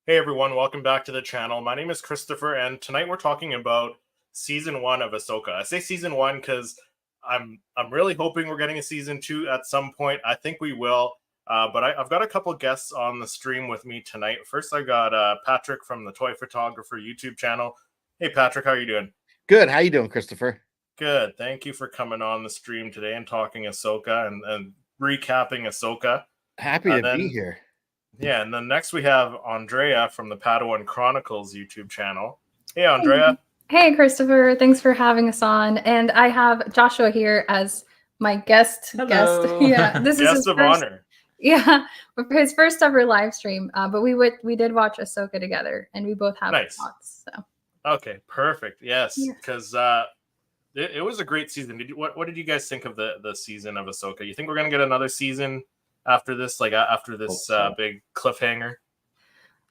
Hey everyone, welcome back to the channel. My name is Christopher, and tonight we're talking about season 1 of Ahsoka. I say season 1 because I'm really hoping we're getting a season 2 at some point. I think we will, but I've got a couple guests on the stream with me tonight. First, I got Patrick from the Toy Photographer YouTube channel. Hey Patrick, how are you doing? Good. How you doing, Christopher? Good. Thank you for coming on the stream today and talking Ahsoka and recapping Ahsoka. Happy to be here. Yeah, and then next we have Andrea from the Padawan Chronicles YouTube channel. Hey, Andrea. Hey, Christopher. Thanks for having us on. And I have Joshua here as my guest. Hello. Yeah, this Guest is his of first, honor. Yeah, his first ever live stream. But we did watch Ahsoka together, and we both have thoughts. So. Okay, perfect. Yes, because it was a great season. What did you guys think of the season of Ahsoka? You think we're gonna get another season after this, big cliffhanger?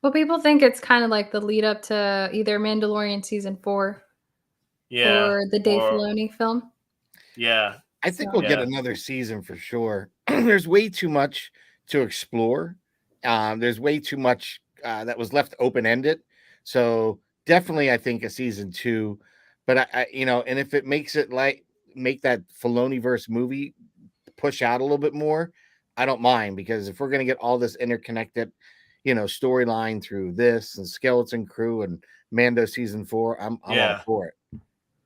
Well, people think it's kind of like the lead up to either Mandalorian season 4 or the Dave Filoni film. Yeah. I think we'll get another season for sure. There's way too much to explore. There's way too much that was left open-ended. So definitely I think a season 2. But and if it makes it make that Filoni-verse movie push out a little bit more, I don't mind, because if we're going to get all this interconnected, storyline through this and Skeleton Crew and Mando season 4, I'm all for it.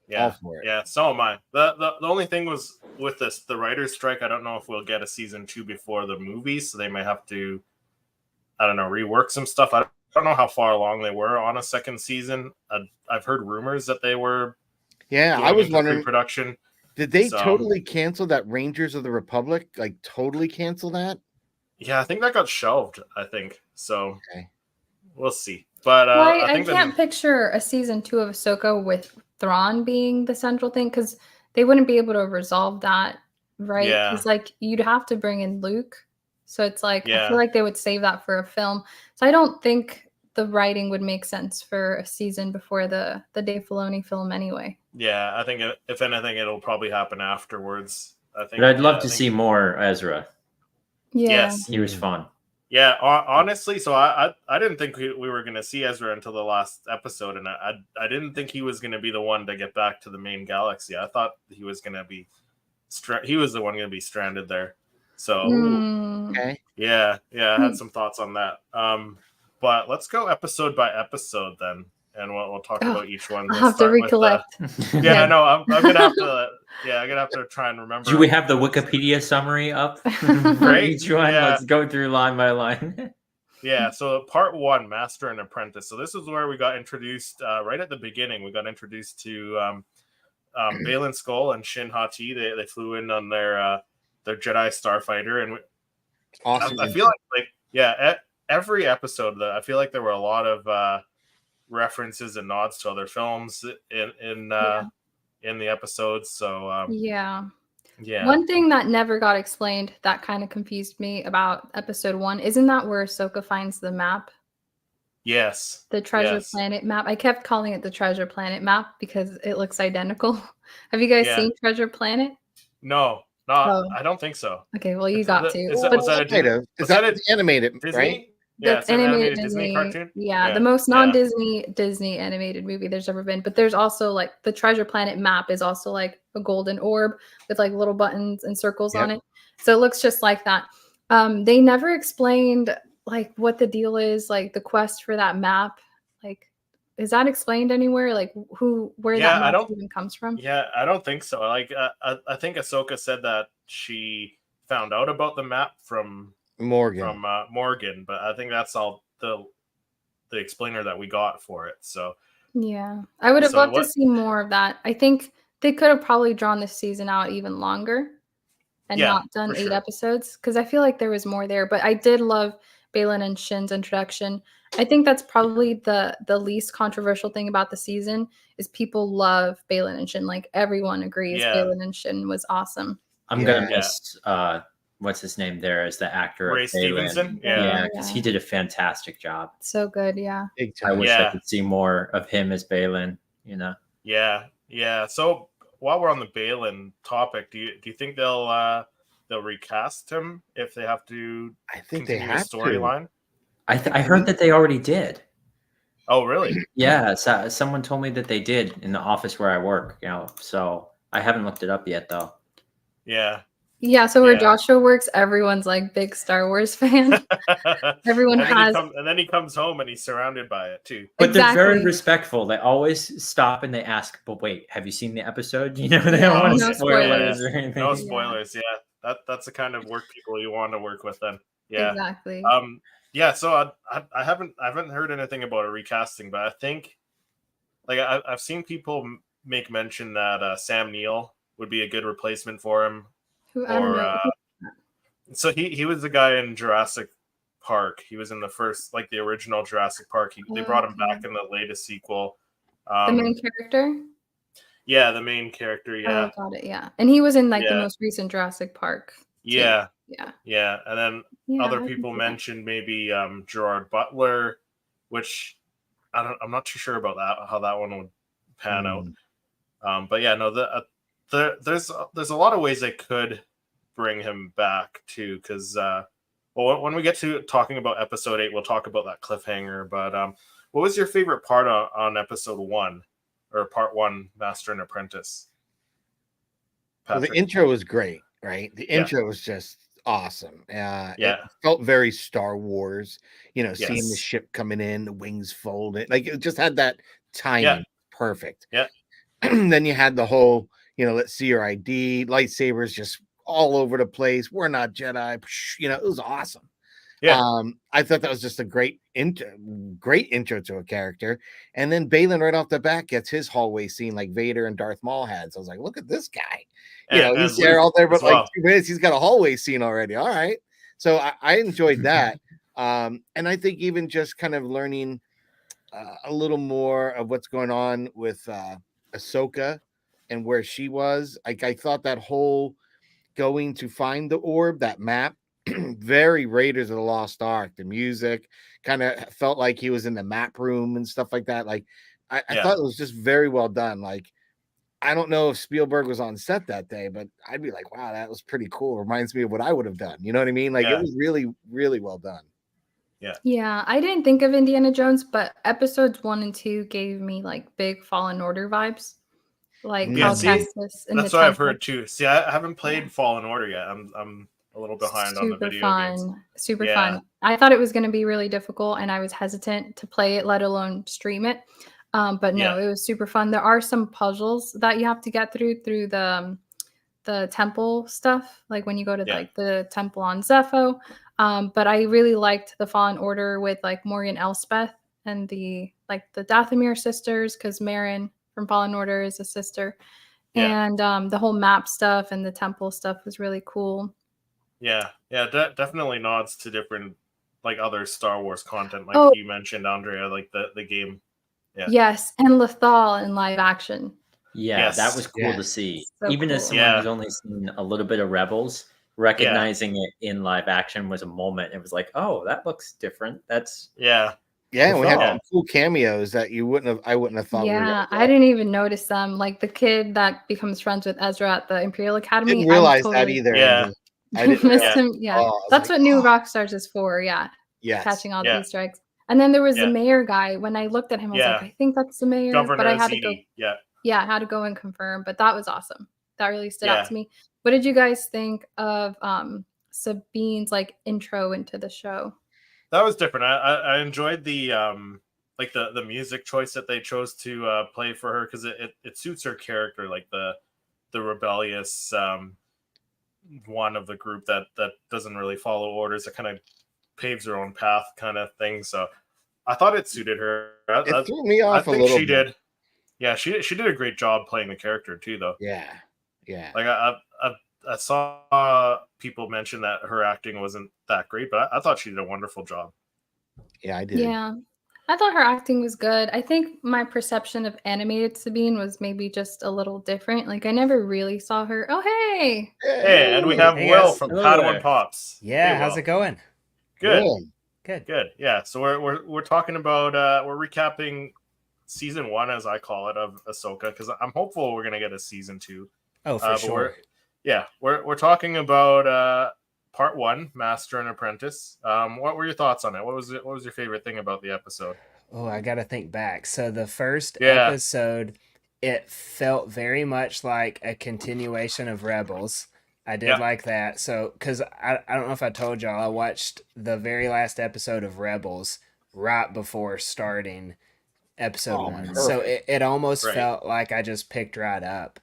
Yeah, all for it. Yeah, so am I. The only thing was with the writer's strike, I don't know if we'll get a season 2 before the movie, so they may have to, I don't know, rework some stuff. I don't know how far along they were on a second season. I've heard rumors that they were. Yeah, I was wondering. Production. Did they totally cancel that Rangers of the Republic? Like totally cancel that? Yeah, I think that got shelved. I think so. Okay. We'll see. But I can't picture a season 2 of Ahsoka with Thrawn being the central thing, because they wouldn't be able to resolve that, right? Because you'd have to bring in Luke. So it's I feel like they would save that for a film. So I don't think the writing would make sense for a season before the Dave Filoni film anyway. Yeah, I think if anything, it'll probably happen afterwards. I think. But I'd love to see more Ezra. Yeah. Yes, he was fun. Yeah, honestly, so I didn't think we were going to see Ezra until the last episode, and I didn't think he was going to be the one to get back to the main galaxy. I thought he was going to be he was the one going to be stranded there. So yeah, I had some thoughts on that. But let's go episode by episode then, and we'll talk about each one. I'll have to recollect. I know. I'm gonna have to. Yeah, I'm gonna have to try and remember. Do we have the Wikipedia summary up for each one? Yeah. Let's go through line by line. Yeah. So part 1, Master and Apprentice. So this is where we got introduced right at the beginning. We got introduced to Baylan Skoll and Shin Hati. They flew in on their Jedi Starfighter, and awesome. I feel like every episode I feel like there were a lot of references and nods to other films in the episodes. So yeah. One thing that never got explained that kind of confused me about episode 1, isn't that where Ahsoka finds the map? Yes. The Treasure Planet map. I kept calling it the Treasure Planet map because it looks identical. Have you guys seen Treasure Planet? No, I don't think so. Okay, well you got to. Is that an animated, Disney? Right? That's animated Disney cartoon. Yeah, the most non-Disney animated movie there's ever been. But there's also the Treasure Planet map is also a golden orb with little buttons and circles on it. So it looks just like that. They never explained what the deal is, the quest for that map. Is that explained anywhere? Where that map even comes from? Yeah, I don't think so. I think Ahsoka said that she found out about the map from Morgan, but I think that's all the explainer that we got for it. So yeah, I would have loved to see more of that. I think they could have probably drawn this season out even longer and not done 8 episodes, because I feel like there was more there. But I did love Baylan and Shin's introduction. I think that's probably the least controversial thing about the season is people love Baylan and Shin. Everyone agrees Baylan and Shin was awesome. I'm gonna miss what's his name there as the actor, Ray Stevenson. Yeah, because he did a fantastic job. So good. Yeah, I wish I could see more of him as Baylan. Yeah. So while we're on the Baylan topic, do you think they'll recast him if they have to? I think they have storyline. I heard that they already did. Oh, really? Yeah, so, someone told me that they did in the office where I work. So I haven't looked it up yet though. Yeah. Yeah, so where Joshua works, everyone's like big Star Wars fan. Everyone and then he comes home and he's surrounded by it too. But they're very respectful. They always stop and they ask, "But wait, have you seen the episode?" They don't want spoilers or anything. No spoilers. Yeah, that's the kind of work people you want to work with. Then, yeah, exactly. Yeah. So I haven't heard anything about a recasting, but I think like I've seen people make mention that Sam Neill would be a good replacement for him. Who I don't know. So he was the guy in Jurassic Park. He was in the first, like the original Jurassic Park. They brought him back in the latest sequel. The main character? Yeah, the main character, yeah. Oh, got it, yeah. And he was in like the most recent Jurassic Park. Yeah. Yeah. And then other people mentioned maybe Gerard Butler, which I'm not too sure about that, how that one would pan out. But yeah, no, there's a lot of ways they could bring him back too, because when we get to talking about episode 8, we'll talk about that cliffhanger. But what was your favorite part on episode 1 or part 1, Master and Apprentice? Well, the intro was great, right? The intro was just awesome. It felt very Star Wars, seeing the ship coming in, the wings folded, like it just had that timing perfect. Yeah. Then you had the whole, let's see your ID, lightsabers just all over the place. We're not Jedi. It was awesome. Yeah. I thought that was just a great intro to a character. And then Balin right off the bat gets his hallway scene like Vader and Darth Maul had. So I was like, look at this guy. He's there all there, but like 2 minutes, he's got a hallway scene already. All right. So I enjoyed that. And I think even just kind of learning a little more of what's going on with Ahsoka and where she was. Like I thought that whole going to find the orb, that map, very Raiders of the Lost Ark. The music kind of felt like he was in the map room and stuff like that. Like I thought it was just very well done. Like I don't know if Spielberg was on set that day, but I'd be like, wow, that was pretty cool. Reminds me of what I would have done. You know what I mean? Like it was really, really well done. Yeah, I didn't think of Indiana Jones, but episodes 1 and 2 gave me like big Fallen Order vibes. Like that's what I've heard too. See, I haven't played Fallen Order yet. I'm a little behind on the video games. Super fun. I thought it was going to be really difficult, and I was hesitant to play it, let alone stream it. But no, it was super fun. There are some puzzles that you have to get through the temple stuff, like when you go to like the temple on Zepho. But I really liked the Fallen Order with like Morgan Elspeth and the Dathomir sisters, because Marin from Fallen Order is a sister. And the whole map stuff and the temple stuff was really cool. Definitely nods to different like other Star Wars content, like you mentioned, Andrea, like the game. Yes, and Lethal in live action. That was cool to see. So even as someone who's only seen a little bit of Rebels, recognizing it in live action was a moment. It was like, oh, that looks different. That's we had some cool cameos that I wouldn't have thought. Yeah, I didn't even notice them. Like the kid that becomes friends with Ezra at the Imperial Academy. Didn't realize that either. I didn't missed him. That's what New Rockstars is for. Catching all the Easter eggs. And then there was the mayor guy. When I looked at him, I was like, I think that's the mayor. Governor but I had Ziti. to go. I had to go and confirm. But that was awesome. That really stood out to me. What did you guys think of Sabine's like intro into the show? That was different. I enjoyed the like the music choice that they chose to play for her, because it suits her character, like the rebellious one of the group that doesn't really follow orders, that kind of paves her own path kind of thing. So I thought it suited her. It threw me off a little bit. She did. Yeah, she did a great job playing the character too, though. Yeah. Like I saw people mention that her acting wasn't that great, but I thought she did a wonderful job. Yeah, I did. Yeah, I thought her acting was good. I think my perception of animated Sabine was maybe just a little different. Like I never really saw her. Oh, hey, and we have Will from Padawan Pops. Yeah, how's it going? Good. Good. Yeah, so we're talking about we're recapping season 1, as I call it, of Ahsoka, because I'm hopeful we're gonna get a season 2. Oh, for sure. We're talking about part 1, Master and Apprentice. What were your thoughts on it? What was your favorite thing about the episode? Oh, I got to think back. So the first episode, it felt very much like a continuation of Rebels. I did like that. So, because I don't know if I told y'all, I watched the very last episode of Rebels right before starting episode 1. Perfect. So it almost felt like I just picked right up.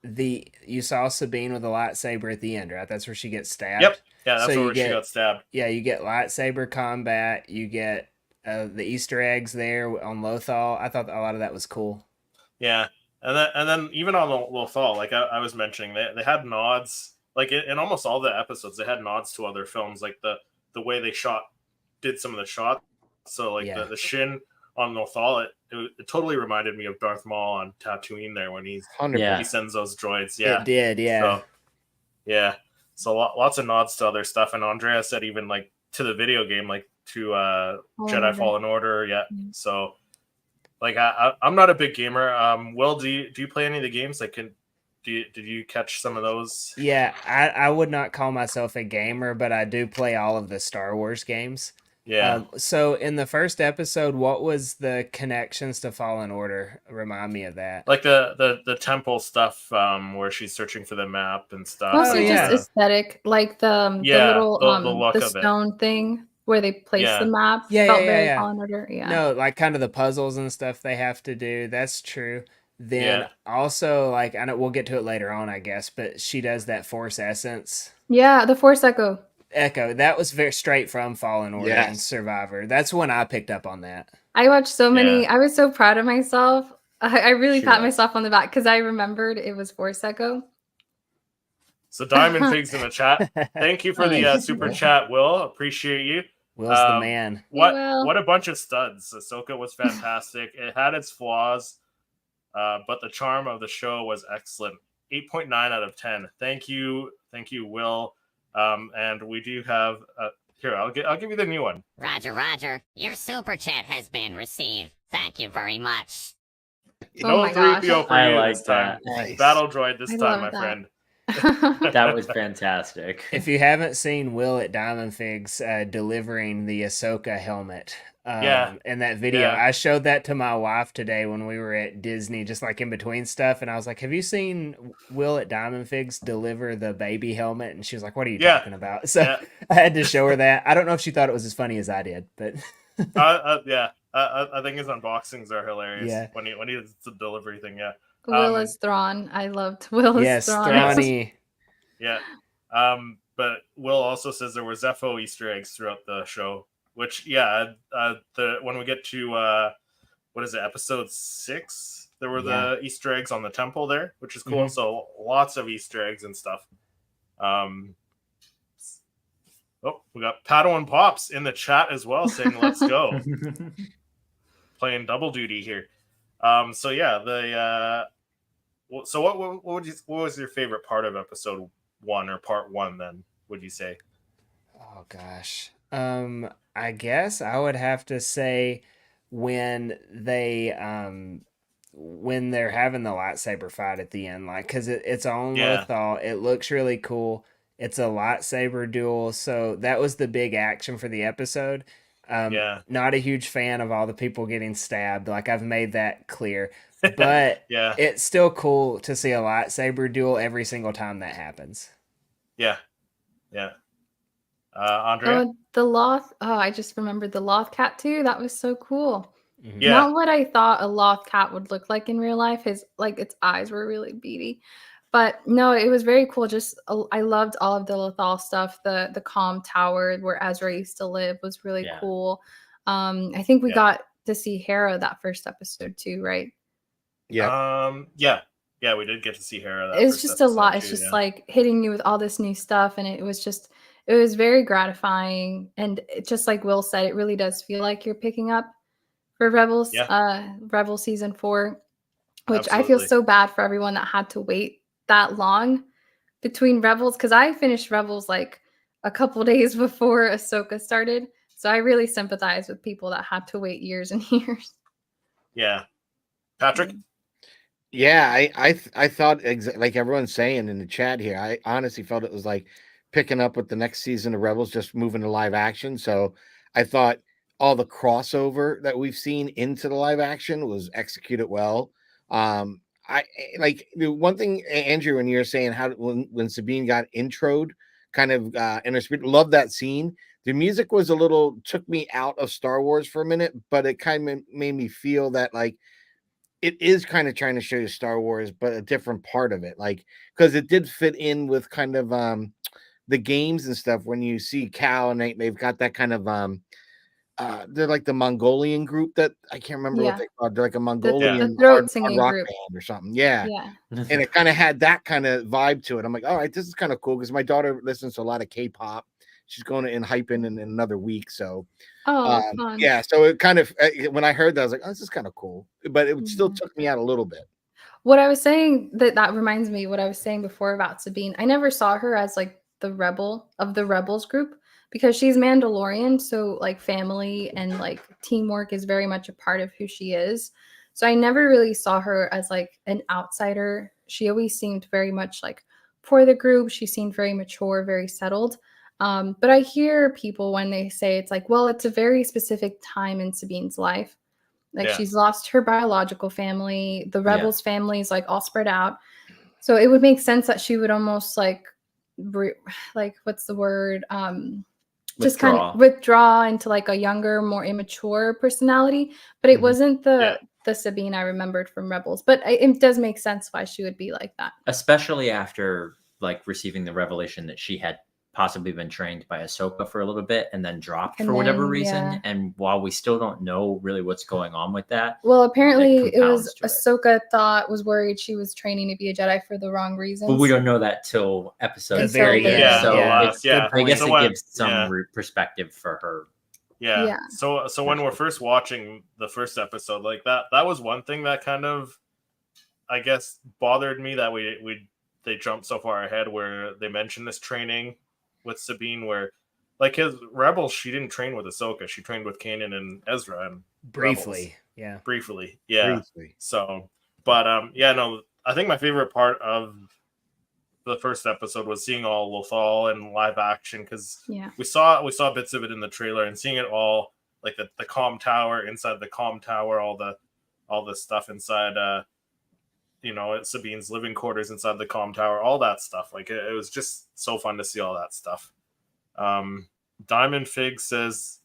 You saw Sabine with a lightsaber at the end, right? That's where she gets stabbed. Yep. Yeah, that's where she got stabbed. Yeah, you get lightsaber combat. You get the Easter eggs there on Lothal. I thought a lot of that was cool. Yeah, and then even on Lothal, like I was mentioning, they had nods. Like in almost all the episodes, they had nods to other films, like the way they did some of the shots. So like the Shin on Lothal, it totally reminded me of Darth Maul on Tatooine there when he sends those droids. Yeah, it did. Yeah, so lots of nods to other stuff. And Andrea said even like to the video game, like to Jedi Fallen Order. Yeah. So like I'm not a big gamer. Will, do you play any of the games? Like did you catch some of those? Yeah, I would not call myself a gamer, but I do play all of the Star Wars games. Yeah. So in the first episode, what was the connections to Fallen Order? Remind me of that. Like the temple stuff, where she's searching for the map and stuff. Mostly just aesthetic, like the little the look the of stone thing where they place the map. Felt very Fallen Order. Yeah. No, like kind of the puzzles and stuff they have to do. That's true. Then also, like, I know we'll get to it later on, I guess, but she does that Force Essence. Yeah, the Force Echo. That was very straight from Fallen Order and Survivor. That's when I picked up on that. I watched so many. I was so proud of myself. I really pat myself on the back because I remembered it was Force Echo. So Diamond Figs in the chat. Thank you for the super chat, Will. Appreciate you. Will's the man. What a bunch of studs. Ahsoka was fantastic. It had its flaws, but the charm of the show was excellent. 8.9 out of 10. Thank you, Will. And we do have here. I'll give you the new one. Roger. Your super chat has been received. Thank you very much. Oh my gosh. I like that. Nice. Battle droid this time, my friend. That was fantastic. If you haven't seen Will at Diamond Figs delivering the Ahsoka helmet, in that video, I showed that to my wife today when we were at Disney, just like in between stuff, and I was like, "Have you seen Will at Diamond Figs deliver the baby helmet?" And she was like, "What are you talking about?" So I had to show her that. I don't know if she thought it was as funny as I did, but I think his unboxings are hilarious. Yeah. When he does the delivery thing. Yeah. Will is Thrawn. I loved Will is Thrawn. Thrawny. Yeah. But Will also says there were Zepho Easter eggs throughout the show, which when we get to what is it, episode 6, there were the Easter eggs on the temple there, which is cool. Mm-hmm. So lots of Easter eggs and stuff. We got Padawan Pops in the chat as well saying let's go. Playing double duty here. So what was your favorite part of episode 1 or part 1 then, would you say? Oh gosh. I guess I would have to say when they're having the lightsaber fight at the end, like, because it's on Lothal. It looks really cool. It's a lightsaber duel, so that was the big action for the episode. Not a huge fan of all the people getting stabbed. Like, I've made that clear. But it's still cool to see a lightsaber duel every single time that happens. Yeah. Andrea? The Loth. Oh, I just remembered the Loth cat too. That was so cool. Mm-hmm. Yeah. Not what I thought a Loth cat would look like in real life. Its eyes were really beady. But no, it was very cool. Just I loved all of the Lothal stuff. The calm tower where Ezra used to live was really cool. I think we got to see Hera that first episode too, right? Yeah. We did get to see Hera. It's just a lot. It's just like hitting you with all this new stuff, and it was very gratifying. And just like Will said, it really does feel like you're picking up for Rebels. Rebel season 4, which I feel so bad for everyone that had to wait that long between Rebels, because I finished Rebels like a couple days before Ahsoka started. So I really sympathize with people that had to wait years and years. Yeah. Patrick? Yeah, I thought like everyone's saying in the chat here. I honestly felt it was like picking up with the next season of Rebels, just moving to live action. So I thought all the crossover that we've seen into the live action was executed well. Like the one thing, Andrew, when you're saying how when Sabine got introed, kind of in her spirit, love that scene. The music was a little took me out of Star Wars for a minute, but it kind of made me feel that like it is kind of trying to show you Star Wars, but a different part of it, like because it did fit in with kind of the games and stuff. When you see Cal and they've got that kind of they're like the Mongolian group that I can't remember what Yeah. they called. They're like a The Mongolian throat hard singing rock group. band or something. Yeah. Yeah. And it kind of had that kind of vibe to it. I'm like, all right, this is kind of cool because my daughter listens to a lot of K-pop. She's going to Hypen in another week, so Oh, fun. yeah. So it kind of when I heard that, I was like, oh, this is kind of cool, but it still Mhm. took me out a little bit. What I was saying that reminds me what I was saying before about Sabine. I never saw her as like the rebel of the rebels group because she's Mandalorian, so like family and like teamwork is very much a part of who she is. So I never really saw her as like an outsider. She always seemed very much like for the group. She seemed very mature, very settled. But I hear people when they say it's like, well, it's a very specific time in Sabine's life. Like she's lost her biological family, the rebels' family is like all spread out. So it would make sense that she would almost like what's the word? Just kind of withdraw into like a younger, more immature personality. But it wasn't the Sabine I remembered from Rebels. But it does make sense why she would be like that. Especially after like receiving the revelation that she had possibly been trained by Ahsoka for a little bit and then dropped for whatever reason. Yeah. And while we still don't know really what's going on with that. Well, apparently it was Ahsoka was worried she was training to be a Jedi for the wrong reasons. But we don't know that till episode 3. very end. I guess it gives some perspective for her. Yeah. So when we're first watching the first episode, like that was one thing that kind of, I guess, bothered me that they jumped so far ahead where they mentioned this training with Sabine, where like his Rebels, she didn't train with Ahsoka, she trained with Kanan and Ezra and briefly. So, but I think my favorite part of the first episode was seeing all Lothal in live action because we saw bits of it in the trailer and seeing it all like the comm tower, inside the comm tower, all the stuff inside Sabine's living quarters inside the comm tower, all that stuff. Like it was just so fun to see all that stuff. Diamond Fig says,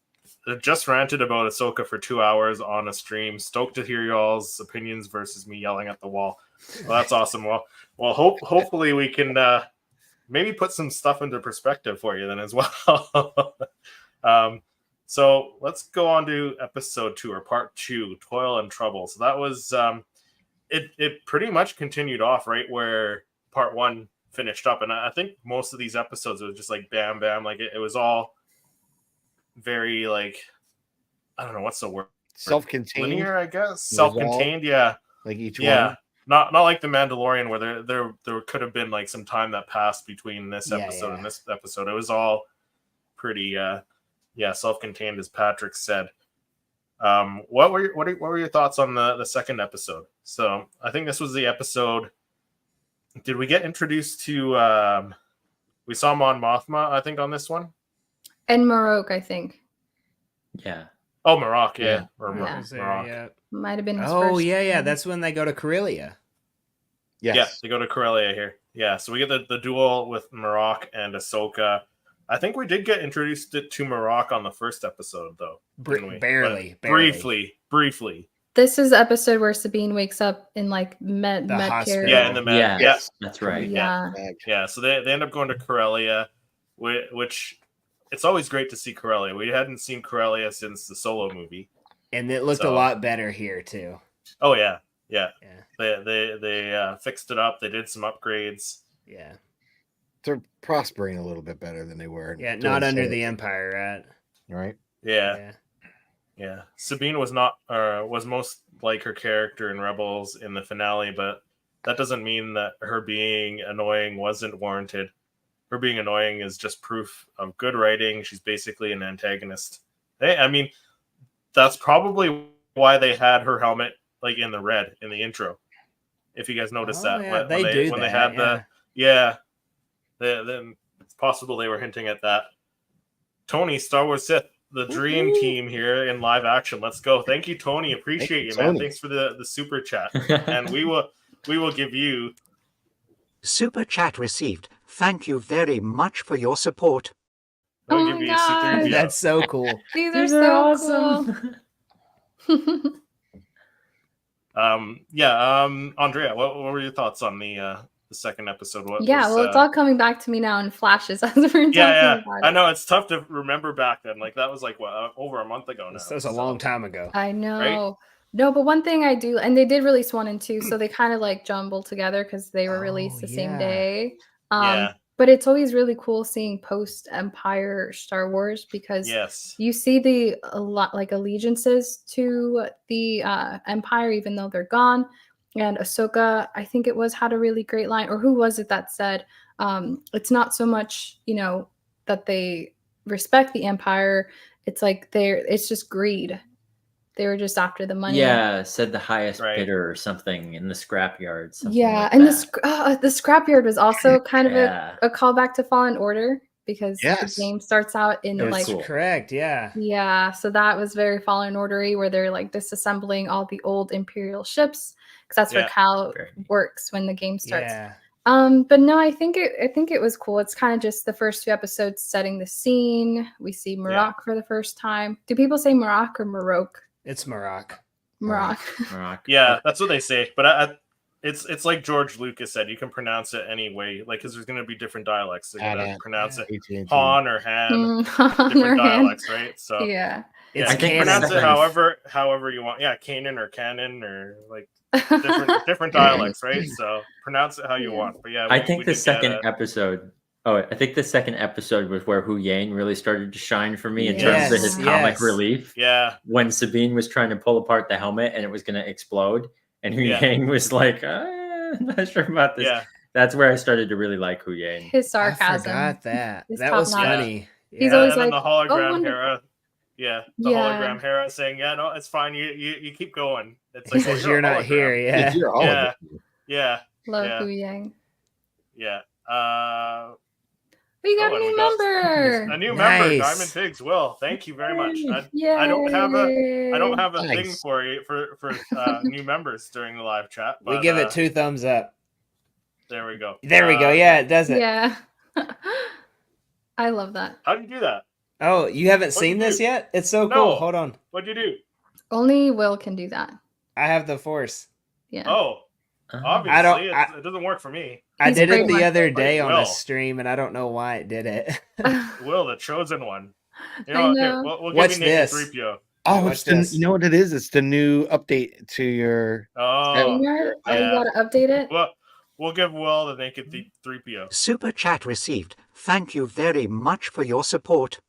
just ranted about Ahsoka for 2 hours on a stream. Stoked to hear y'all's opinions versus me yelling at the wall. Well, that's awesome. Well, hopefully we can maybe put some stuff into perspective for you then as well. So let's go on to episode 2 or part 2, Toil and Trouble. So that was it pretty much continued off right where part 1 finished up. And I think most of these episodes it was just like bam, bam. Like it was all very like, I don't know, what's the word? Self-contained. Linear, I guess. Self-contained, yeah. Like each one. Not like the Mandalorian where there could have been like some time that passed between this episode and this episode. It was all pretty self-contained, as Patrick said. What were your thoughts on the second episode? So I think this was the episode. Did we get introduced to we saw Mon Mothma, I think, on this one? And Marok, I think. Yeah. Oh, Marok, yeah. Marok. Might have been his first. Oh, yeah. That's when they go to Corellia. Yes. Yeah, they go to Corellia here. Yeah, so we get the duel with Marok and Ahsoka. I think we did get introduced to Marok on the first episode, though. Barely. Briefly. This is the episode where Sabine wakes up in like med care. Yeah, in the med. Yeah, that's right. Yeah. So they end up going to Corellia, which it's always great to see Corellia. We hadn't seen Corellia since the Solo movie, and it looked a lot better here too. Oh yeah. They fixed it up. They did some upgrades. Yeah, they're prospering a little bit better than they were. Yeah, not under the Empire, right? Yeah. Sabine was most like her character in Rebels in the finale, but that doesn't mean that her being annoying wasn't warranted. Her being annoying is just proof of good writing. She's basically an antagonist. I mean, that's probably why they had her helmet like in the red in the intro. If you guys noticed Oh, that yeah, when they they do when they that, had then it's possible they were hinting at that. Tony, Star Wars Sith, the dream team here in live action. Let's go. Thank you, Tony. Appreciate you, man. Tony. Thanks for the super chat. And we will give you Super chat received. Thank you very much for your support. Oh give my you God. C3PO. That's so cool. These These are are so awesome. cool. Andrea, what were your thoughts on the second episode? What Yeah, was, well, it's all coming back to me now in flashes as we're talking yeah. about I it. know it's tough to remember back then. Like that was like what over a month ago now. That was a long time ago. I know. Right? No, but one thing I do, and they did release 1 and 2, so they kind of like jumbled together because they were released the same day. Yeah. But it's always really cool seeing post Empire Star Wars because Yes. you see the a lot like allegiances to the Empire, even though they're gone. And Ahsoka, I think it was, had a really great line, or who was it that said, it's not so much, that they respect the Empire. It's like it's just greed. They were just after the money. Yeah, said the highest Right. bidder or something in the scrapyard. Yeah, like and that. the scrapyard was also kind of Yeah. a callback to Fallen Order because Yes. the game starts out in It was like cool. Correct, yeah. yeah, so that was very Fallen Ordery where they're like disassembling all the old Imperial ships because that's where Yeah. Cal Very neat. works when the game starts. Yeah. But no, I think it was cool. It's kind of just the first 2 episodes setting the scene. We see Marok for the first time. Do people say Marok or Marok? It's Marok. Marok. Rock. Yeah, that's what they say. But it's like George Lucas said. You can pronounce it any way, like because there's going to be different dialects. They're going to Han. pronounce it AT&T. Han or Han, Han different or Han. dialects, right? So Yeah. It's you can canon. pronounce it Canon. however you want. Yeah, Kanan or Canon or like different dialects, right? So pronounce it how you Yeah. want. But yeah, I think we the did second get episode. Oh, I think the second episode was where Hu Yang really started to shine for me in Yes, terms of his comic yes. relief. yeah, When Sabine was trying to pull apart the helmet and it was going to explode, and Hu Yeah. Yang was like, "I'm not sure about this." yeah, That's where I started to really like Hu Yang. His I sarcasm. forgot that. is That was top-notch. funny. He's Yeah. always and then like, the hologram wonderful." Hera. Yeah, the Yeah. hologram Hera saying, "Yeah, no, it's fine. You keep going." It's He like, says "Oh, you're a not hologram." here. Yeah. You're all Yeah. of it. Yeah, Love Yeah. Hu Yang. yeah. We got Oh, a and new we got member. a new member, Nice. Diamond Pigs. Will, thank you very much. Yay. I don't have a thing Nice. for you for new members during the live chat. We But, give it 2 thumbs up. There we go. There we go. Yeah, it does it. Yeah. I love that. How do you do that? Oh, you haven't What'd seen you this do? yet? It's so No. cool. Hold on. What'd you do? Only Will can do that. I have the Force. Yeah. Oh, obviously, I don't- it doesn't work for me. I He's did it great the one. other day Like on Will. a stream, and I don't know why it did it. Will, the chosen one. You I know, know. here, we'll What's give you Naked this? 3PO. Oh, Watch it's the, this. you know what it is? It's the new update to your. Oh, StreamYard? Oh, you yeah. gotta update it? well, we'll give Will the Naked 3PO. Super chat received. Thank you very much for your support.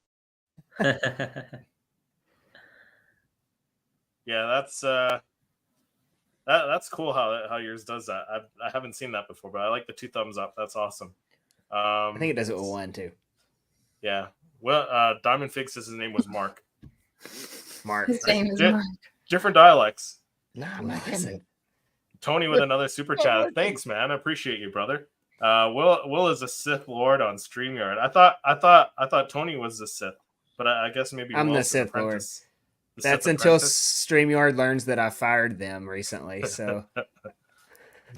Yeah, that's cool how yours does that. I haven't seen that before, but I like the 2 thumbs up. That's awesome. I think it does it with 1 too. Yeah. Well, Diamond Fig says his name was Mark. Mark. His name is Yeah. Mark. Different dialects. No, I'm not What? getting it. Tony with another super chat. Thanks, man. I appreciate you, brother. Will is a Sith Lord on StreamYard. I thought Tony was the Sith, but I guess maybe I'm the Will's Sith Lord. apprentice. The That's Sith until apprentice. StreamYard learns that I fired them recently. So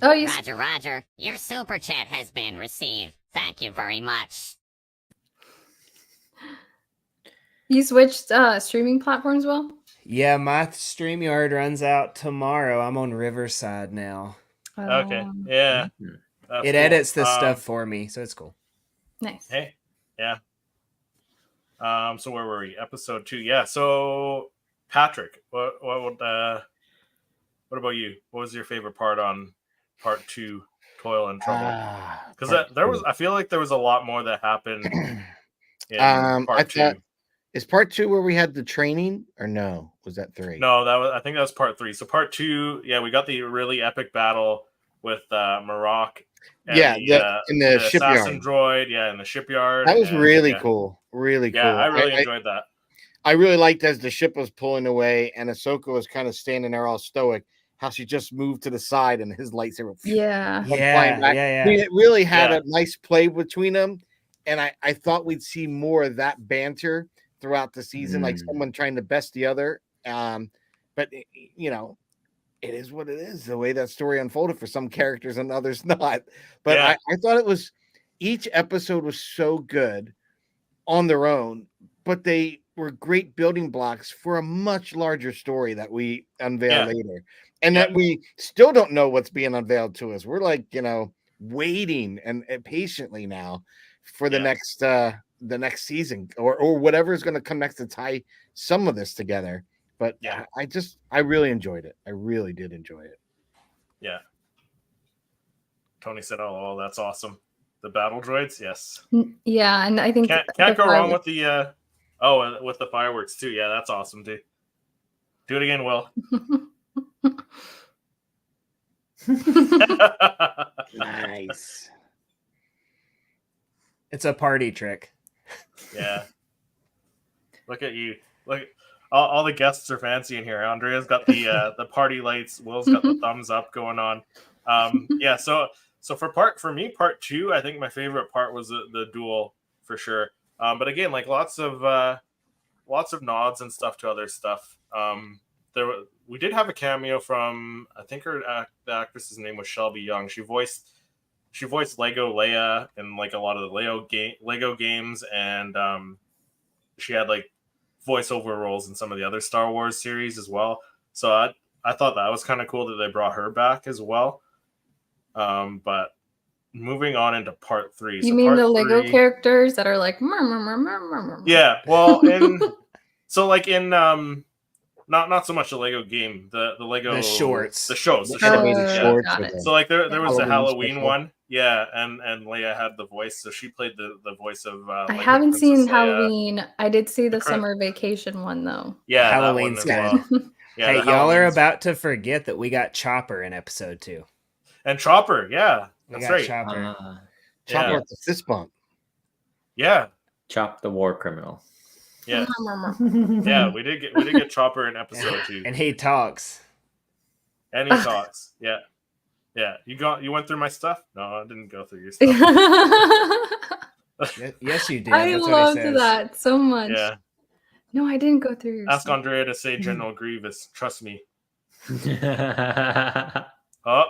Oh, you Roger. Your super chat has been received. Thank you very much. switched streaming platforms, Will? yeah, my StreamYard runs out tomorrow. I'm on Riverside now. Okay. Yeah. That's It cool. edits this stuff for me, so it's cool. Nice. Hey. Yeah. So where were we? Episode 2. Yeah. So Patrick, what about you? What was your favorite part on part 2, Toil and Trouble? Because I feel like there was a lot more that happened in I part 2. thought, is part 2 where we had the training or no? Was that 3? No, I think that was part 3. So part 2, yeah, we got the really epic battle with Marok. And Yeah, in the shipyard. assassin droid, yeah, in the shipyard. That was and, really yeah. cool. Really cool. Yeah, I really enjoyed that. I really liked as the ship was pulling away and Ahsoka was kind of standing there all stoic. how she just moved to the side and his lightsaber Yeah. went flying back. Yeah. I mean, it really had a nice play between them, and I thought we'd see more of that banter throughout the season, like someone trying to best the other. But you know, it is what it is, the way that story unfolded for some characters and others not. But I thought it was, each episode was so good on their own, but they were great building blocks for a much larger story that we unveil later. And that we still don't know what's being unveiled to us. We're like, you know, waiting and patiently now for the next season or whatever is going to come next to tie some of this together. But I really enjoyed it. I really did enjoy it. Yeah. Tony said, "Oh, that's awesome." The battle droids, yes. Yeah, and I think can't go wrong with the with the fireworks too. Yeah, that's awesome too. Do it again, Will. Nice. It's a party trick. Yeah. Look at you. Look, all the guests are fancy in here. Andrea's got the party lights. Will's got the thumbs up going on. Yeah. So for me, part 2, I think my favorite part was the duel for sure. But again, like lots of nods and stuff to other stuff. We did have a cameo from, I think the actress's name was Shelby Young. She voiced Lego Leia in like a lot of the Lego games, and she had like voiceover roles in some of the other Star Wars series as well. So I thought that was kind of cool that they brought her back as well. But moving on into part 3. You mean the Lego characters that are like yeah, well, so like in not so much the Lego game, the Lego the shorts, the shows. shorts. So like there was a Halloween special one, and Leia had the voice, so she played the voice of. I Lego haven't Princess seen Leia. Halloween. I did see the summer vacation one though. Yeah, Halloween's that one as well. Yeah, hey, y'all are about to forget that we got Chopper in episode 2. And Chopper, yeah, that's right. Chopper. Chopper with the fist bump. Yeah, Chop the war criminal. Yeah, yeah, we did get Chopper in episode 2, and he talks. And he talks. Yeah. You went through my stuff? No, I didn't go through your stuff. Yes, you did. I loved that so much. Yeah. No, I didn't go through your Ask stuff. Andrea to say General Grievous. Trust me. Yeah. Oh,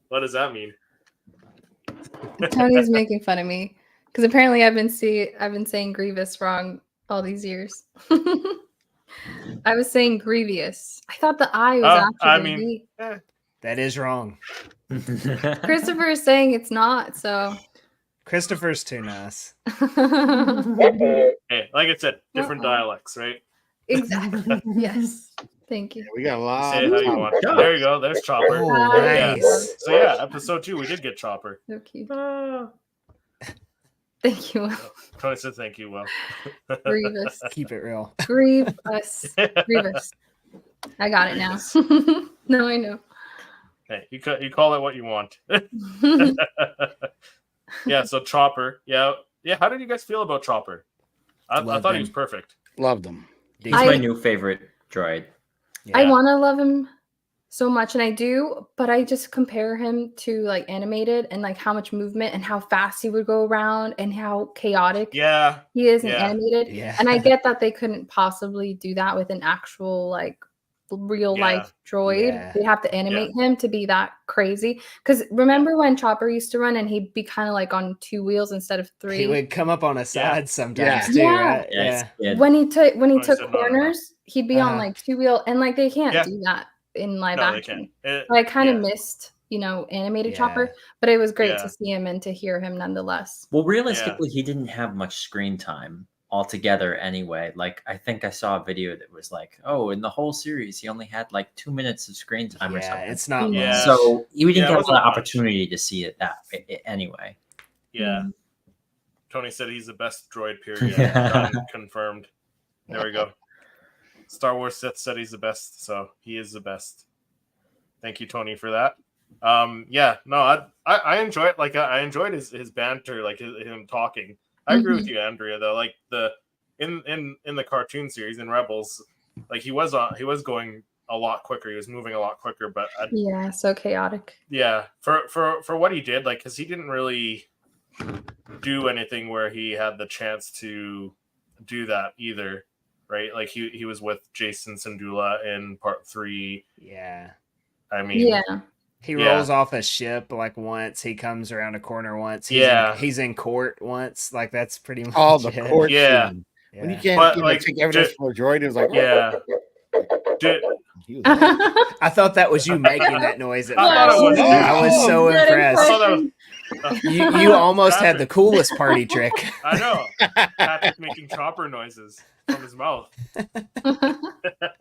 what does that mean? Tony's making fun of me because apparently I've been saying Grievous wrong all these years. I was saying Grievous. I thought the I was actually that is wrong. Christopher is saying it's not, so Christopher's too nice. Hey, like I said, different dialects, right? Exactly. Yes. Thank you. Yeah, we got a lot. Say it how you want. There you go. There's Chopper. Oh, nice. So yeah, episode 2, we did get Chopper. So cute. Thank you. Tony said thank you, Will. Grievous. Keep it real. Grievous. Grievous. I got it now. No, I know. Hey, you call it what you want. Yeah, so Chopper. Yeah. How did you guys feel about Chopper? I thought he was perfect. Loved him. He's my new favorite droid. Yeah. I want to love him so much, and I do, but I just compare him to like animated and like how much movement and how fast he would go around and how chaotic he is in animated. Yeah. And I get that they couldn't possibly do that with an actual like real life droid. Yeah. They have to animate him to be that crazy. Because remember when Chopper used to run and he'd be kind of like on 2 wheels instead of 3? He would come up on a side sometimes too, right? Yeah. When he took corners, he'd be on like 2 wheel, and like they can't do that in live action. I kind of missed, animated Chopper, but it was great to see him and to hear him nonetheless. Well, realistically, he didn't have much screen time altogether anyway. Like, I think I saw a video that was like, oh, in the whole series, he only had like 2 minutes of screen time or something. It's not much. So we didn't get the opportunity to see it anyway. Yeah. Tony said he's the best droid, period. Confirmed. There we go. Star Wars Sith said he's the best, so he is the best. Thank you, Tony, for that. I enjoy it. Like, I enjoyed his banter, like him talking. I agree with you, Andrea, though. Like in the cartoon series in Rebels, like he was going a lot quicker. He was moving a lot quicker, but yeah, so chaotic. yeah, for what he did, like, because he didn't really do anything where he had the chance to do that either, right? Like he was with Jason Sandula in part 3. Yeah. I mean, Yeah. He rolls off a ship like once. He comes around a corner once. He's in court once. Like that's pretty much all the it. court Yeah. scene. Yeah. When you can't But, like, take evidence from a droid, it was like, yeah. he was like, I thought that was you making that noise at I thought it first. was. I was so Good impressed. I thought that was- You almost had the Patrick. coolest party trick. I know. Patrick making chopper noises from his mouth.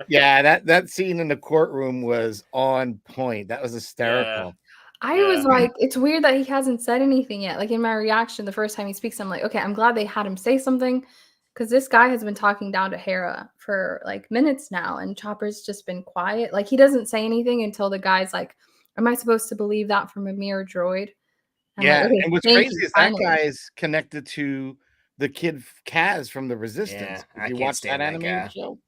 yeah, that scene in the courtroom was on point. That was hysterical. I was like, it's weird that he hasn't said anything yet. Like in my reaction, the first time he speaks, I'm like, okay, I'm glad they had him say something, because this guy has been talking down to Hera for like minutes now, and Chopper's just been quiet. Like he doesn't say anything until the guy's like, am I supposed to believe that from a mere droid? I'm Yeah, like, okay, and what's thank crazy you, is that finally. guy is connected to the kid Kaz from the Resistance. Yeah, If I you can't watch that stand that animated guy. show,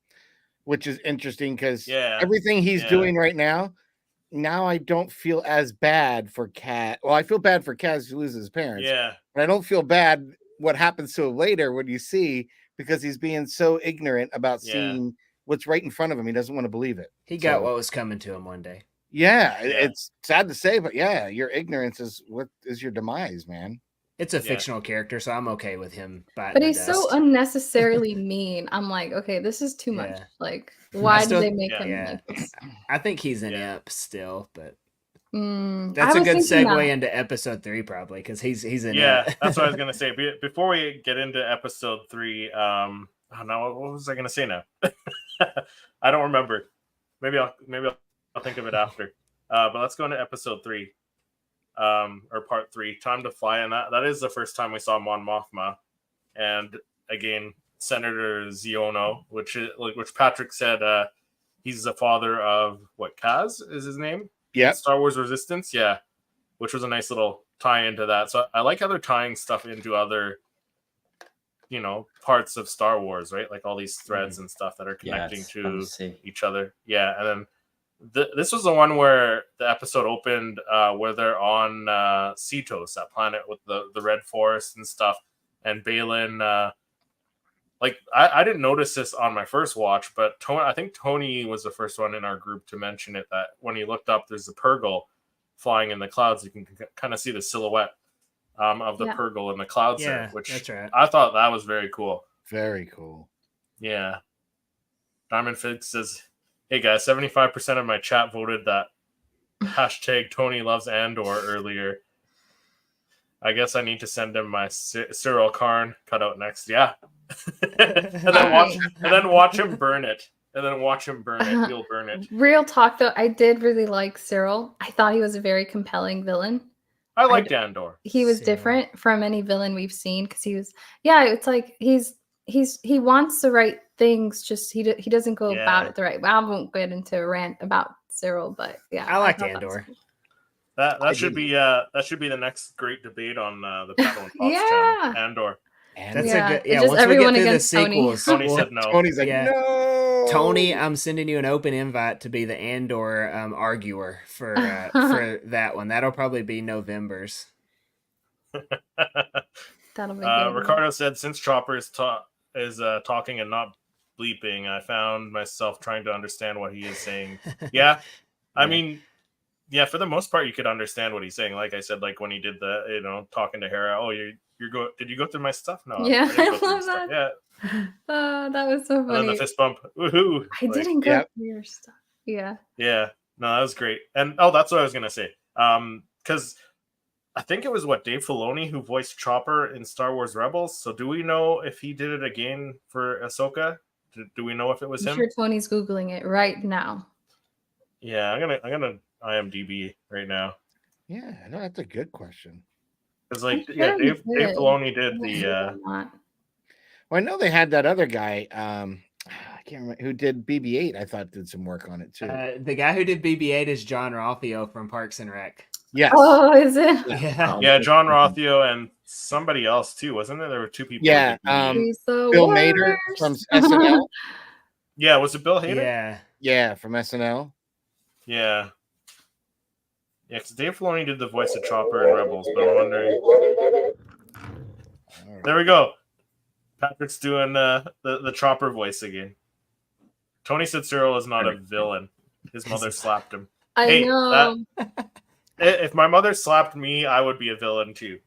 which is interesting because Yeah. everything he's Yeah. doing right now I don't feel as bad for Kaz. Well, I feel bad for Kaz who loses his parents, Yeah. but I don't feel bad what happens to him later when you see, because he's being so ignorant about Yeah. seeing what's right in front of him. He doesn't want to believe it. He got So, what was coming to him one day. yeah, Yeah. it's sad to say, but yeah, your ignorance is what is your demise, man. It's a Yeah. fictional character, so I'm okay with him biting But the he's so dust. unnecessarily mean. I'm like, okay, this is too much. Yeah. Like, why still- did they make Yeah. him Yeah. like this? I think he's an Yeah. imp still, but I that's a was good thinking segue that. into episode 3 probably, because he's an Yeah, imp. that's what I was gonna say. Before we get into episode 3, oh no, what was I gonna say now? I don't remember. Maybe I'll think of it after. But let's go into episode 3, or part 3, Time to Fly, and that is the first time we saw Mon Mothma, and again Senator Ziono, which Patrick said he's the father of Kaz is his name. Yeah, Star Wars Resistance, yeah, which was a nice little tie into that. So I like how they're tying stuff into other, parts of Star Wars, right? Like all these threads and stuff that are connecting it's fun to see. each other. Yeah, and then this was the one where the episode opened where they're on Cetos, that planet with the red forest and stuff, and Balin. I didn't notice this on my first watch, but I think Tony was the first one in our group to mention it, that when he looked up, there's a Purgle flying in the clouds. You can kind of see the silhouette of the Purgle in the clouds there, which that's right. I thought that was very cool. very cool. Yeah. Diamond Fig says, hey guys, 75% of my chat voted that hashtag Tony loves Andor earlier. I guess I need to send him my Cyril Karn cutout next. Yeah. and then watch him burn it. And then watch him burn it. He'll burn it. Real talk, though, I did really like Cyril. I thought he was a very compelling villain. I liked Andor. He was Cyril. different from any villain we've seen, because he was, it's like he wants the right things, just he doesn't go about it the right way. I won't get into a rant about Cyril, but yeah, I liked thought that was Andor. cool. That should be the next great debate on the Paddle and Pops channel. Andor. That's Yeah, a it's good. Yeah, just once we everyone get through the against Tony. sequels, Tony said no. Tony's like, Yeah. no. Tony, I'm sending you an open invite to be the Andor arguer for that one. That'll probably be November's. That'll be good. Ricardo said, since Chopper is talking and not bleeping, I found myself trying to understand what he is saying. Yeah, I mean, yeah, for the most part, you could understand what he's saying. Like I said, like when he did the, talking to Hera. Oh, did you go through my stuff? No. Yeah, didn't go I through love your stuff. that. Yeah, That was so and then funny. the fist bump. Woohoo! I didn't go through your stuff. Yeah. Yeah, no, that was great. And that's what I was gonna say. Because I think it was Dave Filoni who voiced Chopper in Star Wars Rebels. So do we know if he did it again for Ahsoka? Do we know if it was I'm him? sure Tony's Googling it right now. Yeah, I'm gonna IMDb right now. Yeah, no, that's a good question. Because I'm sure he Dave did. Filoni did I'm the. sure not. Well, I know they had that other guy. I can't remember who did BB-8. I thought did some work on it too. The guy who did BB-8 is John Ralphio from Parks and Rec. Yes. Oh, is it? Yeah. Yeah, John Rothio and somebody else too, wasn't there? There were two people. Yeah, that did BB-8. He's the Bill Mader worst. from SNL. Yeah, was it Bill Hader? Yeah. Yeah, from SNL. Yeah. Yeah, because Dave Filoni did the voice of Chopper in Rebels, but I'm wondering. There we go. Patrick's doing the Chopper voice again. Tony said Cyril is not a villain. His mother slapped him. I know. If my mother slapped me, I would be a villain too.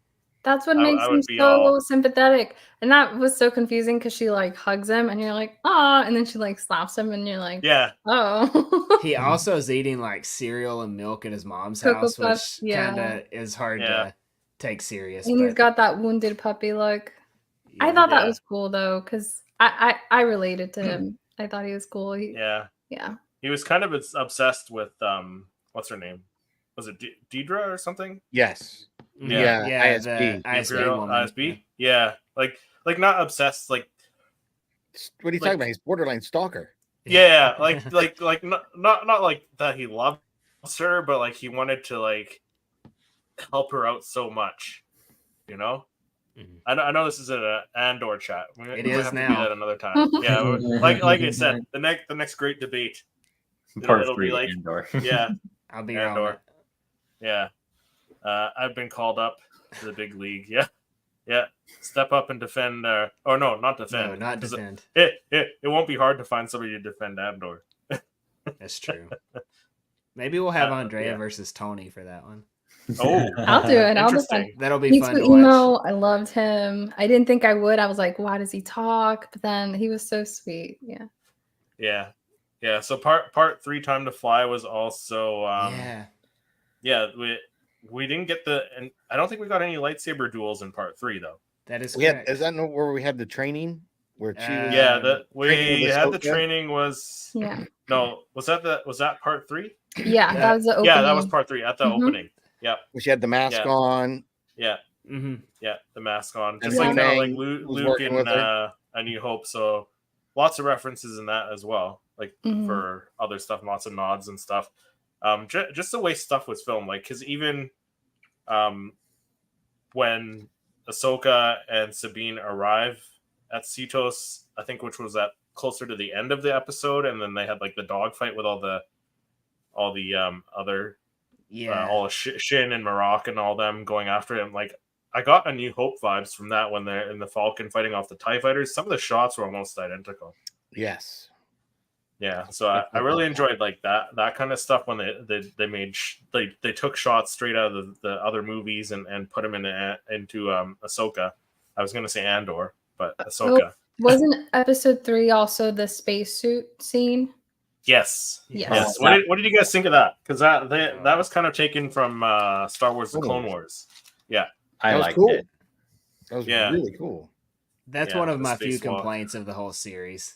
That's what makes him so sympathetic. And that was so confusing because she like hugs him and you're like, ah, and then she like slaps him and you're like, yeah. Oh. He also is eating like cereal and milk at his mom's house, which kind of is hard to take serious. And he's got that wounded puppy look. Yeah. I thought that was cool though, because I related to him. I thought he was cool. Yeah. He was kind of obsessed with what's her name? Was it Deidre or something? Yes. Yeah. ISB. ISB. Yeah. Like not obsessed. Like, what are you talking about? He's borderline stalker. Yeah. like not like that. He loves her, but like he wanted to like help her out so much. You know. Mm-hmm. I know this is an Andor chat. It is have now. To do that another time. Yeah. like I said, the next great debate. It'll be like Andor. Yeah. I'll be Andor. Yeah. I've been called up to the big league. Yeah. Step up and defend. Or no, not defend. No, not defend. It won't be hard to find somebody to defend Andor. That's true. Maybe we'll have Andrea versus Tony for that one. Oh, I'll do it. I'll defend. That'll be fun to emo. Watch. I loved him. I didn't think I would. I was like, why does he talk? But then he was so sweet. Yeah. So part 3, Time to Fly, was also we didn't get and I don't think we got any lightsaber duels in part 3 though. That is correct. Is that where we had the training where she was? We had the training was no, was that part 3? Yeah, that was the opening. Yeah, that was part 3 at the opening. Yeah, she had the mask on. Yeah, yeah, the mask on, just like kind of like Luke in A New Hope. So lots of references in that as well, like for other stuff, lots of nods and stuff. Just the way stuff was filmed, like because even when Ahsoka and Sabine arrive at Cetos, I think, which was at closer to the end of the episode, and then they had like the dogfight with all the other. All of Shin and Marok and all them going after him. Like, I got A New Hope vibes from that when they're in the Falcon fighting off the TIE fighters. Some of the shots were almost identical. Yes. Yeah, so I really enjoyed like that kind of stuff when they made they took shots straight out of the other movies and put them into Ahsoka. I was going to say Andor, but Ahsoka. Wasn't episode 3 also the spacesuit scene? Yes. What did you guys think of that? Because that was kind of taken from Star Wars: The Clone Wars. Yeah, I liked it. That was really cool. That's one of my few complaints of the whole series.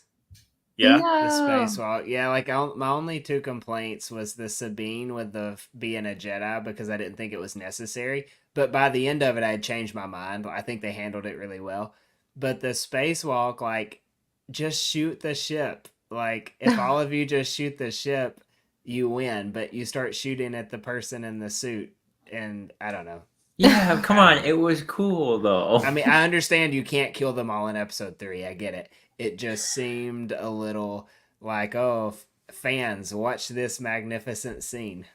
Yeah, the space walk. Yeah, like my only 2 complaints was the Sabine with the being a Jedi because I didn't think it was necessary. But by the end of it, I had changed my mind. I think they handled it really well. But the spacewalk, like, just shoot the ship. Like, if all of you just shoot the ship, you win. But you start shooting at the person in the suit, and I don't know. Yeah, come on. It was cool, though. I mean, I understand you can't kill them all in episode 3. I get it. It just seemed a little like, oh, fans, watch this magnificent scene.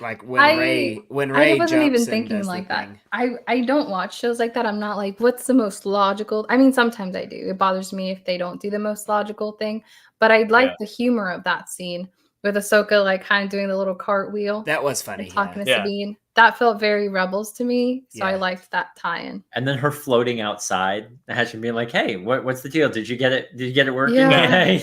Like when Ray I wasn't jumps even thinking like that. I don't watch shows like that. I'm not like, what's the most logical? I mean, sometimes I do. It bothers me if they don't do the most logical thing. But I like the humor of that scene with Ahsoka like kind of doing the little cartwheel. That was funny. Talking to Sabine. That felt very Rebels to me. So I liked that tie-in. And then her floating outside, Hatchet being like, "Hey, what's the deal? Did you get it? Did you get it working?" Yeah.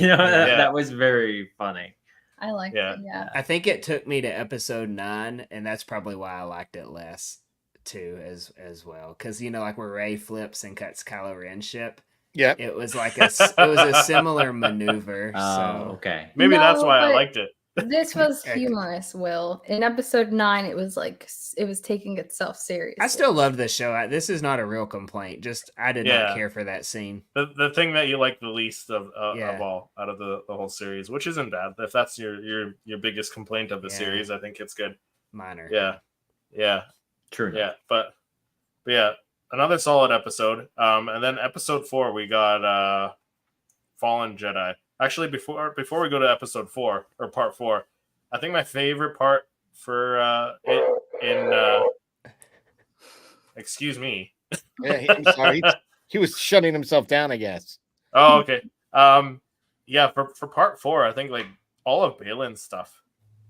That was very funny. I liked it. Yeah. I think it took me to episode 9, and that's probably why I liked it less too, as well. Because like where Rey flips and cuts Kylo Ren's ship. Yeah, it was like it was a similar maneuver. Oh, okay. Maybe that's why I liked it. This was humorous, Will. In episode 9, it was like it was taking itself seriously. I still loved the show. This is not a real complaint. Just I did not care for that scene. The thing that you like the least of all out of the whole series, which isn't bad. If that's your biggest complaint of the series, I think it's good. Minor. Yeah. True. Yeah, but yeah, another solid episode. And then episode 4, we got Fallen Jedi. Actually, before we go to episode 4 or part 4, I think my favorite part for excuse me. Yeah, I'm sorry. He was shutting himself down, I guess. Oh, okay. Yeah, for part 4, I think like all of Balin's stuff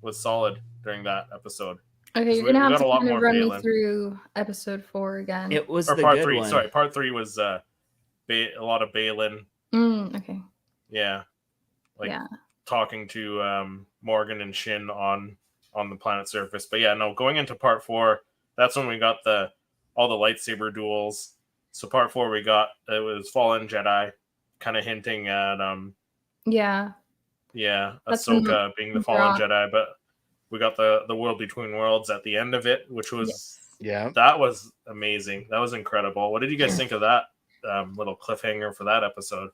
was solid during that episode. Okay, you're We gonna have got to a lot kind of more run me Balin. through episode 4 again. It was Or the part good 3. one. Sorry, part 3 was a lot of Balin. Okay. Yeah, like Yeah. talking to Morgan and Shin on the planet surface. But yeah, no, going into part 4, that's when we got all the lightsaber duels. So part 4 it was Fallen Jedi, kind of hinting at Yeah. That's Ahsoka being the Fallen Rock. Jedi, but we got the World Between Worlds at the end of it, which was that was amazing. That was incredible. What did you guys think of that little cliffhanger for that episode?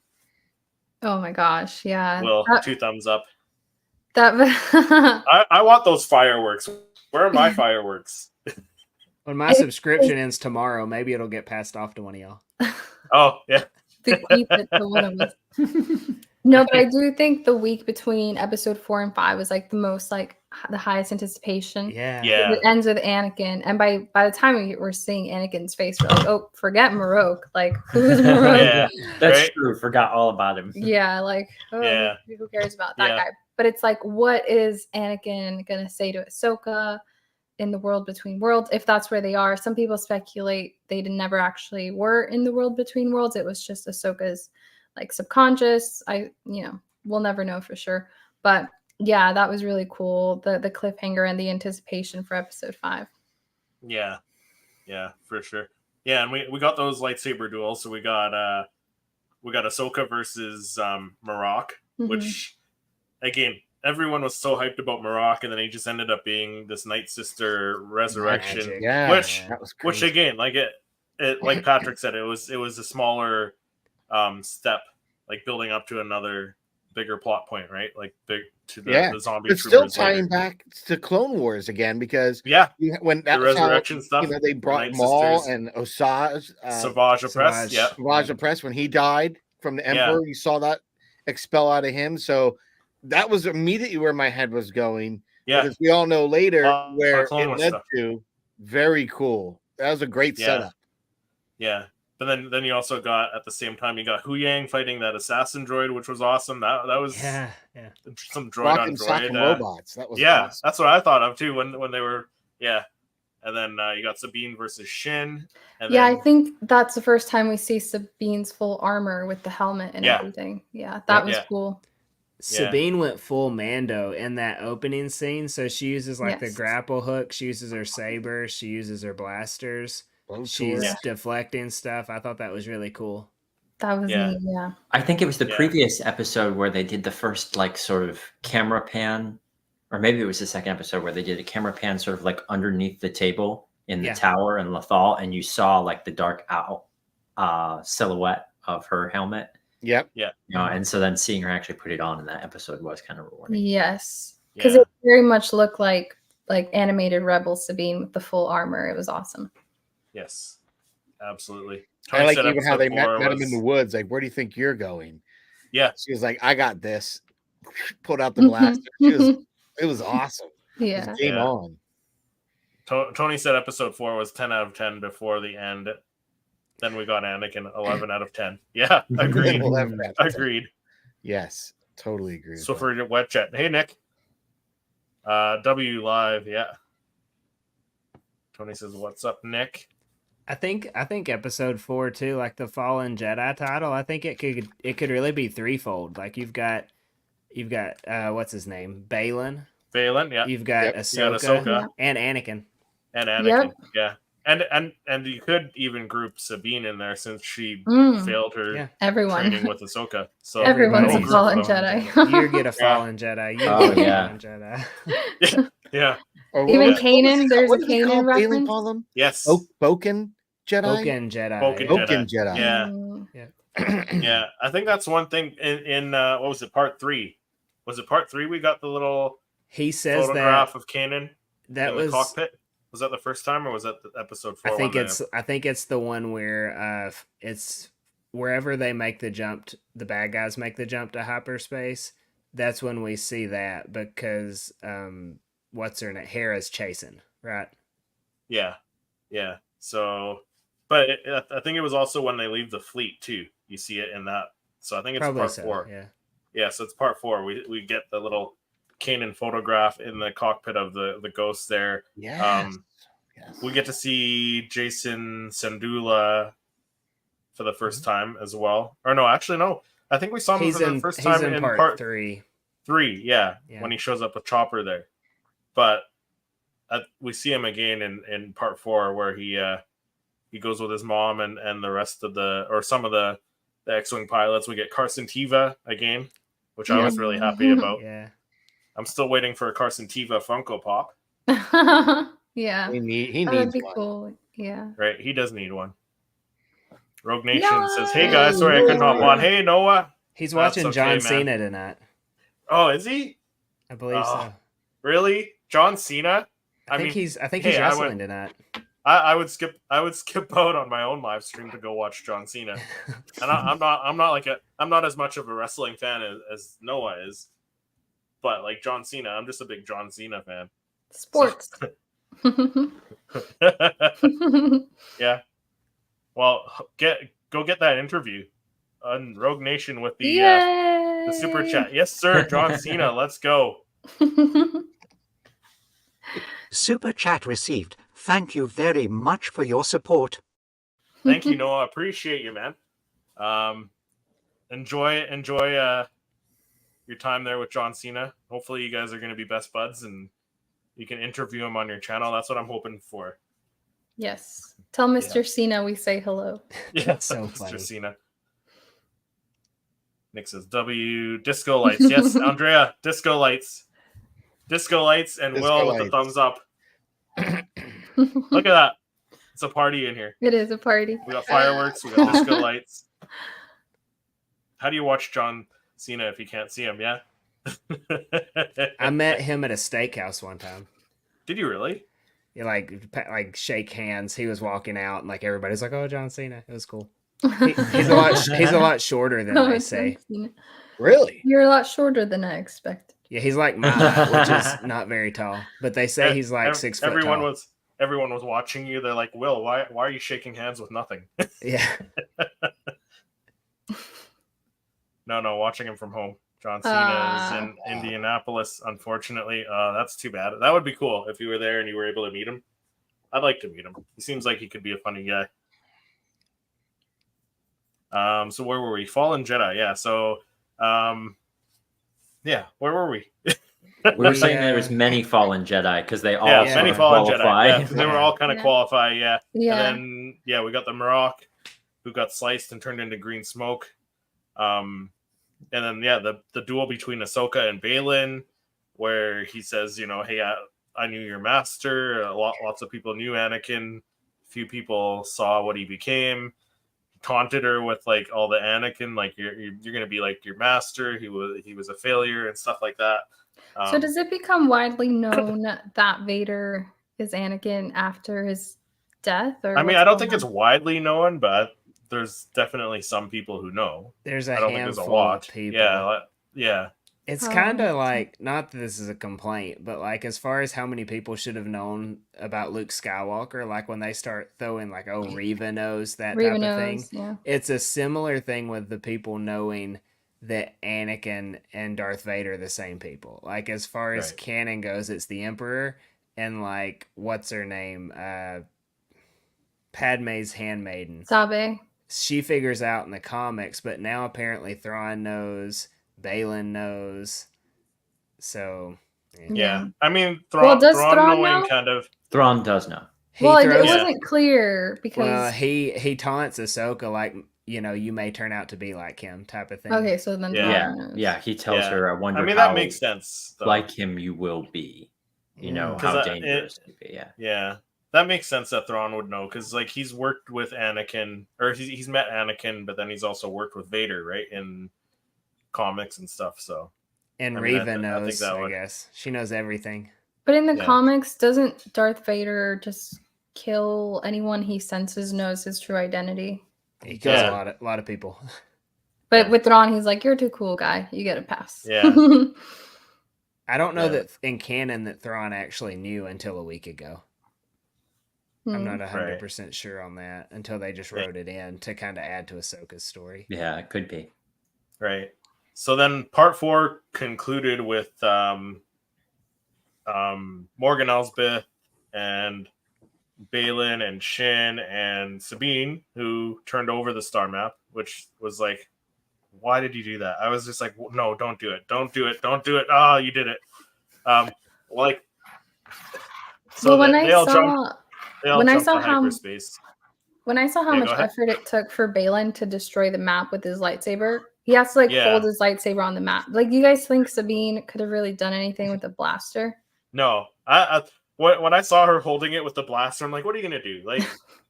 Oh my gosh, yeah. Will, 2 thumbs up. That I want those fireworks. Where are my fireworks? When my subscription ends tomorrow, maybe it'll get passed off to one of y'all. Oh, yeah. to keep it to one of us. No, but I do think the week between episode 4 and 5 was like the most like the highest anticipation. Yeah. Yeah. It ends with Anakin, and by the time we're seeing Anakin's face, we're like, oh, forget Marok. Like, who's Marok? Yeah. That's Right? true. Forgot all about him. Yeah, like, oh, Yeah. who cares about that Yeah. guy? But it's like, what is Anakin gonna say to Ahsoka in the World Between Worlds, if that's where they are? Some people speculate they never actually were in the World Between Worlds. It was just Ahsoka's like subconscious. We'll never know for sure. But yeah, that was really cool. The cliffhanger and the anticipation for episode 5. Yeah, for sure. Yeah, and we got those lightsaber duels. So we got Ahsoka versus Marok, which again, everyone was so hyped about Marok, and then he just ended up being this Night Sister resurrection. Magic. Yeah, which that was which crazy. again, like it like Patrick said, it was a smaller step, like building up to another bigger plot point, right? Like big to the zombie But still troopers tying later. back to Clone Wars again, because Yeah, when that the was how, resurrection stuff. they brought Night Maul Sisters. and Osage, Savage Opress, Savage. yeah. Savage Opress when he died from the Emperor. You saw that expel out of him, so that was immediately where my head was going. Yeah. But as we all know later, where Clone it Wars led stuff. to, very cool. That was a great setup. Yeah. But then you also got, at the same time, you got Hu Yang fighting that assassin droid, which was awesome. That was some droid Rock on and sock and droid. robots. That was awesome. awesome. That's what I thought of too when they were And then you got Sabine versus Shin. And I then, think that's the first time we see Sabine's full armor with the helmet and everything. Yeah, that was cool. Sabine went full Mando in that opening scene. So she uses the grapple hook. She uses her saber. She uses her blasters. She's deflecting stuff. I thought that was really cool. That was neat, yeah. I think it was the previous episode where they did the first sort of camera pan, or maybe it was the second episode where they did a camera pan sort of underneath the table in the tower in Lothal, and you saw the dark owl silhouette of her helmet. Yep. Yeah. And so then seeing her actually put it on in that episode was kind of rewarding. Yes. Because it very much looked like animated Rebel Sabine with the full armor. It was awesome. Yes. Absolutely. I like even how they met him in the woods. Like, where do you think you're going? Yeah. She was like, I got this. Pulled out the blaster. It was awesome. Yeah. It was game on. Tony said episode 4 was 10 out of 10 before the end. Then we got Anakin 11 out of 10. Yeah, agreed. 11 out of 10. Agreed. Yes, totally agree. So for your web chat, hey Nick, W Live, yeah. Tony says, "What's up, Nick?" I think episode 4 too, like the Fallen Jedi title. I think it could really be threefold. Like you've got what's his name, Balin. Yeah. You've got Ahsoka, and Anakin. Yeah. And you could even group Sabine in there since she failed her training with Ahsoka. So everyone's a Fallen Jedi. You get a Fallen Jedi. You get a Fallen Jedi. Yeah. Even Kanan, there's a Kanan reference. Call them? Yes. Boken Jedi. Boken Jedi. Boken Jedi. Yeah. Yeah. I think that's one thing in what was it, part 3? Was it part 3 we got the little photograph of Kanan in the cockpit? Was that the first time, or was that the episode 4? I think it's the one where it's wherever they make the jump, the bad guys make the jump to hyperspace. That's when we see that because what's her name? Hera's chasing, right? Yeah. So, but I think it was also when they leave the fleet too. You see it in that. So I think it's Probably part so, 4. Yeah. So it's part 4. We get the little Kanan photograph in the cockpit of the ghost there. Yes. We get to see Jason Sandula for the first time as well. Or no, actually no. I think we saw him for the first time in part 3. 3, yeah, when he shows up with Chopper there. But we see him again in part 4 where he goes with his mom and the rest of some of the X-Wing pilots. We get Carson Teva again, which I was really happy about. Yeah. I'm still waiting for a Carson Teva Funko Pop. Yeah. He needs that'd be one. cool. Yeah. Right, he does need one. Rogue Nation says, "Hey guys, sorry I couldn't hop on. Hey Noah." He's watching okay, John man. Cena tonight. Oh, is he? I believe so. Really? John Cena? I think he's wrestling tonight. I would skip out on my own live stream to go watch John Cena. And I'm not as much of a wrestling fan as Noah is. But like John Cena, I'm just a big John Cena fan. Sports. Yeah. Well, go get that interview on Rogue Nation with the super chat. Yes, sir, John Cena. Let's go. Super chat received. Thank you very much for your support. Thank you, Noah. Appreciate you, man. Enjoy your time there with John Cena. Hopefully, you guys are going to be best buds, and you can interview him on your channel. That's what I'm hoping for. Yes. Tell Mr. Cena we say hello. Yeah, so Mr. funny. Cena. Nick says W disco lights. Yes, Andrea, disco lights. Disco lights and Disco Will with the lights. thumbs up. Look at that. It's a party in here. It is a party. We got fireworks, we got disco lights. How do you watch John Cena if you can't see him? Yeah. I met him at a steakhouse one time. Did you really? You like shake hands. He was walking out, and like everybody's like, "Oh, John Cena." It was cool. He's a lot shorter than they say. Really? You're a lot shorter than I expected. Yeah, he's like my height, which is not very tall. But they say he's like 6 foot tall. Everyone was watching you. They're like, Will, why are you shaking hands with nothing? Yeah. No, watching him from home. John Cena is in Indianapolis, unfortunately. That's too bad. That would be cool if you were there and you were able to meet him. I'd like to meet him. He seems like he could be a funny guy. So where were we? Fallen Jedi. Yeah. So, where were we? We were saying there was many fallen Jedi because they all many fallen qualify. Jedi. Yeah, they were all kind of qualify. Yeah. Yeah. And then we got the Marok who got sliced and turned into green smoke. And then the duel between Ahsoka and Baylan, where he says, hey, I knew your master. Lots of people knew Anakin. Few people saw what he became. Taunted her with like all the Anakin, like you're gonna be like your master. He was a failure and stuff like that. So does it become widely known that Vader is Anakin after his death? Or I mean, I don't think it's widely known, but there's definitely some people who know. There's a I don't think handful there's a lot. of people. Yeah. It's kind of like, not that this is a complaint, but like as far as how many people should have known about Luke Skywalker, like when they start throwing like, oh, Reva knows that type of thing. Yeah. It's a similar thing with the people knowing that Anakin and Darth Vader are the same people. Like as far as canon goes, it's the Emperor and like, what's her name? Padme's handmaiden. Sabe. She figures out in the comics, but now apparently Thrawn knows. Baylan knows. So yeah. I mean, Thrawn knowing know? kind of. Thrawn does know. It wasn't clear because he taunts Ahsoka like, you may turn out to be like him type of thing. Okay, so then he tells her, I wonder. I mean, how that makes sense. Though. Like him, you will be. How dangerous it be. Yeah. That makes sense that Thrawn would know because like he's worked with Anakin or he's met Anakin, but then he's also worked with Vader, right? In comics and stuff. So and Reva knows, I guess. She knows everything. But in the comics, doesn't Darth Vader just kill anyone he senses knows his true identity? He kills a lot of people. But with Thrawn, he's like, "You're too cool, guy. You get a pass." Yeah. I don't know that in canon that Thrawn actually knew until a week ago. I'm not 100% sure on that until they just wrote it in to kind of add to Ahsoka's story. Yeah, it could be. Right. So then part 4 concluded with Morgan Elsbeth and Balin and Shin and Sabine, who turned over the star map, which was like, why did you do that? I was just like, no, don't do it. Don't do it. Don't do it. Oh, you did it. Like, so well, they all jumped to hyperspace. When I saw how much effort it took for Balin to destroy the map with his lightsaber, he has to like hold his lightsaber on the map. Like, you guys think Sabine could have really done anything with a blaster? No, when I saw her holding it with the blaster, I'm like, what are you gonna do? Like,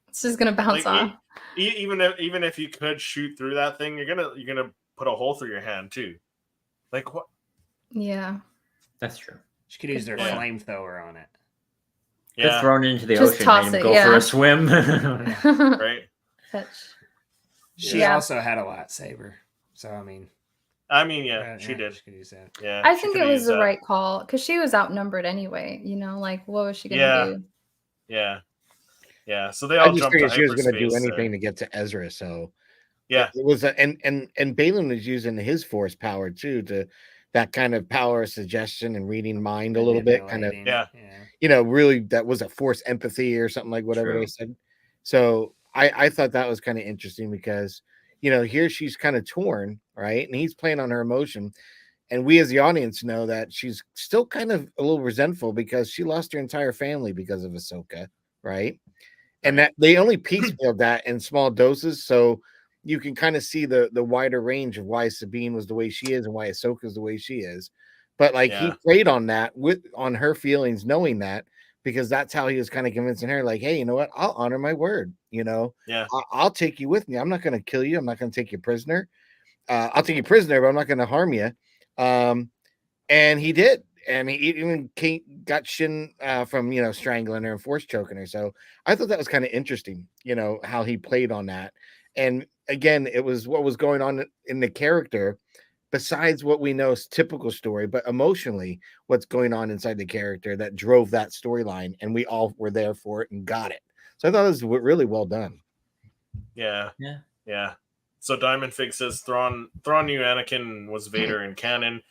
it's just gonna bounce off. Even if you could shoot through that thing, you're gonna put a hole through your hand too. Like what? Yeah, that's true. She could use their flamethrower on it. Yeah, thrown into the ocean, made him go for a swim. Right. She also had a lightsaber, so I mean, she did. She could use that. Yeah, I think it was the right call because she was outnumbered anyway. You know, like what was she gonna do? Yeah. So they all jumped to hyperspace. She was gonna do anything to get to Ezra. So yeah, it was and Balin was using his force power too to that kind of power of suggestion and reading mind a little bit, kind of really that was a force empathy or something like whatever they said. So I thought that was kind of interesting because here she's kind of torn, right? And he's playing on her emotion. And we as the audience know that she's still kind of a little resentful because she lost her entire family because of Ahsoka, right? And that they only piecemealed that in small doses. So you can kind of see the wider range of why Sabine was the way she is and why Ahsoka is the way she is. But he played on that on her feelings, knowing that, because that's how he was kind of convincing her, like, hey, you know what? I'll honor my word. I'll take you with me. I'm not going to kill you. I'm not going to take you prisoner. I'll take you prisoner, but I'm not going to harm you. And he did. And he even got Shin from, strangling her and force choking her. So I thought that was kind of interesting, how he played on that. And again, it was what was going on in the character besides what we know is typical story, but emotionally what's going on inside the character that drove that storyline. And we all were there for it and got it. So I thought it was really well done. Yeah. So Diamond Fig says Thrawn knew Anakin was Vader in canon.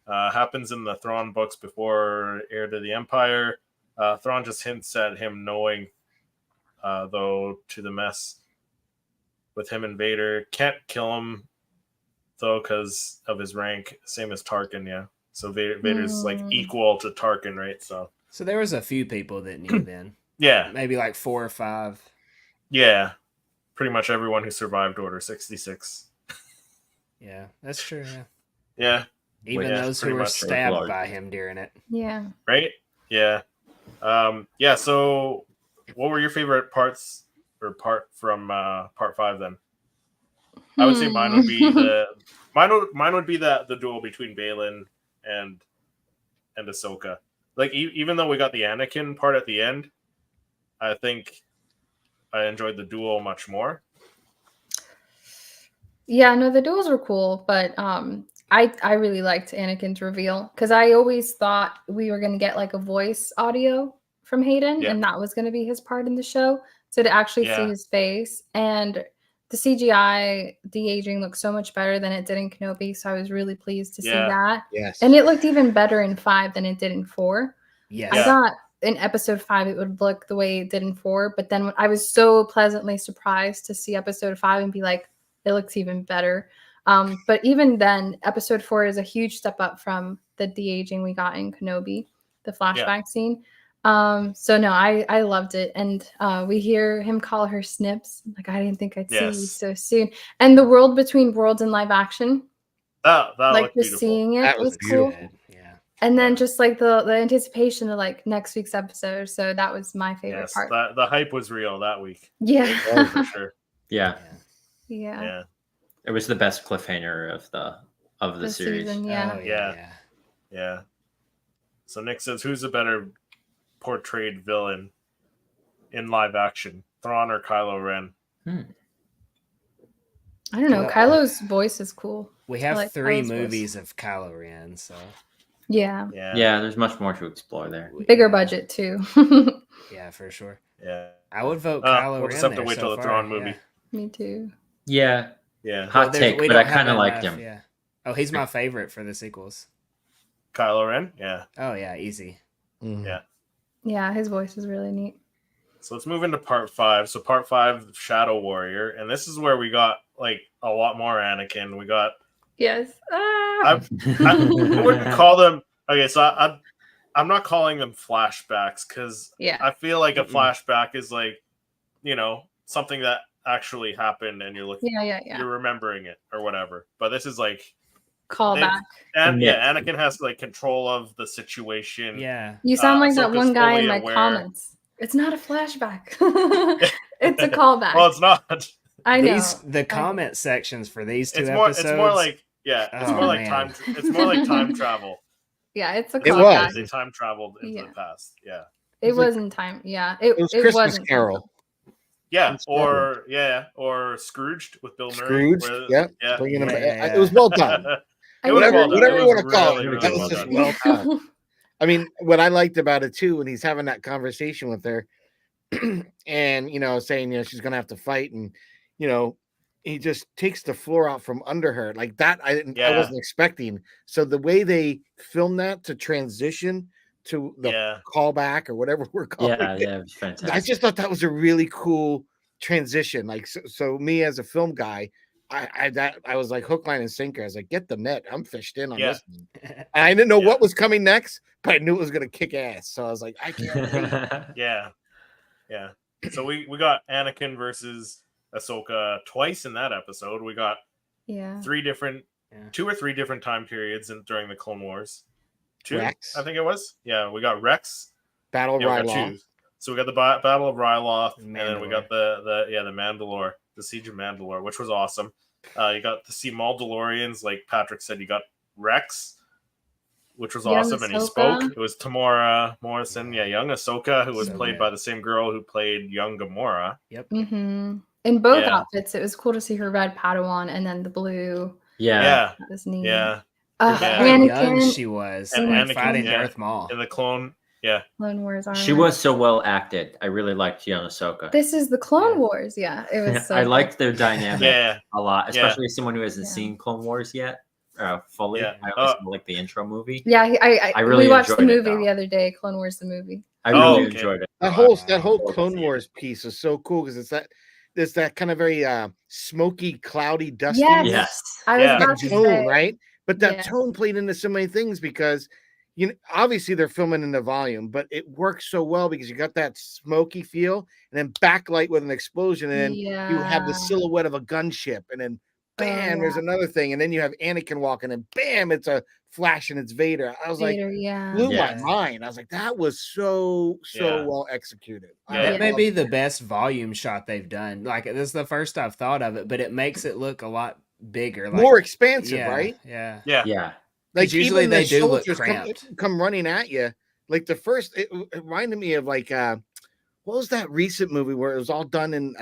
Happens in the Thrawn books before Heir to the Empire. Thrawn just hints at him knowing, though, to the mess with him and Vader. Can't kill him, though, because of his rank. Same as Tarkin, yeah. So Vader's like equal to Tarkin, right? So there was a few people that knew then. Yeah. Maybe like 4 or 5. Yeah. Pretty much everyone who survived Order 66. Yeah, that's true, yeah. Yeah. Even those who were stabbed by him during it. Yeah. Right? Yeah. So what were your favorite parts or part from part 5 then? I would say mine would be the duel between Balin and Ahsoka. Like even though we got the Anakin part at the end, I think I enjoyed the duel much more. Yeah, no, the duels were cool, but I really liked Anakin's reveal because I always thought we were gonna get like a voice audio from Hayden, and that was gonna be his part in the show. So to actually see his face, and the CGI de-aging looks so much better than it did in Kenobi, so I was really pleased to see that. Yes. And it looked even better in 5 than it did in 4. Yes. I thought in episode 5 it would look the way it did in 4, but then I was so pleasantly surprised to see episode 5 and be like, it looks even better. But even then, episode 4 is a huge step up from the de-aging we got in Kenobi, the flashback scene. So no, I loved it. And we hear him call her Snips. Like, I didn't think I'd see you so soon. And the world between worlds in live action. That like just beautiful. Seeing it that was beautiful. Cool. Yeah. And then just like the anticipation of like next week's episode. So that was my favorite part. The hype was real that week. Yeah. For sure. Yeah. It was the best cliffhanger of the series. Season, yeah. So Nick says, who's a better portrayed villain in live action, Thrawn or Kylo Ren? I don't know. Well, Kylo's voice is cool. We I have like 3 Kylo's voice. movies of Kylo Ren, so Yeah. Yeah, there's much more to explore there. Bigger budget too. Yeah, for sure. Yeah. I would vote Kylo We'll Ren just have to there wait so till the far, Thrawn yeah. movie. Me too. Yeah. Yeah. Hot take, we but I don't have kind of liked enough, him. Yeah. Oh, he's my favorite for the sequels. Kylo Ren? Yeah. Oh yeah, easy. Yeah. Yeah, his voice is really neat. So let's move into part 5. So part 5, Shadow Warrior, and this is where we got like a lot more Anakin. We got Yes. I wouldn't call them. Okay, so I'm not calling them flashbacks because Yeah. I feel like a flashback is like, something that actually happened and you're looking, Yeah. you're remembering it or whatever. But this is like Callback. and Anakin has like control of the situation. Yeah. You sound like that Ahsoka's one guy fully in my aware. comments. It's not a flashback. It's a callback. Well, it's not. I know. The comment sections for these 2 It's episodes. more like it's more like man. it's more like time travel. Yeah, it's a It callback. was. They time traveled into the past. Yeah. It wasn't time. Yeah. It was Christmas wasn't Carol. Yeah, or Scrooged with Bill Murray. Scrooge, yeah. bringing him. Yeah. It was well done. It was whatever well done. whatever It you was want to call really, it, really that was well just done. well done. I mean, what I liked about it too, when he's having that conversation with her, and saying she's gonna have to fight, and he just takes the floor out from under her like that. I wasn't expecting. So the way they filmed that to transition to the callback or whatever we're calling it, it was fantastic. I just thought that was a really cool transition. Like so me as a film guy, I was like hook, line, and sinker. I was like, get the net. I'm fished in on this one. And I didn't know what was coming next, but I knew it was gonna kick ass. So I was like, I can't wait. Yeah. So we got Anakin versus Ahsoka twice in that episode. We got 2 or 3 different time periods during the Clone Wars. 2, Rex. I think it was. Yeah, we got Rex. Battle of Ryloth. So we got the Battle of Ryloth, and then we got the Mandalore, the Siege of Mandalore, which was awesome. You got to see Mandalorians, like Patrick said. You got Rex, which was awesome, and he spoke. It was Tamora Morrison, young Ahsoka, who was played by the same girl who played young Gamora. Yep. Mm-hmm. In both outfits, it was cool to see her red Padawan and then the blue. Yeah. That was neat. Yeah. Anakin, how young she was, and like Anakin, fighting Darth Maul in the Clone Wars. She was so well acted. I really liked young Ahsoka. This is the Clone Wars. Yeah, it was. So I liked their dynamic a lot, especially as someone who hasn't seen Clone Wars yet fully. I always like the intro movie. Yeah, I really watched the movie the other day. Clone Wars, the movie. I really enjoyed it. That whole Clone Wars piece is so cool because there's that kind of very smoky, cloudy, dusty. Yes. I was about to tone, say, right? But that tone played into so many things because obviously they're filming in the volume, but it works so well because you got that smoky feel and then backlight with an explosion, and then you have the silhouette of a gunship, and then bam, there's another thing, and then you have Anakin walking, and bam, it's a flash and it's Vader. I was like, blew my mind. I was like, that was so well executed. That may be the best volume shot they've done. Like, this is the first I've thought of it, but it makes it look a lot bigger, like, more expansive, right? Yeah. Like usually even they the do look soldiers cramped. come running at you. Like the first, it reminded me of like what was that recent movie where it was all done in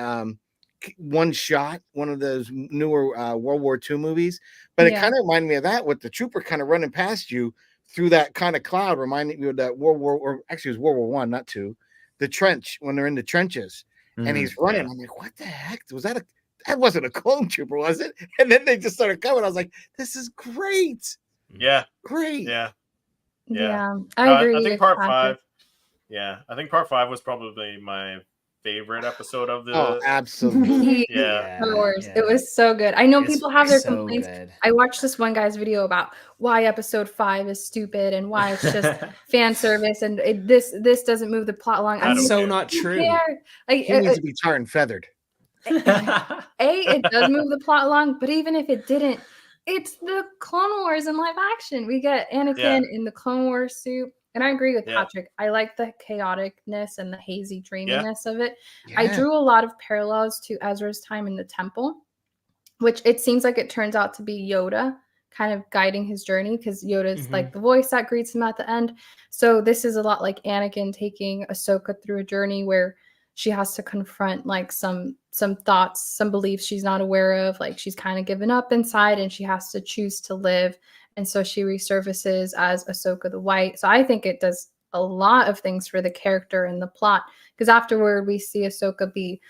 one shot, one of those newer World War II movies, but it kind of reminded me of that, with the trooper kind of running past you through that kind of cloud, reminding me of that World War I, not two, the trench, when they're in the trenches and he's running. I'm like, what the heck was that? That wasn't a clone trooper, was it? And then they just started coming. I was like, this is great. Great. I agree. I think part 5. Yeah, I think part 5 was probably my favorite episode of the. Oh, absolutely. Star Wars. It was so good. I know people have their complaints. Good. I watched this one guy's video about why episode 5 is stupid and why it's just fan service and this doesn't move the plot along. That's so not true. Like, he needs to be tarred and feathered. It does move the plot along, but even if it didn't, it's the Clone Wars in live action. We get Anakin in the Clone Wars suit. And I agree with Patrick. I like the chaoticness and the hazy dreaminess of it. I drew a lot of parallels to Ezra's time in the temple, which it seems like it turns out to be Yoda kind of guiding his journey, because Yoda's like the voice that greets him at the end. So this is a lot like Anakin taking Ahsoka through a journey where she has to confront like some thoughts, some beliefs she's not aware of, like she's kind of given up inside and she has to choose to live. And so she resurfaces as Ahsoka the White. So I think it does a lot of things for the character and the plot, because afterward we see Ahsoka be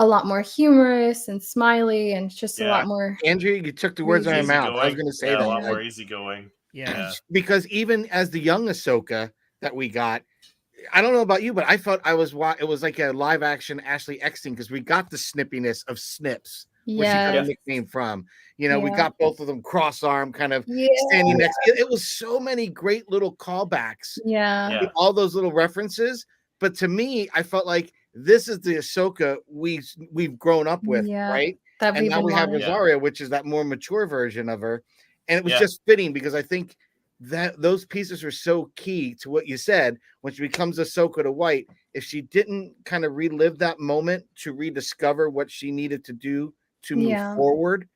a lot more humorous and smiley and just a lot more. Andrew, you took the words out of my mouth. I was going to say that. A lot more easygoing. Yeah. Because even as the young Ahsoka that we got, I don't know about you, but I felt it was like a live action Ashley Eckstein, because we got the snippiness of Snips, where she got a nickname from. You know, we got both of them cross arm, kind of standing next. It was so many great little callbacks. Yeah. All those little references. But to me, I felt like this is the Ahsoka we've grown up with, right? And now we have Rosario, which is that more mature version of her. And it was just fitting, because I think that those pieces are so key to what you said. When she becomes Ahsoka the White, if she didn't kind of relive that moment to rediscover what she needed to do to move forward,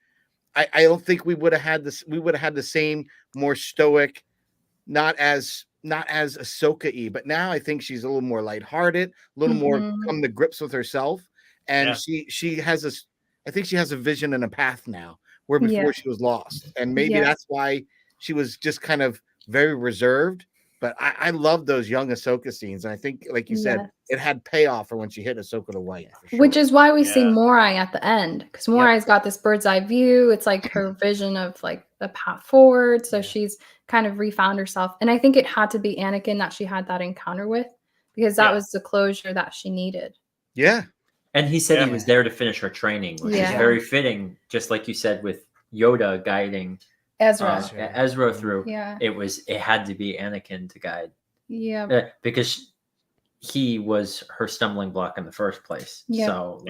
I don't think we would have had this. We would have had the same more stoic, not as Ahsoka-y, but now I think she's a little more lighthearted, a little more come to grips with herself, and she has this. I think she has a vision and a path now, where before she was lost, and maybe that's why she was just kind of very reserved. But I love those young Ahsoka scenes, and I think, like you said, it had payoff for when she hit Ahsoka the White. Sure. Which is why we see Morai at the end, because Morai's got this bird's eye view. It's like her vision of like the path forward. So she's kind of refound herself, and I think it had to be Anakin that she had that encounter with, because that was the closure that she needed. Yeah. And he said he was there to finish her training, which is very fitting, just like you said, with Yoda guiding Ezra through. It had to be Anakin to guide. Yeah. Because he was her stumbling block in the first place. Yeah. So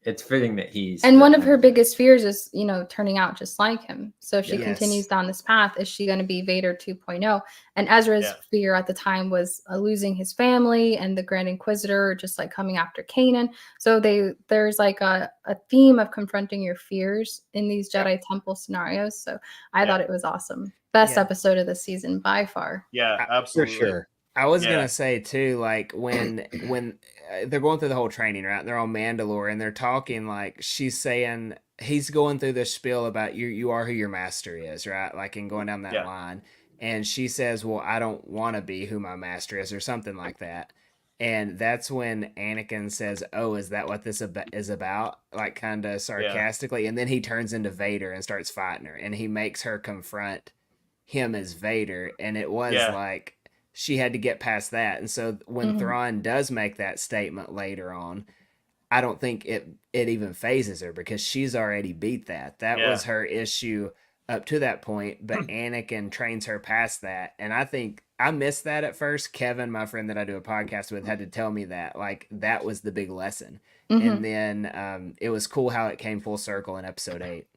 it's fitting that he's. And one of her biggest fears is, turning out just like him. So if she continues down this path, is she going to be Vader 2.0? And Ezra's fear at the time was losing his family and the Grand Inquisitor just like coming after Kanan. So there's like a theme of confronting your fears in these Jedi Temple scenarios. So I thought it was awesome. Best episode of the season by far. Yeah, absolutely. For sure. I was gonna say too, like when they're going through the whole training, right? And they're on Mandalore and they're talking, like she's saying, he's going through this spiel about you are who your master is, right? Like, and going down that line, and she says, "Well, I don't want to be who my master is," or something like that. And that's when Anakin says, "Oh, is that what this is about?" Like, kind of sarcastically, and then he turns into Vader and starts fighting her, and he makes her confront him as Vader, and it was like. She had to get past that. And so when Thrawn does make that statement later on, I don't think it even phases her, because she's already beat that. That was her issue up to that point, but Anakin trains her past that. And I think I missed that at first. Kevin, my friend that I do a podcast with, had to tell me that. Like, that was the big lesson. And then it was cool how it came full circle in episode 8.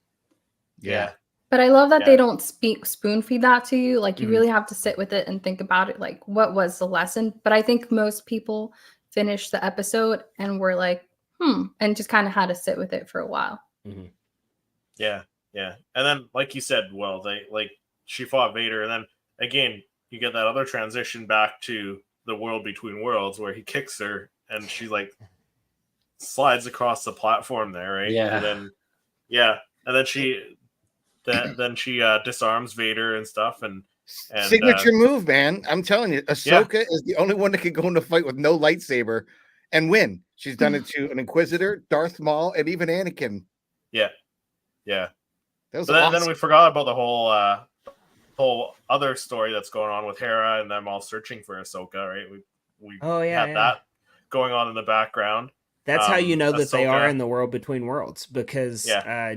Yeah. But I love that they don't spoon feed that to you. Like, you really have to sit with it and think about it. Like, what was the lesson? But I think most people finished the episode and were like, and just kind of had to sit with it for a while. Yeah. And then, like you said, she fought Vader, and then again, you get that other transition back to the world between worlds where he kicks her and she like slides across the platform there, right? And then she disarms Vader and stuff, and signature move, man. I'm telling you, Ahsoka is the only one that can go in a fight with no lightsaber and win. She's done it to an Inquisitor, Darth Maul, and even Anakin. Yeah. That was But awesome. then we forgot about the whole other story that's going on with Hera and them all searching for Ahsoka, right? We had that going on in the background. That's how you know that Ahsoka, they are in the world between worlds, because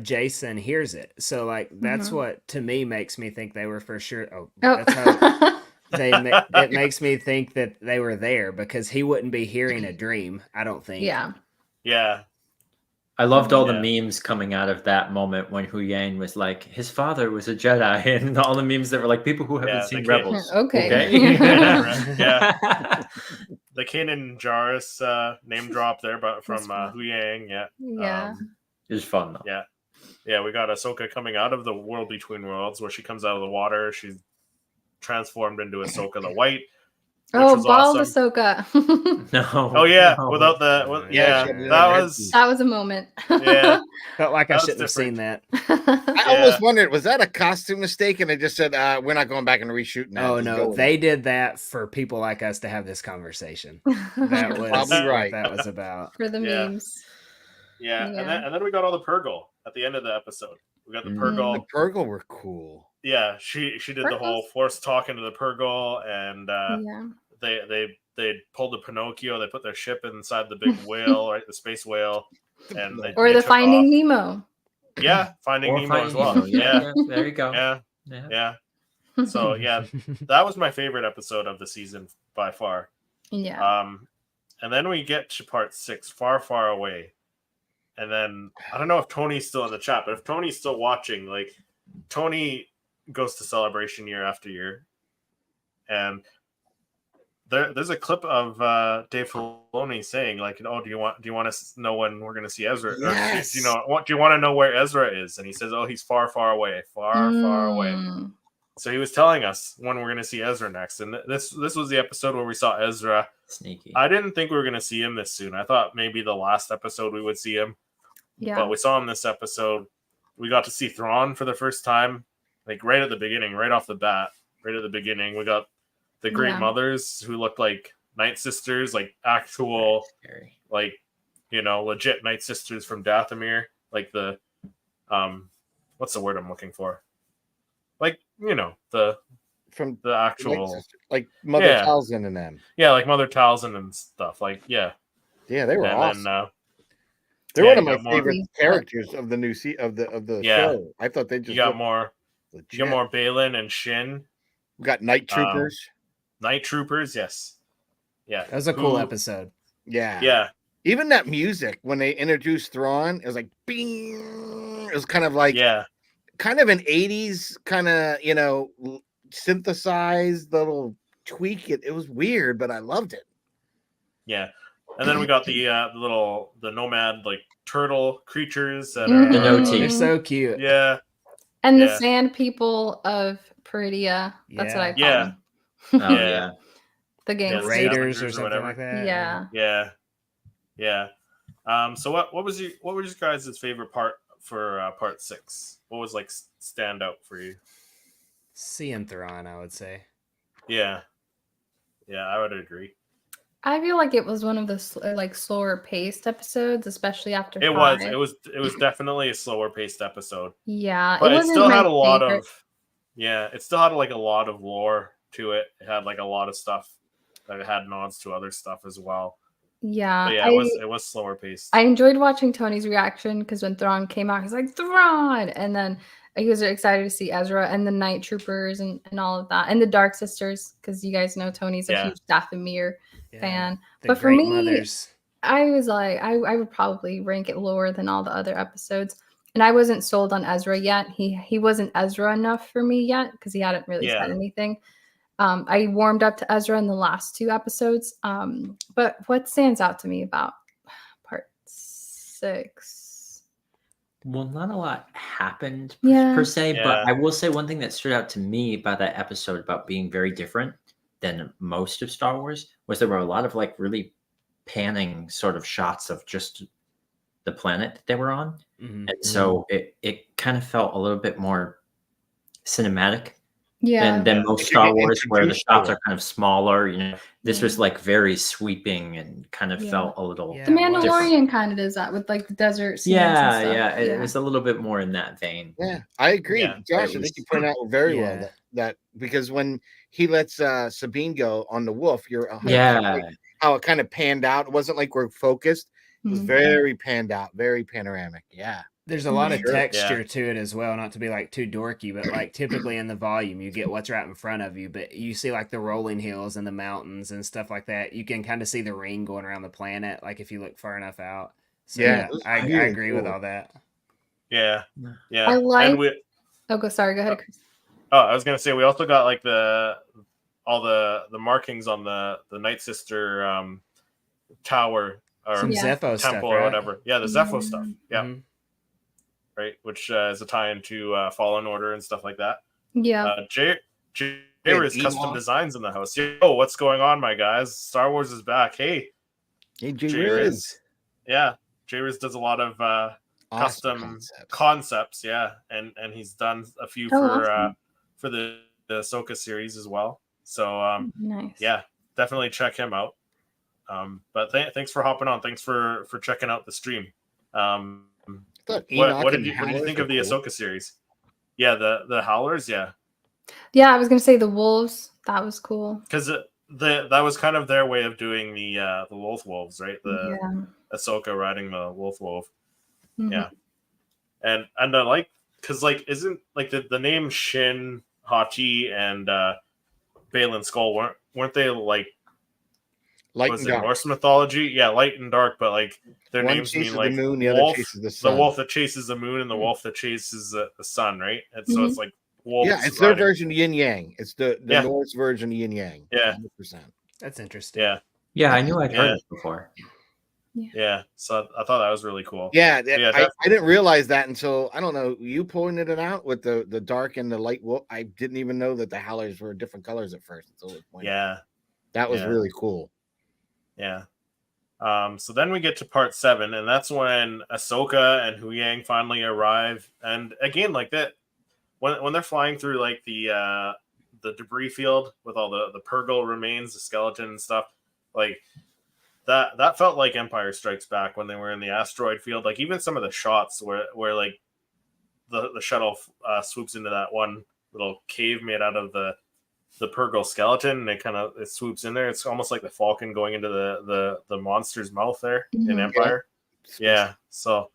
Jason hears it. So, like, that's what, to me, makes me think they were for sure. That's how it makes me think that they were there, because he wouldn't be hearing a dream, I don't think. Yeah. I loved all the memes coming out of that moment when Hu Yang was like, his father was a Jedi, and all the memes that were like, people who haven't seen Rebels. Okay. The Kanan Jarrus name drop there, but from Hu Yang, Yeah. It was fun, though. Yeah, we got Ahsoka coming out of the world between worlds, where she comes out of the water. She's transformed into Ahsoka the White. Oh, was bald awesome. Ahsoka. No. Oh yeah, no. without the Yeah, yeah, she had that red was teeth. That was a moment. yeah, Felt like I That was shouldn't have seen different. that. I Yeah. almost wondered, was that a costume mistake? And they just said, we're not going back and reshooting that. Oh Just go no, with they it." did that for people like us to have this conversation. That was Probably what right. that was about. For the Yeah. memes. yeah, Yeah. and then we got all the Purgle at the end of the episode. We got the Mm. Purgle. The Purgle were cool. Yeah, she did the whole Purgles? force talk into the Purgle, and Yeah. they pulled the Pinocchio. They put their ship inside the big whale, right, the space whale, and they, Or they the took Finding off. Nemo. Yeah, Finding Or Nemo as Finding well. Nemo. Yeah, Yeah, there you go. yeah, Yeah. yeah. So yeah, that was my favorite episode of the season by far. Yeah. And then we get to part 6, Far, Far Away. And then I don't know if Tony's still in the chat, but if Tony's still watching, like Tony goes to Celebration year after year, and there's a clip of Dave Filoni saying like, "Oh, do you want to know when we're going to see Ezra? Yes. Or, do you want to know where Ezra is?" And he says, "Oh, he's far, far away, far, far away." Mm. So he was telling us when we're going to see Ezra next, and this was the episode where we saw Ezra. Sneaky. I didn't think we were going to see him this soon. I thought maybe the last episode we would see him. Yeah. But we saw him this episode. We got to see Thrawn for the first time, like right at the beginning, right off the bat, right at the beginning. We got the Great Yeah. Mothers who looked like Night Sisters, like actual, Scary. like, legit Night Sisters from Dathomir. Like the, what's the word I'm looking for? Like, From the actual, like Mother Yeah. Talzin and them. yeah, like Mother Talzin and stuff. Like, yeah. Yeah, they were And awesome. then, They're yeah, one of you my got more- favorite characters of the new of the Yeah. show. I thought they just you got looked more, legit. you got more Balin and Shin. We got Night Troopers. Night Troopers, yes. Yeah. That was a cool Who- episode. Yeah. Yeah. Even that music when they introduced Thrawn, it was like bing. It was kind of like Yeah. kind of an 80s kind of, synthesized little tweak. It was weird, but I loved it. Yeah. And then we got the nomad like turtle creatures that Mhm. are The no-T. They're so cute. Yeah. And the Yeah. sand people of Peridia. That's what I call Yeah. them. Oh Yeah. yeah. The Yeah, gangsters. the Raiders Scavengers or or something whatever. like that. Yeah. Yeah. Yeah. So what was your guys' favorite part for part 6? What was like stand out for you? Seeing Thrawn, I would say. Yeah. Yeah, I would agree. I feel like it was one of the slower paced episodes, especially after It 5. was definitely a slower paced episode. Yeah, But it wasn't still my had a lot favorite. of it still had like a lot of lore to it. It had like a lot of stuff that had nods to other stuff as well. Yeah, But yeah, it was slower paced. I enjoyed watching Tony's reaction because when Thrawn came out, he's like, Thrawn! And then he was excited to see Ezra and the Night Troopers and all of that. And the Dark Sisters, because you guys know Tony's a Yeah. huge Dathomir fan. The But for Great me, Mothers. I was like, I would probably rank it lower than all the other episodes. And I wasn't sold on Ezra yet. He wasn't Ezra enough for me yet because he hadn't really said Yeah. anything. I warmed up to Ezra in the last 2 episodes. But what stands out to me about part 6? Well, not a lot happened Yeah. per se, Yeah. but I will say one thing that stood out to me about that episode about being very different than most of Star Wars was there were a lot of like really panning sort of shots of just the planet that they were on. Mhm. And so it kind of felt a little bit more cinematic Yeah. than Yeah. most Like you Star get Wars, where the introduced to shots it. are kind of smaller. This Yeah. was like very sweeping and kind of Yeah. felt a little. Yeah. The it was. Mandalorian kind of does that with like the desert scenes and Yeah, stuff. yeah, it was a little bit more in that vein. Yeah, I agree. Yeah, Josh, it I was- think you pointed out very well Yeah. that because when he lets Sabine go on the wolf, you're 100% Yeah, right. How it kind of panned out. It wasn't like we're focused. It was Mhm. very panned out, very panoramic. Yeah. There's a lot of Sure. texture to it as well, not to be like too dorky, but like typically in the volume, you get what's right in front of you, but you see like the rolling hills and the mountains and stuff like that. You can kind of see the ring going around the planet, like if you look far enough out. So, Yeah, yeah, it was I really agree with cool. all that. Yeah. Yeah. Yeah. I like- And we, Sorry, go ahead, Chris. I was gonna say we also got like all the markings on the Night Sister tower or Some Yeah. Zepho temple stuff, or right? whatever. Yeah, the Zepho Yeah. stuff. Yeah, Mhm. right. Which is a tie into Fallen Order and stuff like that. Yeah. JR Jairus custom designs in the house. Yo, what's going on, my guys? Star Wars is back. Hey Jairus. Yeah, Jairus does a lot of custom concepts. Yeah, and he's done a few awesome. For the Ahsoka series as well. So nice. Yeah, definitely check him out. But thanks for hopping on. Thanks for checking out the stream. What did you think of the Ahsoka series? Yeah, the Howlers. Yeah, I was gonna say the wolves. That was cool because that was kind of their way of doing the wolves, right? Ahsoka riding the wolf. Mm-hmm. Yeah, and I like because like isn't like the name Shin, Hachi, and Balin Skull weren't they like light was and it dark. Norse mythology? Yeah, light and dark, but like their One names mean chases like the moon, the wolf, other chases the sun. the wolf that chases the moon, and the wolf that chases the sun, right? And so it's like wolves. Yeah, it's their version of yin yang. It's the Yeah. Norse version of yin yang. Yeah, 100%. That's interesting. Yeah, I knew I'd heard it before. Yeah, so I thought that was really cool. Yeah, I didn't realize that until, I don't know, you pointed it out with the dark and the light wolf. I didn't even know that the Howlers were different colors at first. Yeah, that was really cool. Yeah. So then we get to part 7, and that's when Ahsoka and Hu Yang finally arrive. And again, like that, when they're flying through like the debris field with all the Purgle remains, the skeleton and stuff, like that felt like Empire Strikes Back when they were in the asteroid field. Like even some of the shots where like the shuttle swoops into that one little cave made out of the Purgle skeleton, and it swoops in there. It's almost like the Falcon going into the monster's mouth there in Empire. Yeah. So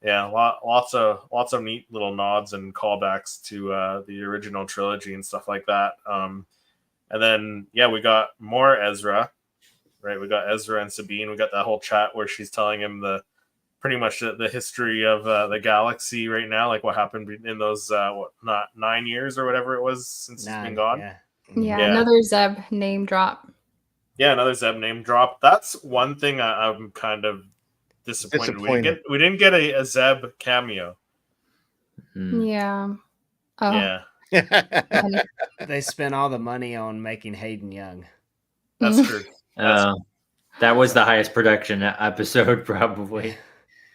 yeah, lots of neat little nods and callbacks to the original trilogy and stuff like that. And then we got more Ezra, right? We got Ezra and Sabine. We got that whole chat where she's telling him pretty much the history of the galaxy right now, like what happened in those 9 years or whatever it was since he's been gone. Yeah, another Zeb name drop. Yeah, another Zeb name drop. That's one thing I'm kind of disappointed. We didn't get a Zeb cameo. Yeah. Oh. Yeah. They spent all the money on making Hayden young. That's true. That was the highest production episode, probably.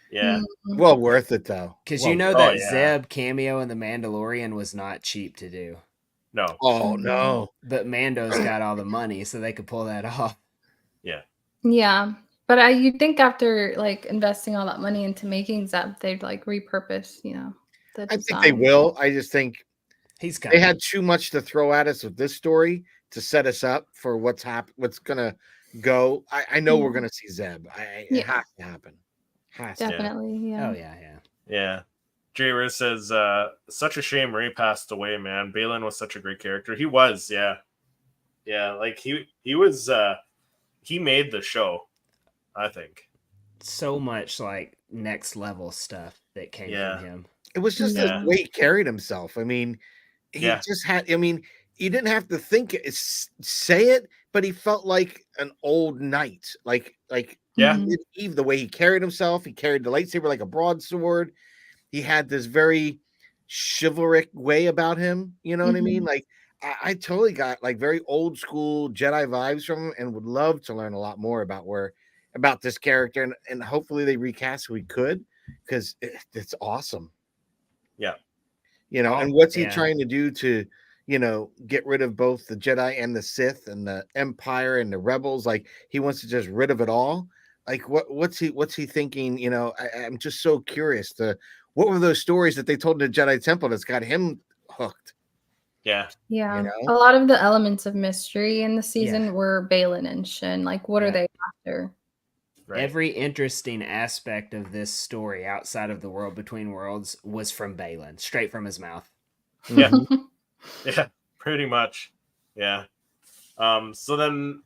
Yeah. Well worth it though. Because that Zeb cameo in The Mandalorian was not cheap to do. No. Oh no. But Mando's got all the money, so they could pull that off. Yeah. Yeah. But you'd think after like investing all that money into making Zeb, they'd like repurpose, the design. I think they will. I just think they had too much to throw at us with this story to set us up for what's gonna go. I know we're gonna see Zeb. It has to happen. Definitely. Yeah. Oh yeah. Yeah. Jairus says, such a shame Ray passed away, man. Balin was such a great character. He was, yeah. Yeah, like he was he made the show, I think. So much like next level stuff that came from him. It was just the way he carried himself. I mean, he just had, he didn't have to say it, but he felt like an old knight. Like Eve, the way he carried himself, he carried the lightsaber like a broadsword. He had this very chivalric way about him. You know what I mean? Like I totally got like very old school Jedi vibes from him, and would love to learn a lot more about this character, and hopefully they recast who he could, because it's awesome. Yeah. And what's he trying to do to, get rid of both the Jedi and the Sith and the Empire and the Rebels? Like he wants to just rid of it all. Like what's he thinking? I'm just so curious what were those stories that they told in the Jedi Temple that's got him hooked? Yeah. Yeah. A lot of the elements of mystery in the season were Balin and Shin. Like, what are they after? Right. Every interesting aspect of this story outside of the World Between Worlds was from Balin, straight from his mouth. Yeah. Yeah, pretty much. Yeah. So then,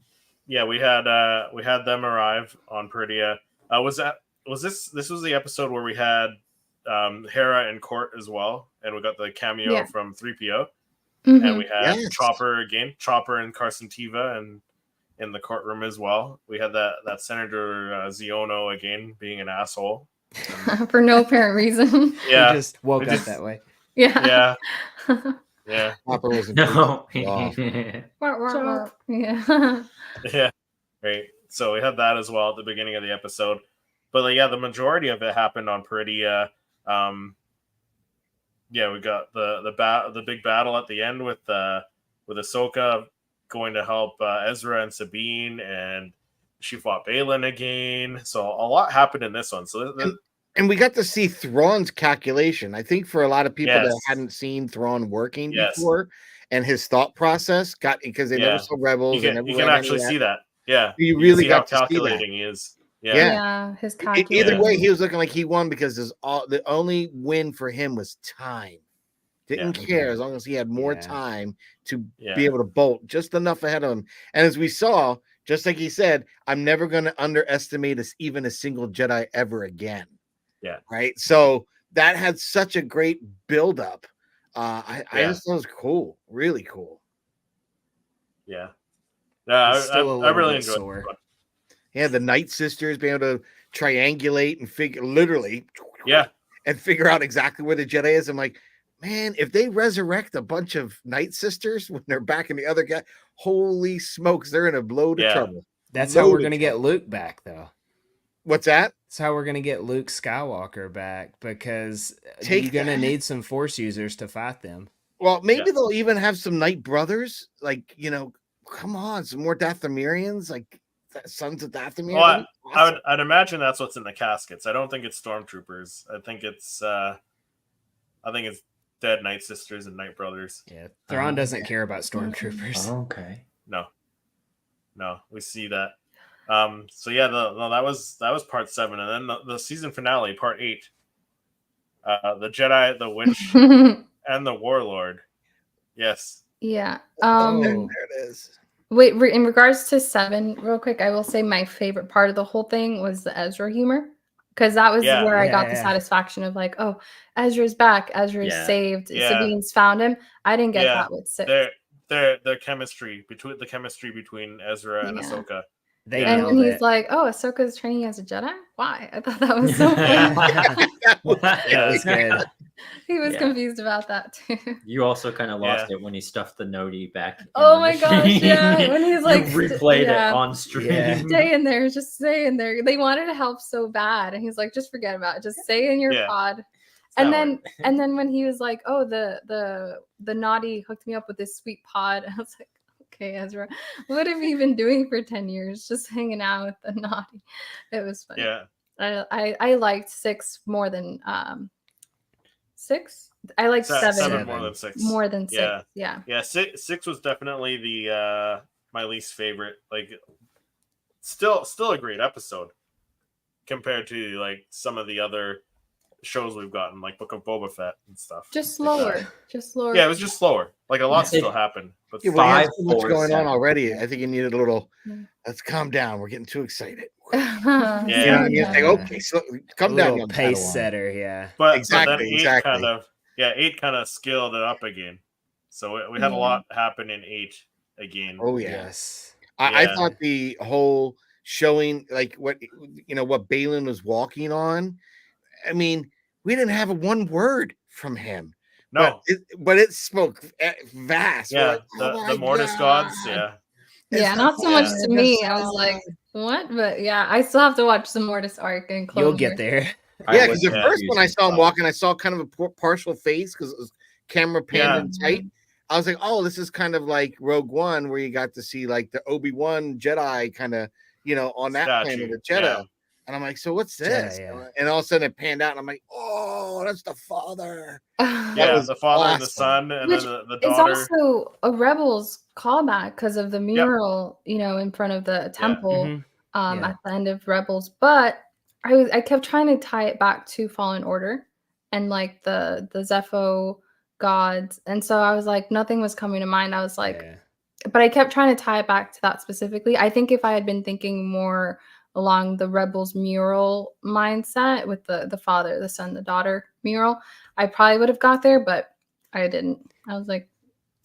we had them arrive on Peridea. This was the episode where we had Hera and Court as well, and we got the cameo from 3PO, and we had Chopper and Carson Teva, and in the courtroom as well. We had that Senator Ziono again being an asshole for no apparent reason. Yeah, he just woke up that way. Yeah. Yeah. Hopper wasn't No. at all. Yeah. Yeah. Right. So we had that as well at the beginning of the episode. But yeah, the majority of it happened on Peridia. Yeah, we got the big battle at the end with Ahsoka going to help Ezra and Sabine, and she fought Balin again. So a lot happened in this one. So and we got to see Thrawn's calculation. I think for a lot of people that Yes. hadn't seen Thrawn working Yes. before, and his thought process got because they never saw Rebels. you and can actually see that. Yeah, You can really see how got to see that. calculating he is. Yeah. Yeah, his calculating. Either way, he was looking like he won because the only win for him was time. Didn't care as long as he had more time to be able to bolt just enough ahead of him. And as we saw, just like he said, I'm never going to underestimate even a single Jedi ever again. Yeah. Right. So that had such a great buildup. I just thought it was cool. Really cool. Yeah. I really enjoyed it. Yeah, the Night Sisters being able to triangulate and figure and figure out exactly where the Jedi is. I'm like, man, if they resurrect a bunch of Night Sisters when they're back in the other guy, holy smokes, they're in a load of trouble. That's how we're gonna get Luke back, though. What's that? That's how we're gonna get Luke Skywalker back, because you're gonna need some Force users to fight them. Well, maybe they'll even have some Night Brothers, like, come on, some more Dathomirians, like Sons of Dathomir. Well, I'd imagine that's what's in the caskets. I don't think it's stormtroopers. I think it's dead Night Sisters and Night Brothers. Yeah, Thrawn doesn't care about stormtroopers. Okay. No, we see that. So yeah, that was part 7, and then the season finale, part 8. The Jedi, the Witch, and the Warlord. Yes. Yeah. There it is. Wait, in regards to 7, real quick, I will say my favorite part of the whole thing was the Ezra humor, because that was where I got the satisfaction of like, oh, Ezra's back, Ezra's saved, Sabine's found him. I didn't get that with 6. Their chemistry between Ezra and Ahsoka. And when he's like, "Oh, Ahsoka's training as a Jedi? Why?" I thought that was so funny. That was good. He was confused about that too. You also kind of lost it when he stuffed the noti back. Oh my gosh, yeah. When he's like, replayed it on stream. Yeah. Stay in there, just stay in there. They wanted to help so bad, and he's like, just forget about it. Just stay in your pod. And then when he was like, "Oh, the naughty hooked me up with this sweet pod," I was like, okay, Ezra, what have you been doing for 10 years? Just hanging out with the naughty. It was funny. Yeah. I liked 6 more than 6. I liked 7 more than 6. More than 6. Yeah. Yeah. 6 was definitely the my least favorite. Like, still a great episode compared to like some of the other shows we've gotten, like Book of Boba Fett and stuff. Just slower. Yeah, it was just slower. Like, a lot still happened. But we had so much going on already. I think you needed a little. Let's calm down. We're getting too excited. Okay, so calm down. Little pace setter, yeah. But exactly. 8 kind of scaled it up again. So we had a lot happen in 8 again. Oh yes. I thought the whole showing, like what Balin was walking on. I mean, we didn't have one word from him. No, but it spoke vast. Yeah, like, the Mortis gods. Yeah, not so much to me. I was like, what? But yeah, I still have to watch the Mortis arc and closure. You'll get there. Yeah, because the first one I saw him walking, I saw kind of a partial face because it was camera panned and tight. I was like, oh, this is kind of like Rogue One, where you got to see like the Obi-Wan Jedi kind of, on that planet of Jedi. Yeah. And I'm like, so what's this? And all of a sudden it panned out, and I'm like, oh, that's the father. The father and the son, and then the daughter. It's also a Rebels callback because of the mural, in front of the temple at the end of Rebels. But I kept trying to tie it back to Fallen Order and like the Zepho gods. And so I was like, nothing was coming to mind. I was like, but I kept trying to tie it back to that specifically. I think if I had been thinking more along the Rebels mural mindset with the father, the son, the daughter mural, I probably would have got there, but I didn't. I was like,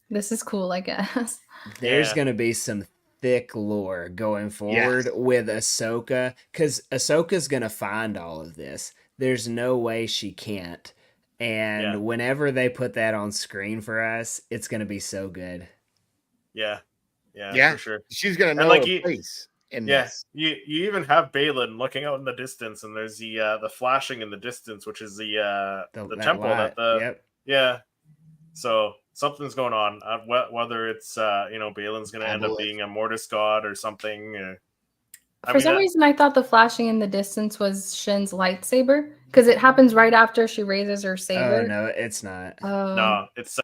this is cool, I guess. There's going to be some thick lore going forward with Ahsoka, because Ahsoka's going to find all of this. There's no way she can't. And whenever they put that on screen for us, it's going to be so good. Yeah, for sure. She's gonna know like her place in this. this. You even have Balin looking out in the distance, and there's the flashing in the distance, which is the temple light. Yeah. So something's going on. Whether it's Balin's going to end up being a Mortis god or something. For some reason, I thought the flashing in the distance was Shin's lightsaber because it happens right after she raises her saber. Oh no, it's not. No, it's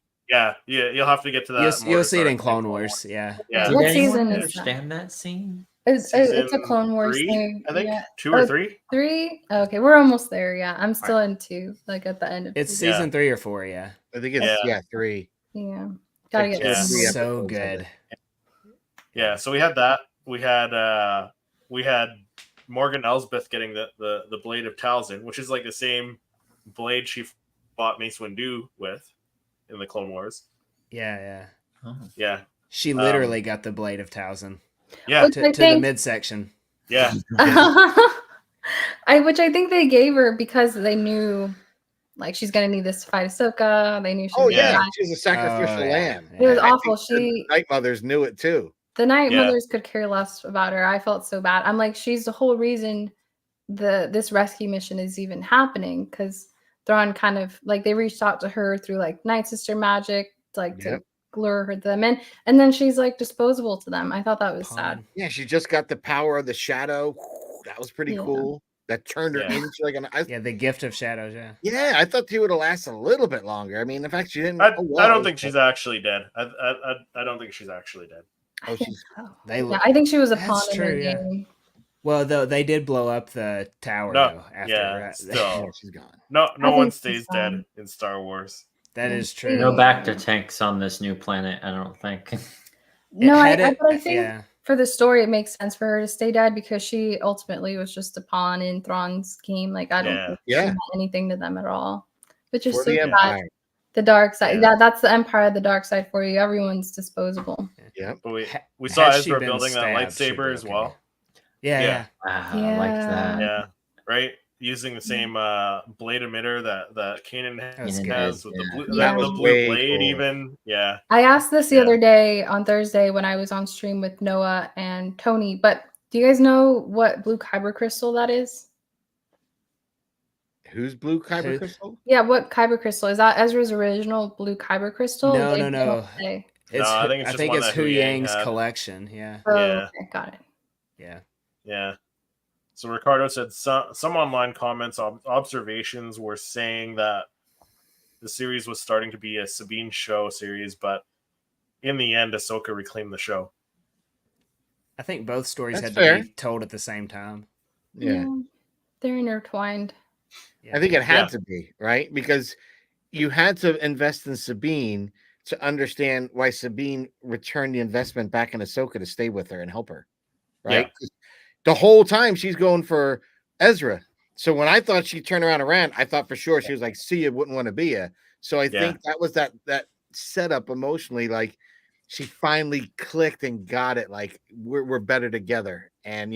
you'll have to get to that. You'll see it in Clone Wars. Yeah. Yeah. Did What anyone season is understand that scene? It's a Clone Wars 3, thing. I think 2 Oh, or 3. 3? Okay, we're almost there. Yeah, I'm still in 2, like at the end of It's 2. season 3 or 4. Yeah. I think it's 3. Yeah, gotta get It's some more. so good. Yeah. So we had that. We had Morgan Elsbeth getting the blade of Talzin, which is like the same blade she fought Mace Windu with in the Clone Wars. Yeah. Oh. Yeah. She literally got the blade of Talzin. Yeah. To the midsection. Yeah. Which I think they gave her because they knew, like, she's gonna need this to fight Ahsoka. They knew she was yeah. She's a sacrificial lamb. It was awful. The Night Mothers knew it too. The Night Mothers could care less about her. I felt so bad. I'm like, she's the whole reason this rescue mission is even happening, because Thrawn kind of like they reached out to her through like Night Sister magic, like to lure them in, and then she's like disposable to them. I thought that was sad. Yeah, she just got the power of the shadow. That was pretty cool. That turned her into like the gift of shadows. Yeah, I thought she would have lasted a little bit longer. I mean, in fact, she didn't. I don't think she's actually dead. I don't think she's actually dead. I think she was a pawn in the game. Well, though they did blow up the tower though, after still she's gone. No one stays dead in Star Wars. That is true. No Bacta tanks on this new planet, I don't think. No, I think for the story it makes sense for her to stay dead because she ultimately was just a pawn in Thrawn's game. Like I don't think she meant anything to them at all. Which is so sad. The dark side. Yeah, that's the Empire, the dark side for you. Everyone's disposable. Yeah. But we saw Ezra building that lightsaber as well. Yeah. I like that. Yeah. Right? Using the same blade emitter that Kanan has with the blue, the blue blade even. Yeah. I asked this the other day on Thursday when I was on stream with Noah and Tony, but do you guys know what blue kyber crystal that is? Who's blue kyber crystal? Yeah, what kyber crystal? Is that Ezra's original blue kyber crystal? No. I think it's Hu Yang's collection. Yeah. Oh, okay, got it. Yeah. So Ricardo said some online comments, observations were saying that the series was starting to be a Sabine show series, but in the end, Ahsoka reclaimed the show. I think both stories had to be told at the same time. Yeah. They're intertwined. I think it had to be, right? Because you had to invest in Sabine to understand why Sabine returned the investment back in Ahsoka to stay with her and help her, right? Yeah. The whole time she's going for Ezra. So when I thought she'd turn around and ran, I thought for sure she was like, see you, wouldn't want to be you. So I think that was that setup emotionally, like she finally clicked and got it, like we're better together. And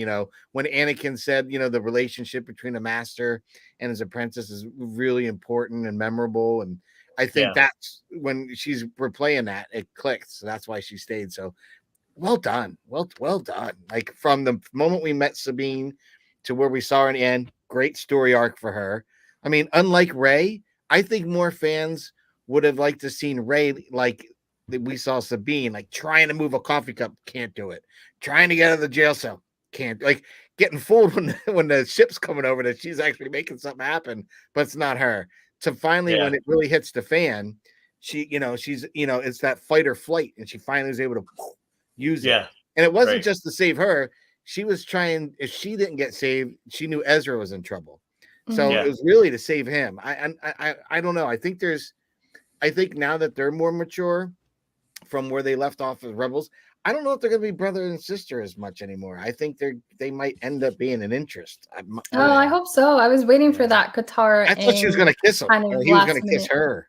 when Anakin said, the relationship between a master and his apprentice is really important and memorable. And I think that's when she's replaying that, it clicked. So that's why she stayed. So well done. Well done. Like from the moment we met Sabine to where we saw her in the end, great story arc for her. I mean, unlike Rey, I think more fans would have liked to seen Rey like we saw Sabine, like trying to move a coffee cup, can't do it. Trying to get out of the jail cell, can't. Like getting fooled when the ship's coming over that she's actually making something happen, but it's not her. So finally, when it really hits the fan, she's it's that fight or flight, and she finally was able to use it. And it wasn't just to save her. She was trying. If she didn't get saved, she knew Ezra was in trouble. So it was really to save him. I don't know. I think now that they're more mature from where they left off as Rebels, I don't know if they're going to be brother and sister as much anymore. I think they might end up being an interest. I hope so. I was waiting for that Katara. I thought she was going to kiss him. Or he was going to kiss her.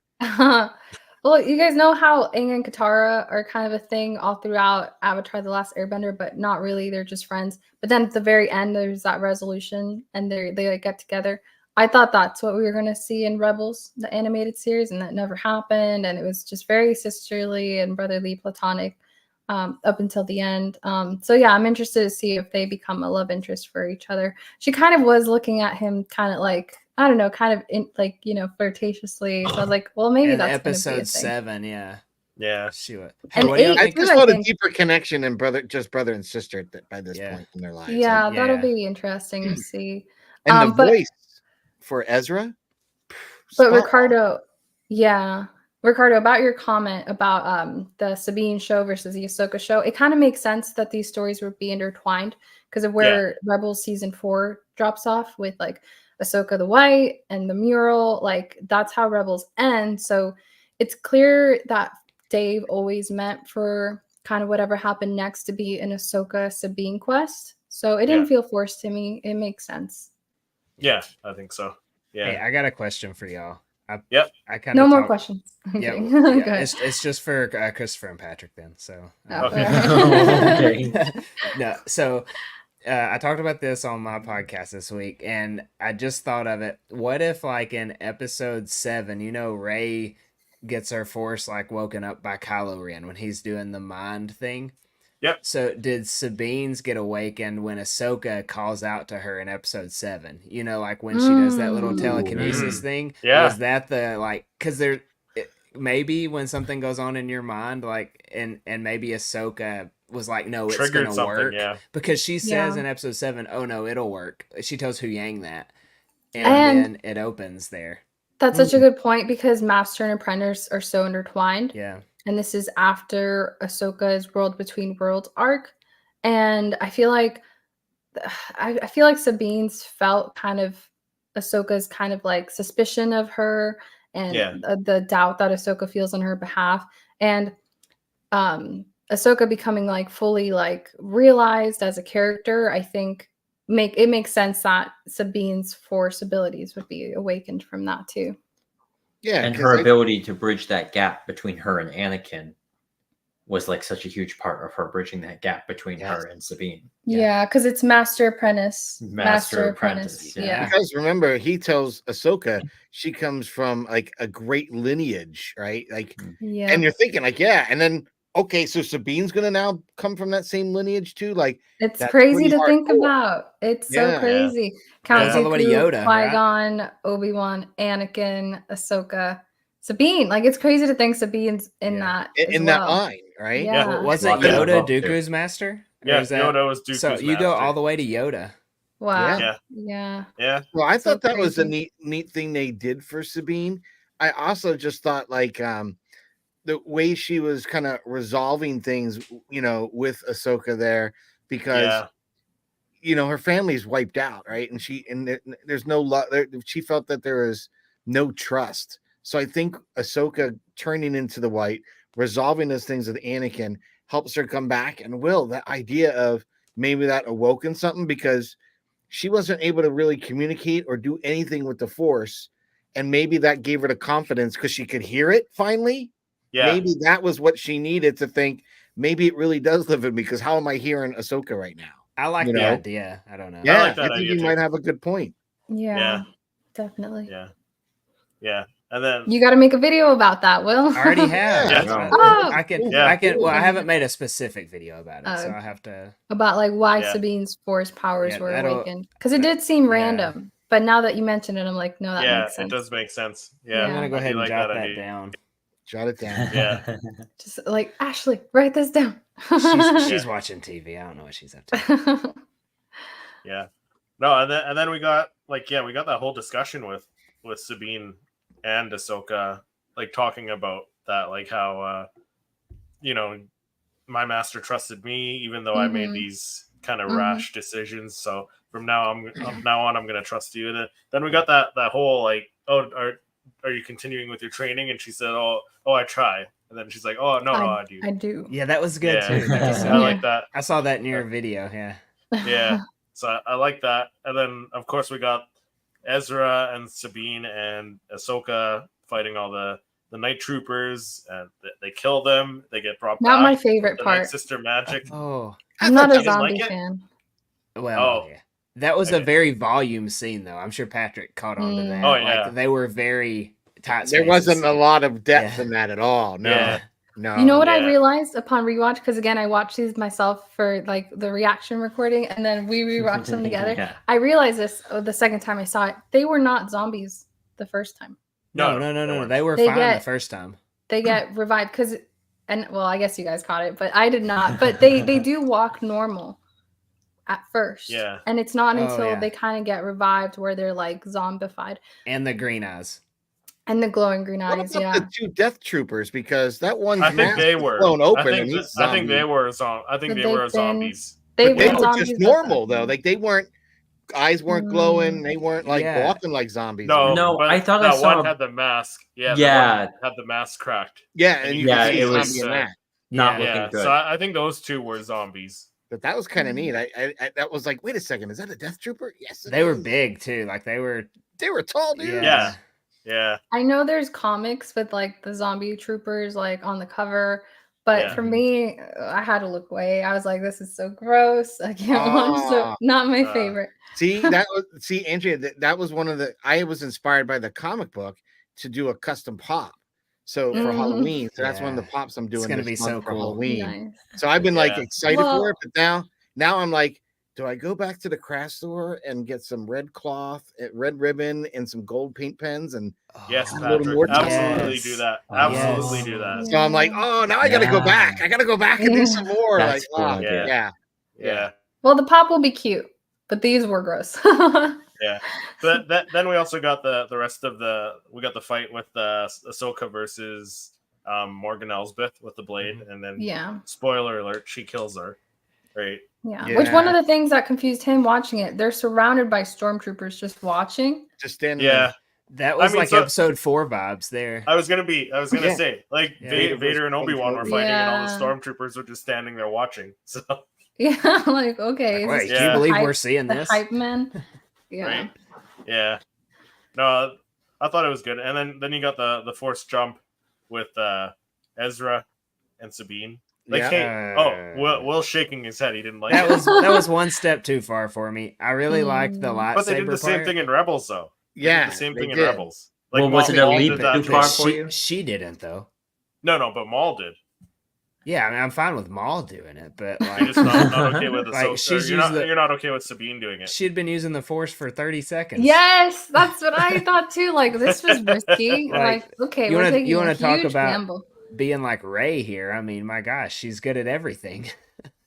Well, you guys know how Aang and Katara are kind of a thing all throughout Avatar: The Last Airbender, but not really. They're just friends. But then at the very end, there's that resolution, and they like get together. I thought that's what we were going to see in Rebels, the animated series, and that never happened. And it was just very sisterly and brotherly, platonic up until the end. So yeah, I'm interested to see if they become a love interest for each other. She kind of was looking at him kind of like, I don't know, kind of like, flirtatiously. So I was like, well, maybe And that's going to be a episode thing. 7, yeah. Yeah. She would. And what do you 8 I think? too, just I felt a think. deeper connection in brother and sister by this Yeah. point in their lives. Yeah, Like, that'll Yeah. be interesting to see. and the But voice for Ezra. But spot on. Ricardo, yeah. Ricardo, about your comment about the Sabine show versus the Ahsoka show, it kind of makes sense that these stories would be intertwined because of where Rebels season 4 drops off with like Ahsoka the White and the mural. Like that's how Rebels end. So it's clear that Dave always meant for kind of whatever happened next to be an Ahsoka Sabine quest. So it didn't feel forced to me. It makes sense. Yeah, I think so. Yeah. Hey, I got a question for y'all. I kind No of more questions. I'm Yeah, kidding. well, Go ahead. it's just for Christopher and Patrick then. So Oh, Okay. alright. no, so I talked about this on my podcast this week, and I just thought of it. What if, like in episode 7, Rey gets her force like woken up by Kylo Ren when he's doing the mind thing? Yep. So did Sabine's get awakened when Ahsoka calls out to her in episode 7? Like when she does that little telekinesis thing? Yeah. Was that the like? Because maybe when something goes on in your mind, like and maybe Ahsoka was like, no, it's Triggered gonna something, work. yeah. Because she says Yeah. in episode 7, oh no, it'll work. She tells Hu Yang that, and then it opens there. That's such a good point because Master and Apprentice are so intertwined. Yeah. And this is after Ahsoka's World Between Worlds arc. And I feel like Sabine's felt kind of Ahsoka's kind of like suspicion of her and the doubt that Ahsoka feels on her behalf. And Ahsoka becoming like fully like realized as a character, I think makes sense that Sabine's Force abilities would be awakened from that too. Yeah, and her ability to bridge that gap between her and Anakin was like such a huge part of her bridging that gap between her and Sabine. Yeah, because it's Master Apprentice. Master Apprentice. Yeah. Because remember, he tells Ahsoka she comes from like a great lineage, right? Like, and you're thinking like, yeah, and then okay, so Sabine's gonna now come from that same lineage too. Like, it's crazy to think about. It's so crazy. Count all the way to Dooku, Yoda, Qui-Gon, Obi-Wan, Anakin, Ahsoka, Sabine. Like it's crazy to think Sabine's in that that line, right? Yeah. Well, wasn't Yoda Dooku's master? Yeah, Yoda was Dooku's so you go all the way to Yoda. Wow. Yeah. Well, I thought that was a neat thing they did for Sabine. I also just thought like the way she was kind of resolving things, with Ahsoka there, because her family's wiped out, right? And there's no love. She felt that there was no trust. So I think Ahsoka turning into the White, resolving those things with Anakin, helps her come back. And that idea of maybe that awoken something, because she wasn't able to really communicate or do anything with the Force, and maybe that gave her the confidence because she could hear it finally. Yeah. Maybe that was what she needed to think. Maybe it really does live in me, because how am I hearing Ahsoka right now? I like the idea. I don't know. Yeah, I think you might have a good point. Yeah, definitely. Yeah. And then you got to make a video about that, Will. I already have. I can. Well, I haven't made a specific video about it, so I have to. About like why Sabine's Force powers were awakened, because it did seem random. But now that you mention it, I'm like, no, that makes sense. It does make sense. Yeah, I'm gonna go ahead and jot that down. Jot it down. Yeah. Just like Ashley, write this down. she's watching TV. I don't know what she's up to. Yeah. No, and then we got that whole discussion with Sabine and Ahsoka, like talking about that, like how my master trusted me even though I made these kind of rash decisions. So from now on, I'm gonna trust you. And then we got that whole like, oh, are you continuing with your training? And she said, oh, I try. And then she's like, oh no, I do. I do. Yeah, that was good too. I like that. I saw that in your video. Yeah. Yeah. So I like that. And then of course we got Ezra and Sabine and Ahsoka fighting all the night troopers, and they kill them. They get brought back. Not my favorite part. Night Sister magic. Oh, I'm not a zombie fan. Well, yeah. That was a very volume scene, though. I'm sure Patrick caught on to that. Oh, yeah. Like, they were very tight There spaces. wasn't a lot of depth Yeah. in that at all. No. Yeah. No. You know what I Yeah. realized upon rewatch? Because again, I watched these myself for like the reaction recording, and then we rewatched them together. Yeah. I realized this the second time I saw it. They were not zombies the first time. No. weren't. They were They fine the get- first time. They get revived because, and well, I guess you guys caught it, but I did not. But they do walk normal at first. Yeah. And it's not Oh, until yeah. they kind of get revived where they're like zombified. And the green eyes. And the glowing green What eyes, about yeah. the 2 Death Troopers? Because that one's I think mask they was were blown open. I think, and he's I think they zombie. were But they were they've been- zombies. They've They been were zombies just the normal second though. time. They weren't eyes weren't glowing. They weren't like Yeah. walking like zombies. No, No, but I thought I that saw- one had the mask. Yeah, Yeah. the one had the mask cracked. Yeah, and you Yeah, can see it a was, zombie in that. Not Yeah. looking Yeah, good. so I think those 2 were zombies. But that was kind of Mm-hmm. neat. I that was like, wait a second, is that a Death Trooper? Yes, it They were is. big, too. Like, they were... They were tall dudes. Yeah. Yeah, I know there's comics with like the zombie troopers like on the cover, but Yeah. for me, I had to look away. I was like, this is so gross. I can't watch so Ah. not my favorite. See, Andrea, that was one of the. I was inspired by the comic book to do a custom pop. So for Mm. Halloween, so that's one of the Yeah. pops I'm doing. gonna this be month so for cool. Halloween. Nice. So I've been like Yeah. excited Well- for it, but now I'm like, do I go back to the craft store and get some red cloth, red ribbon, and some gold paint pens? And yes, a little Patrick. more Absolutely Yes. do that. Oh, Absolutely yes. do that. so I'm like, oh, now I got to go Yeah. back. I got to go back and do some more. That's like, cool oh, idea. yeah. Yeah. Well, the pop will be cute, but these were gross. But then we also got the rest of we got the fight with Ahsoka versus Morgan Elsbeth with the blade, and then yeah. spoiler alert, she kills her. Right. Yeah. Yeah. Which one of the things that confused him watching it, they're surrounded by stormtroopers just watching. Just standing Yeah. there. That was I mean, like so- episode 4 vibes there. I was gonna Yeah. say, like, Yeah. Vader and Obi-Wan were fighting, and all the Yeah. stormtroopers were just standing there watching. So Yeah, like okay. Like, is wait, this can you Yeah. believe hype- we're seeing the this? hype man? Yeah. right. Yeah. No, I thought it was good. And then you got the force jump with Ezra and Sabine. Like, Yeah. hey, Will shaking his head. He didn't like That it. was one step too far for me. I really liked the Mm. lightsaber But they did the same part. thing in Rebels, though. They did Yeah, the same they thing in did. Rebels. Well, was it a Maul leap did that too too. far for you? She didn't though. No, but Maul did. Yeah, I mean, I'm fine with Maul doing it, but You're like, just not okay with Like, Ahsoka. she's You're not, used the- you're not okay with Sabine doing it. she'd been using the Force for 30 seconds. Yes, that's what I thought too. Like this was risky. Like, like okay, you we're wanna- taking you a wanna talk huge about- gamble. Being like Rey here, I mean, my gosh, she's good at everything.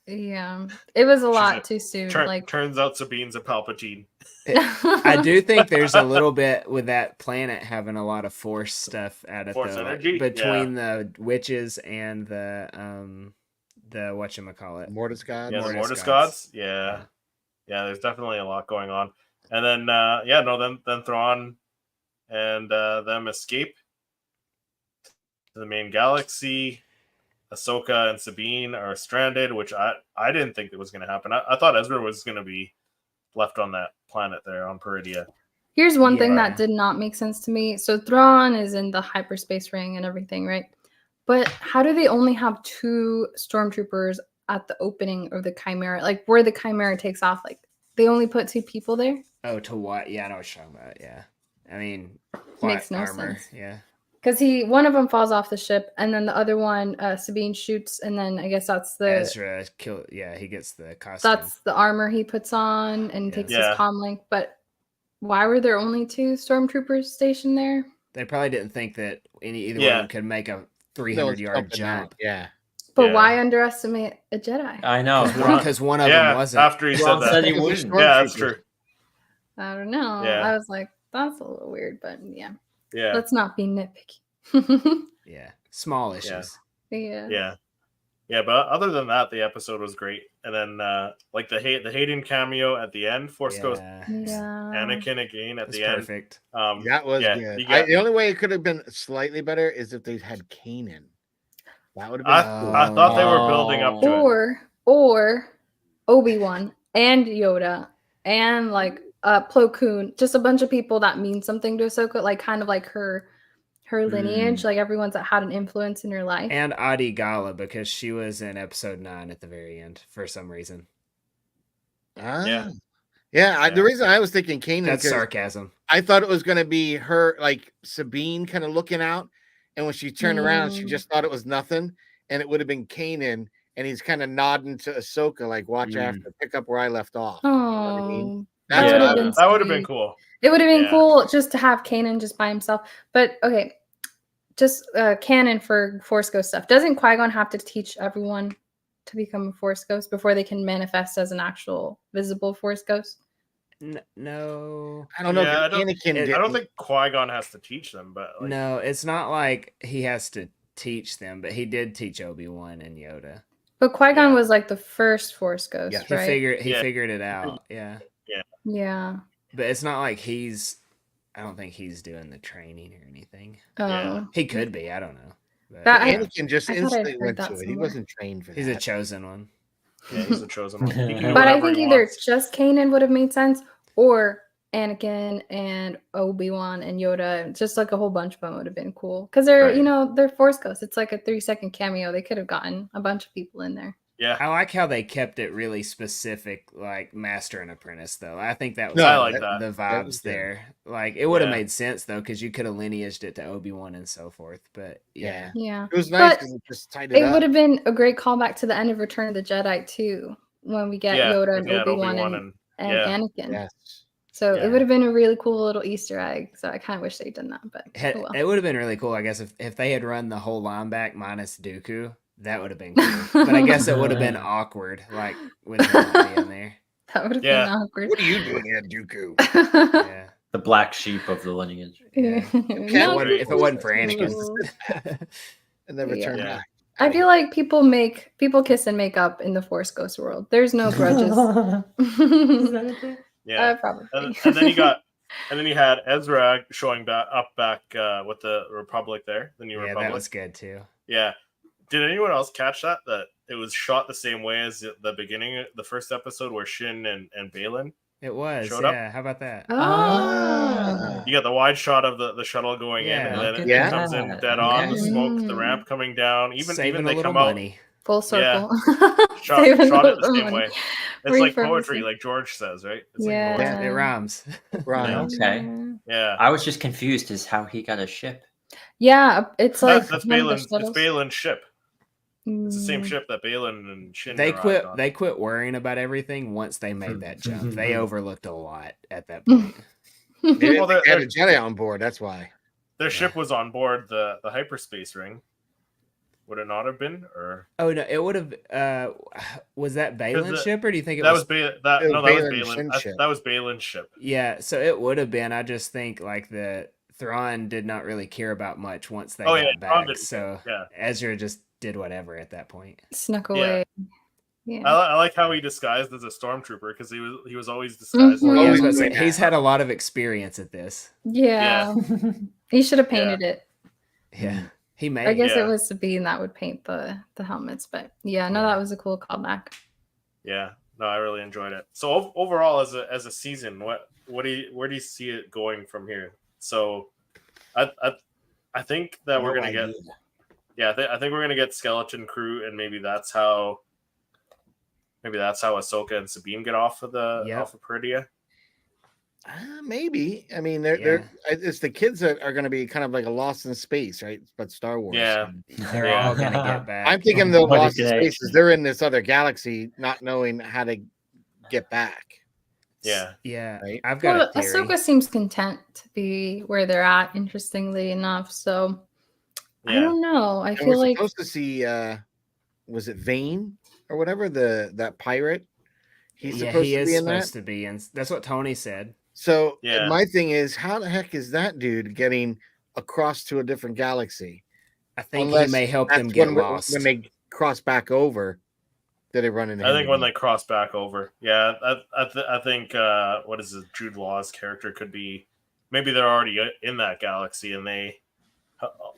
Yeah, it was a She's lot a- too soon. Turns out Sabine's a Palpatine. I do think there's a little bit with that planet having a lot of Force stuff at it Force though, energy? between the witches and the whatchamacallit. Mortis God. Yeah, the Mortis Mortis gods. gods. Yeah. There's definitely a lot going on. And then then Thrawn and them escape to the main galaxy. Ahsoka and Sabine are stranded, which I didn't think it was going to happen. I thought Ezra was going to be left on that planet there on Peridia. Here's one thing Yeah. that did not make sense to me. So Thrawn is in the hyperspace ring and everything, right? But how do they only have 2 stormtroopers at the opening of the Chimera? Like where the Chimera takes off, like they only put 2 people there? Oh, to what? Yeah, I know what you're talking about. Yeah, I mean, Makes plot no armor. sense. Yeah, Because one of them falls off the ship, and then the other one, Sabine shoots, and then I guess that's the Ezra kill. Yeah, he gets the costume. that's the armor he puts on and Yeah. takes Yeah. his comlink. But why were there only 2 stormtroopers stationed there? They probably didn't think that either one Yeah. of them could make a 300-yard jump. Yeah. But Yeah. why underestimate a Jedi? I know. Because one of them wasn't. after he said Thrawn said that. he Because wouldn't. they're Yeah, that's stormtroopers. true. I don't know. Yeah. I was like, that's a little weird, but yeah. Yeah. Let's not be nitpicky. Yeah, small issues. yeah. Yeah, but other than that, the episode was great. And then like the Hayden cameo at the end, Force Ghost Yeah, Yeah. Anakin again at that's the end. perfect. That was yeah, good. you got- The only way it could have been slightly better is if they had Kanan. That would have been I thought they were building up to it. Or Obi-Wan and Yoda and like Plo Koon, just a bunch of people that mean something to Ahsoka, like kind of like her lineage, like everyone's that had an influence in her life. And Adi Gala, because she was in episode 9 at the very end for some reason. Ah. Yeah. Yeah, the reason I was thinking Kanan, That's because sarcasm. I thought it was going to be her, like Sabine, kind of looking out, and when she turned around, she just thought it was nothing, and it would have been Kanan, and he's kind of nodding to Ahsoka, like, "Watch after, pick up where I left off." You know what I mean? That's that what would have been that would have been sweet. cool. It would have been cool just to have Kanan just by himself. But okay, just canon for Force Ghost stuff. Doesn't Qui-Gon have to teach everyone to become a Force Ghost before they can manifest as an actual visible Force Ghost? No, I don't know. Yeah, Anakin I don't think Qui-Gon has to teach them, but like, no, it's not like he has to teach them, but he did teach Obi-Wan and Yoda. But Qui-Gon was like the first Force Ghost, Yeah. right? He figured it out. Yeah. Yeah. But it's not like I don't think he's doing the training or anything. Oh. He could be. I don't know. But, Anakin just I thought I'd instantly heard went that to it. He somewhere. wasn't trained for he's that. a chosen one. yeah, he's the chosen one. He can do But I whatever think he either wants. just Kanan would have made sense, or Anakin and Obi-Wan and Yoda, just like a whole bunch of them would have been cool. Because they're, Right. they're Force Ghosts. It's like a 3-second cameo. They could have gotten a bunch of people in there. Yeah. I like how they kept it really specific, like master and apprentice, though. I think that was No, I like that. the That was vibes good. there. Like, it would have Yeah. made sense, though, because you could have lineaged it to Obi-Wan and so forth. But yeah. Yeah. It was nice But because it just tied it it up. would have been a great callback to the end of Return of the Jedi, too, when we get Yoda and Obi-Wan and Anakin. Yes. So it would have been a really cool little Easter egg. So I kind of wish they'd done that, but oh well. It would have been really cool, I guess, if they had run the whole line back minus Dooku. That would have been cool. But I guess it would have been awkward, like, with him not being there. That would have been awkward. What are you doing here, Dooku? Yeah. The black sheep of the lineage. Yeah. If it wasn't for Anakin. And then return back. I feel like people kiss and make up in the Force Ghost world. There's no grudges. Yeah. Probably. And then you had Ezra showing back with the Republic there, the New Republic. That was good too. Yeah. Did anyone else catch that it was shot the same way as the beginning of the first episode where Shin and Balin It was. showed Yeah. up? How about that? You got the wide shot of the shuttle going in, and then it comes in dead on, the smoke, the ramp coming down. Even they come out full circle. Shot it the same way. It's like Repurposing. poetry, like George says, right? It's Yeah. like poetry. It rhymes. Okay. Yeah. I was just confused as how he got a ship. Yeah, it's like That's one of the Balin's. It's shuttles. Balin's ship. It's the same Mm. ship that Balin and Shin. They arrived on. quit worrying about everything once they made that jump. They overlooked a lot at that point. They didn't Well, think they had a Jedi on board. That's why. Their ship was on board the hyperspace ring. Would it not have been? Or Oh no, it would have. Was that Balin's ship, or do you think that was Balin's Balin's Balin? ship. That was Balin's ship. Yeah, so it would have been. I just think like the Thrawn did not really care about much once they got Thrawn back. didn't So care, Ezra just did whatever at that point. Snuck away. Yeah. I like how he disguised as a stormtrooper because he was always disguised. Mhm. Yeah, I was Always about to say, doing he's that. had a lot of experience at this. Yeah. He should have painted it. Yeah, he may. I guess Yeah. it was Sabine that would paint the helmets, but yeah, no, that was a cool callback. Yeah, no, I really enjoyed it. So overall, as a season, where do you see it going from here? So, I think that we're gonna get. Yeah, I think we're gonna get Skeleton Crew, and maybe that's how Ahsoka and Sabine get off of Peridia. Maybe. I mean, they're it's the kids that are going to be kind of like a Lost in Space, right? But Star Wars. Yeah. They're all gonna get back. I'm thinking the What a Lost in Space connection. is they're in this other galaxy, not knowing how to get back. Yeah. Yeah, Right? I've got Well, a theory. Ahsoka seems content to be where they're at, interestingly enough. So I Yeah. don't know. I And feel we're like supposed to see was it Vane or whatever, that pirate? He's Yeah, supposed he to is be in supposed that. to be, and that's what Tony said. So Yeah. my thing is, how the heck is that dude getting across to a different galaxy? I think Unless he may help them that's get when lost. when they cross back over. Did they run into? I him think when again? they cross back over, yeah, I think what is it? Jude Law's character could be maybe they're already in that galaxy and they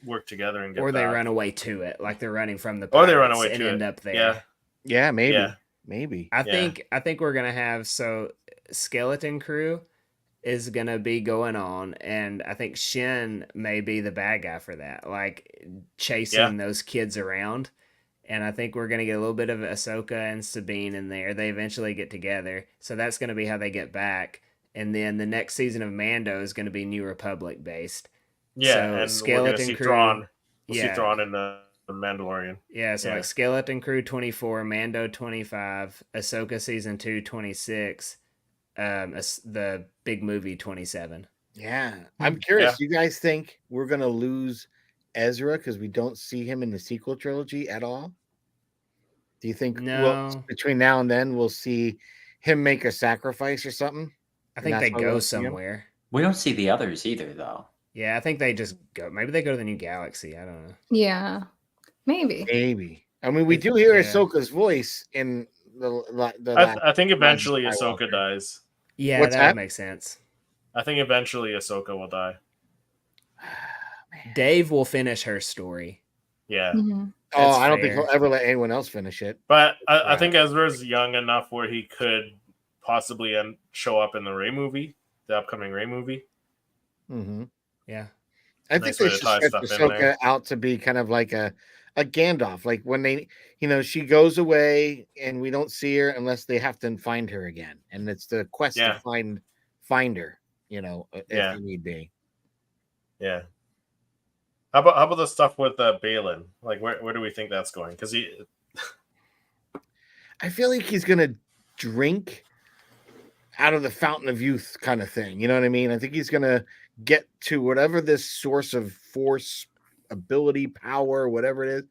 work together and get or they back. run away to it, like they're running from the Or they run pirates away and to end it. up there. Yeah. Yeah, maybe. Yeah. Maybe. I Yeah. think we're gonna have Skeleton Crew is gonna be going on, and I think Shin may be the bad guy for that, like chasing those kids around. And I think we're going to get a little bit of Ahsoka and Sabine in there. They eventually get together. So that's going to be how they get back. And then the next season of Mando is going to be New Republic based. Yeah, So and we're gonna Skeleton see Crew. Thrawn. We'll see Yeah. Thrawn in the Mandalorian. Yeah, so Yeah. like Skeleton Crew 24, Mando 25, Ahsoka season 2 26, the big movie 27. Yeah, I'm curious. Yeah. You guys think we're gonna lose Ezra because we don't see him in the sequel trilogy at all? Do you think No. between now and then we'll see him make a sacrifice or something? I think they that's why we go don't see him? somewhere. We don't see the others either, though. Yeah, I think they just go. Maybe they go to the new galaxy. I don't know. Yeah, maybe. Maybe. I mean, we do hear Ahsoka's voice in I think eventually Skywalker. Ahsoka dies. Yeah, What's that would that? make sense. I think eventually Ahsoka will die. Dave will finish her story. Yeah. Mhm. Oh, That's I don't think fair. he'll ever let anyone else finish it. But I Right. think Ezra's young enough where he could possibly show up in the Rey movie, the upcoming Rey movie. Mm-hmm. Yeah. I think Nice they way to should tie stretch stuff in Ahsoka there. out to be kind of like a Gandalf. Like when they, she goes away and we don't see her unless they have to find her again. And it's the quest Yeah. to find her, if Yeah. you need be. Yeah. How about the stuff with Balin? Like, where do we think that's going? Because I feel like he's gonna drink out of the fountain of youth kind of thing. You know what I mean? I think he's gonna get to whatever this source of force, ability, power, whatever it is.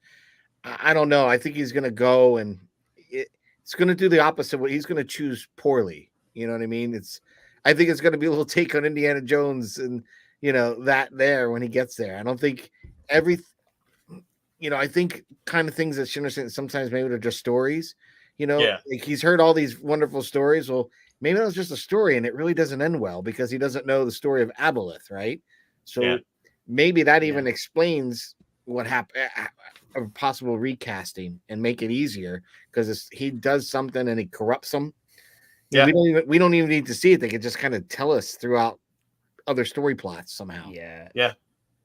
I don't know. I think he's gonna go and it's gonna do the opposite. He's gonna choose poorly. You know what I mean? I think it's gonna be a little take on Indiana Jones and that there when he gets there. I don't think I think kind of things that Schindler said sometimes maybe they're just stories. Yeah. Like he's heard all these wonderful stories. Well, maybe that was just a story and it really doesn't end well because he doesn't know the story of Aboleth, right? So maybe that even explains what happened, a possible recasting and make it easier because he does something and he corrupts them. Yeah. We don't even need to see it. They could just kind of tell us throughout other story plots somehow. Yeah. Yeah.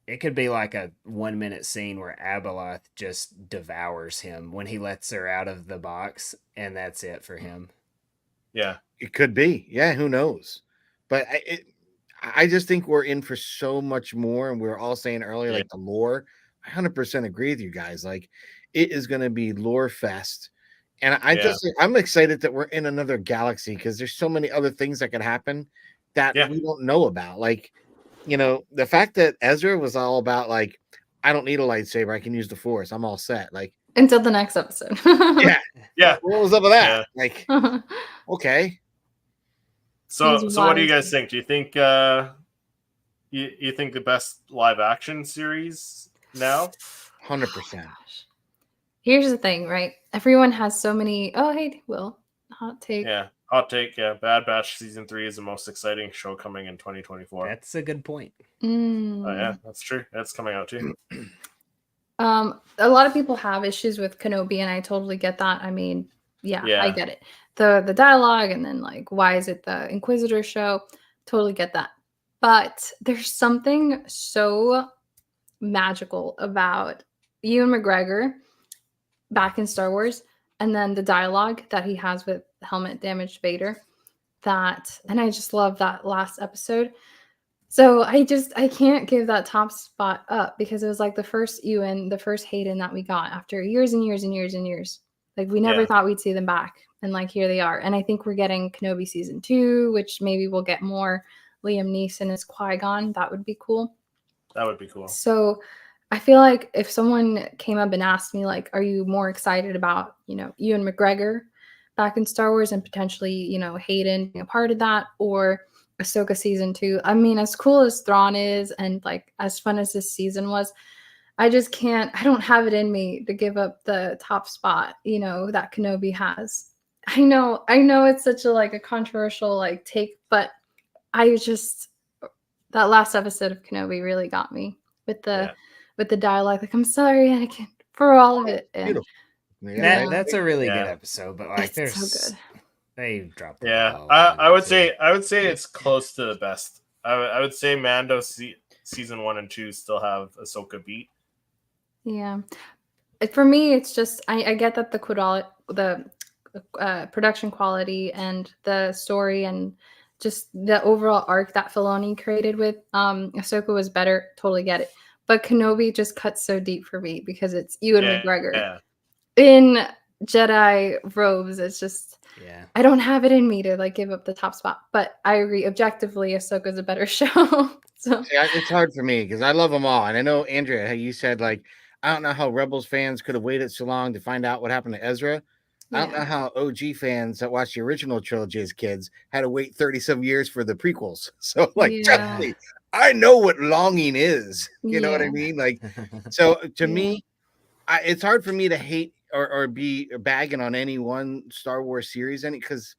It could be like a 1-minute scene where Abeloth just devours him when he lets her out of the box, and that's it for him. Yeah. It could be. Yeah, who knows? But I just think we're in for so much more. And we were all saying earlier, like the lore, I 100% agree with you guys. Like it is going to be lore fest. And I'm excited that we're in another galaxy because there's so many other things that could happen that we don't know about. Like, the fact that Ezra was all about like, I don't need a lightsaber. I can use the force. I'm all set. Like until the next episode. Yeah. What was up with that? Like, okay. So what do you guys think? Do you think you think the best live action series now? 100%. Here's the thing, right? Everyone has so many. Oh, hey, Will. Hot take. Yeah. Hot take. Yeah. Bad Batch season 3 is the most exciting show coming in 2024. That's a good point. Mm. Oh, yeah, that's true. That's coming out too. A lot of people have issues with Kenobi, and I totally get that. I mean, yeah. I get it. The dialogue, and then like, why is it the Inquisitor show? Totally get that. But there's something so magical about Ewan McGregor back in Star Wars, and then the dialogue that he has with Helmet Damaged Vader. And I just love that last episode. So I can't give that top spot up because it was like the first Ewan, the first Hayden that we got after years and years and years and years. Like we never thought we'd see them back. And like here they are. And I think we're getting Kenobi season 2, which maybe we'll get more Liam Neeson as Qui-Gon. That would be cool. That would be cool. So I feel like if someone came up and asked me, like, are you more excited about, Ewan McGregor back in Star Wars and potentially, Hayden being a part of that, or Ahsoka season 2? I mean, as cool as Thrawn is and like as fun as this season was, I don't have it in me to give up the top spot, that Kenobi has. I know it's such a controversial take, but that last episode of Kenobi really got me with the dialogue. Like, I'm sorry, Anakin, for all of it. And that's a really good episode, but like, it's so good. They dropped the ball. I would say it's close to the best. I would say Mando season 1 and 2 still have Ahsoka beat. Yeah. for me, it's just I get that the production quality and the story and just the overall arc that Filoni created with Ahsoka was better. Totally get it. But Kenobi just cuts so deep for me because it's Ewan McGregor in Jedi robes. It's just I don't have it in me to like give up the top spot. But I agree, objectively, Ahsoka's a better show. So it's hard for me because I love them all, and I know Andrea, how you said like I don't know how Rebels fans could have waited so long to find out what happened to Ezra. I don't know how OG fans that watched the original trilogy as kids had to wait 37 years for the prequels. So, like, trust me, I know what longing is. You know what I mean? Like, so to me, it's hard for me to hate or be bagging on any one Star Wars series, because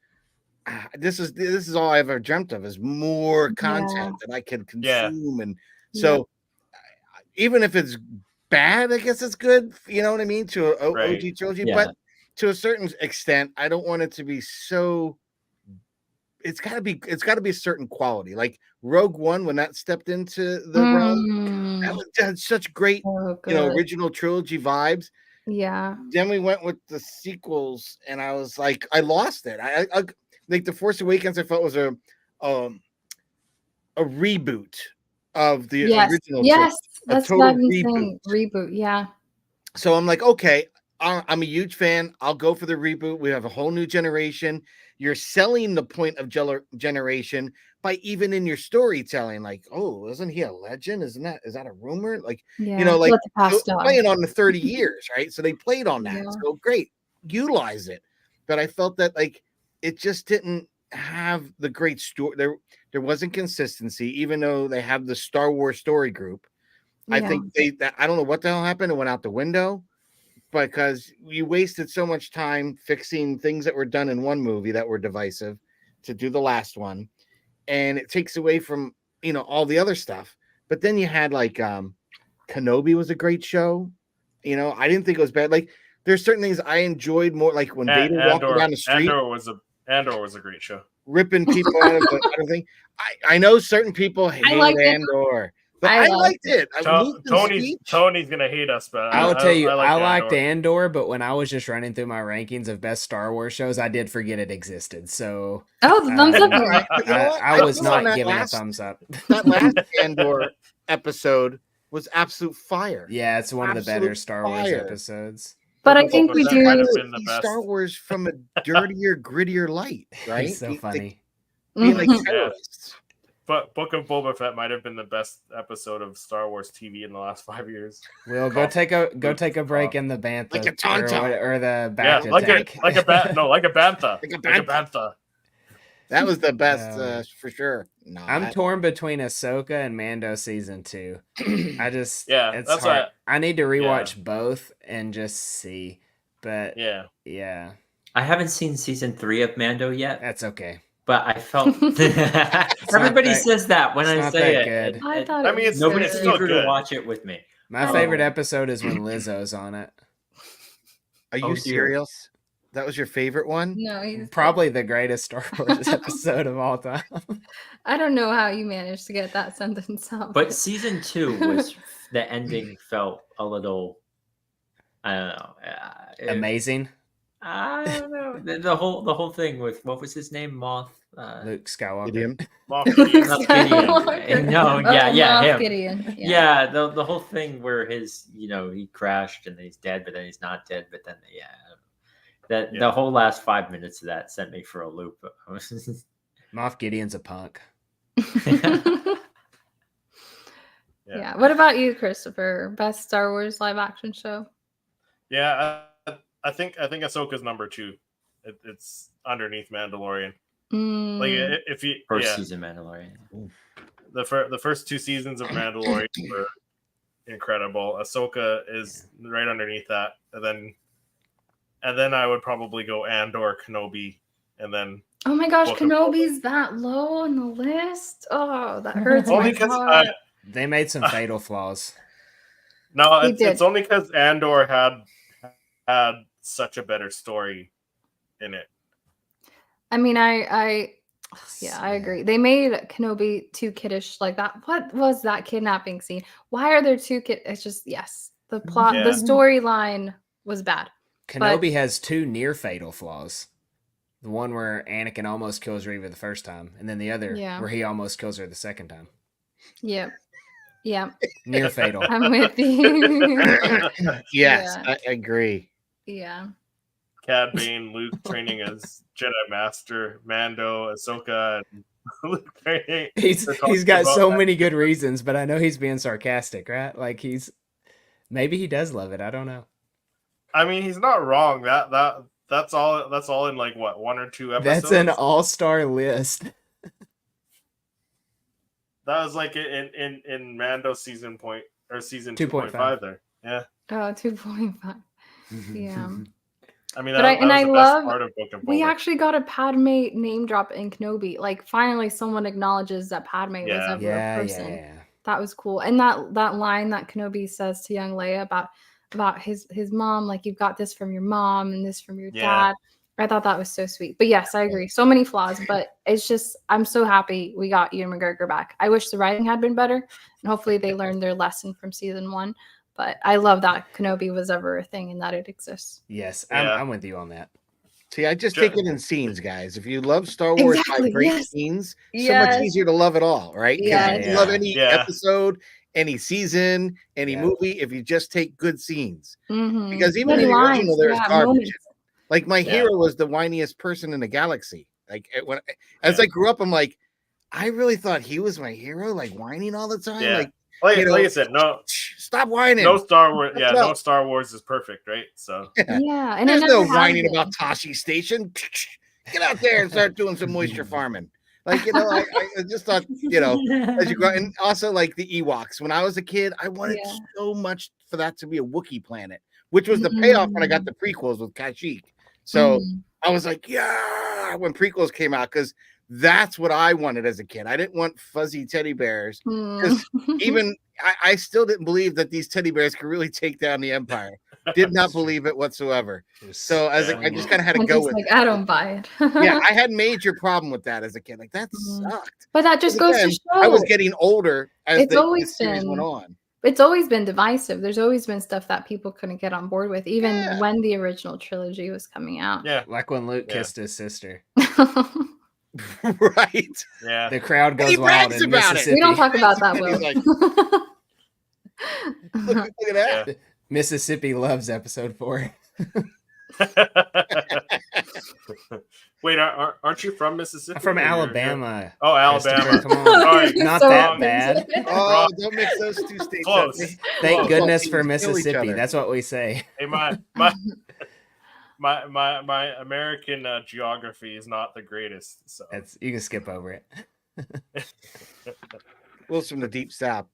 this is all I ever dreamt of is more content that I can consume, and so even if it's bad, I guess it's good. You know what I mean? To a OG trilogy, but to a certain extent, I don't want it to be so. It's got to be a certain quality. Like Rogue One, when that stepped into the realm, that had such great, original trilogy vibes. Yeah. Then we went with the sequels, and I was like, I lost it. I like The Force Awakens. I felt was a reboot of the original. Yes, that's what I've been reboot. saying. Reboot, yeah. So I'm like, okay, I'm a huge fan. I'll go for the reboot. We have a whole new generation. You're selling the point of generation by even in your storytelling, like, oh, isn't he a legend? Is that a rumor? Like, like playing on the 30 years, right? So they played on that. So great, utilize it. But I felt that like it just didn't have the great story. There wasn't consistency, even though they have the Star Wars story group. I think I don't know what the hell happened. It went out the window because you wasted so much time fixing things that were done in one movie that were divisive to do the last one. And it takes away from, all the other stuff. But then you had like Kenobi was a great show. I didn't think it was bad. Like there's certain things I enjoyed more, like when Vader walked down the street. Andor was a great show. Ripping people out of the thing. I know certain people hate Andor. But I liked it. Tony's gonna hate us, but I will tell you, I liked Andor, but when I was just running through my rankings of best Star Wars shows, I did forget it existed. So the thumbs up. I was not giving a thumbs up. That last Andor episode was absolute fire. Yeah, it's one of the better Star Wars episodes. But I think we do Star Wars from a dirtier, grittier light, right? It's so funny. Being like terrorists. But Book of Boba Fett might have been the best episode of Star Wars TV in the last 5 years. We'll go take a break in the bantha, like a Tonto, or the bantha like tank. like a bantha, like a bantha. That was the best for sure. No, I'm torn between Ahsoka and Mando season 2. I just it's that's hard. I need to rewatch both and just see. But yeah, I haven't seen season 3 of Mando yet. That's okay. But I felt everybody says that when I say it. I thought it's nobody's still eager good to watch it with me. My favorite episode is when Lizzo's on it. Are you serious? That was your favorite one? No, he's probably the greatest Star Wars episode of all time. I don't know how you managed to get that sentence out. But season 2 was the ending felt a little, I don't know, amazing. I don't know. The whole thing with what was his name? Luke Skywalker. Gideon. Gideon. No, him. Gideon. Yeah, the whole thing where he crashed and then he's dead, but then he's not dead, but then the whole last 5 minutes of that sent me for a loop. Moff Gideon's a punk. Yeah. What about you, Christopher? Best Star Wars live action show? Yeah, I think Ahsoka's number 2. It's underneath Mandalorian. Like if you first season Mandalorian. The first 2 seasons of Mandalorian were incredible. Ahsoka is right underneath that, and then I would probably go Andor, Kenobi, and then. Oh my gosh, Kenobi's that low on the list. Oh, that hurts only my heart. They made some fatal flaws. No, it's only because Andor had such a better story in it. I mean, I agree. They made Kenobi too kiddish like that. What was that kidnapping scene? Why are there 2 kids? It's just, The plot, the storyline was bad. Kenobi has 2 near fatal flaws. The one where Anakin almost kills Reva the first time, and then the other where he almost kills her the second time. Yep. Yeah. Near fatal. I'm with you. Yes, I agree. Yeah. Cad Bane, Luke training as Jedi Master, Mando, Ahsoka, and Luke training. He's got so many good reasons, but I know he's being sarcastic, right? Like maybe he does love it. I don't know. I mean, he's not wrong. That's all in like what, 1 or 2 episodes? That's an all-star list. That was like in Mando season 2.5 there. Yeah. Oh, 2.5. Yeah. I mean, that was the best part of Book of Boba. We actually got a Padme name drop in Kenobi. Like, finally, someone acknowledges that Padme was ever a person. Yeah. That was cool. And that line that Kenobi says to young Leia about his mom, like, you've got this from your mom and this from your dad. I thought that was so sweet. But yes, I agree. So many flaws, but it's just, I'm so happy we got Ewan McGregor back. I wish the writing had been better, and hopefully they learned their lesson from season 1. But I love that Kenobi was ever a thing and that it exists. Yes, I'm with you on that. See, I just take it in scenes, guys. If you love Star Wars by great scenes, so much easier to love it all, right? Because you love any episode, any season, any movie, if you just take good scenes. Mm-hmm. Because even in the original, there's garbage. Like, my hero was the whiniest person in the galaxy. Like, as I grew up, I'm like, I really thought he was my hero, like whining all the time. Yeah. Like I said, no, stop whining. No Star Wars. Yeah, no Star Wars is perfect, right? So and there's no whining about Tashi Station. Get out there and start doing some moisture farming. Like, I just thought, as you grow, and also like the Ewoks. When I was a kid, I wanted so much for that to be a Wookiee planet, which was the payoff when I got the prequels with Kashyyyk. So I was like, yeah, when prequels came out, because that's what I wanted as a kid. I didn't want fuzzy teddy bears, because even I still didn't believe that these teddy bears could really take down the Empire. Did not believe it whatsoever. So I just kind of had to go with it. I don't buy it. Yeah, I had major problem with that as a kid. Like, that sucked. But that just goes to show. I was getting older as the series went on. It's always been divisive. There's always been stuff that people couldn't get on board with, even when the original trilogy was coming out. Yeah, like when Luke kissed his sister. Right. Yeah. The crowd goes wild in Mississippi. We don't talk about that, Will. Look at that. Yeah. Mississippi loves episode 4. Wait, aren't you from Mississippi? I'm from Alabama. Oh, Alabama. Come on. Sorry, not so that bad. Oh, don't mix those two states Close. up. Thank goodness for Mississippi. That's what we say. Hey, my American geography is not the greatest. So you can skip over it. Will's from the deep south.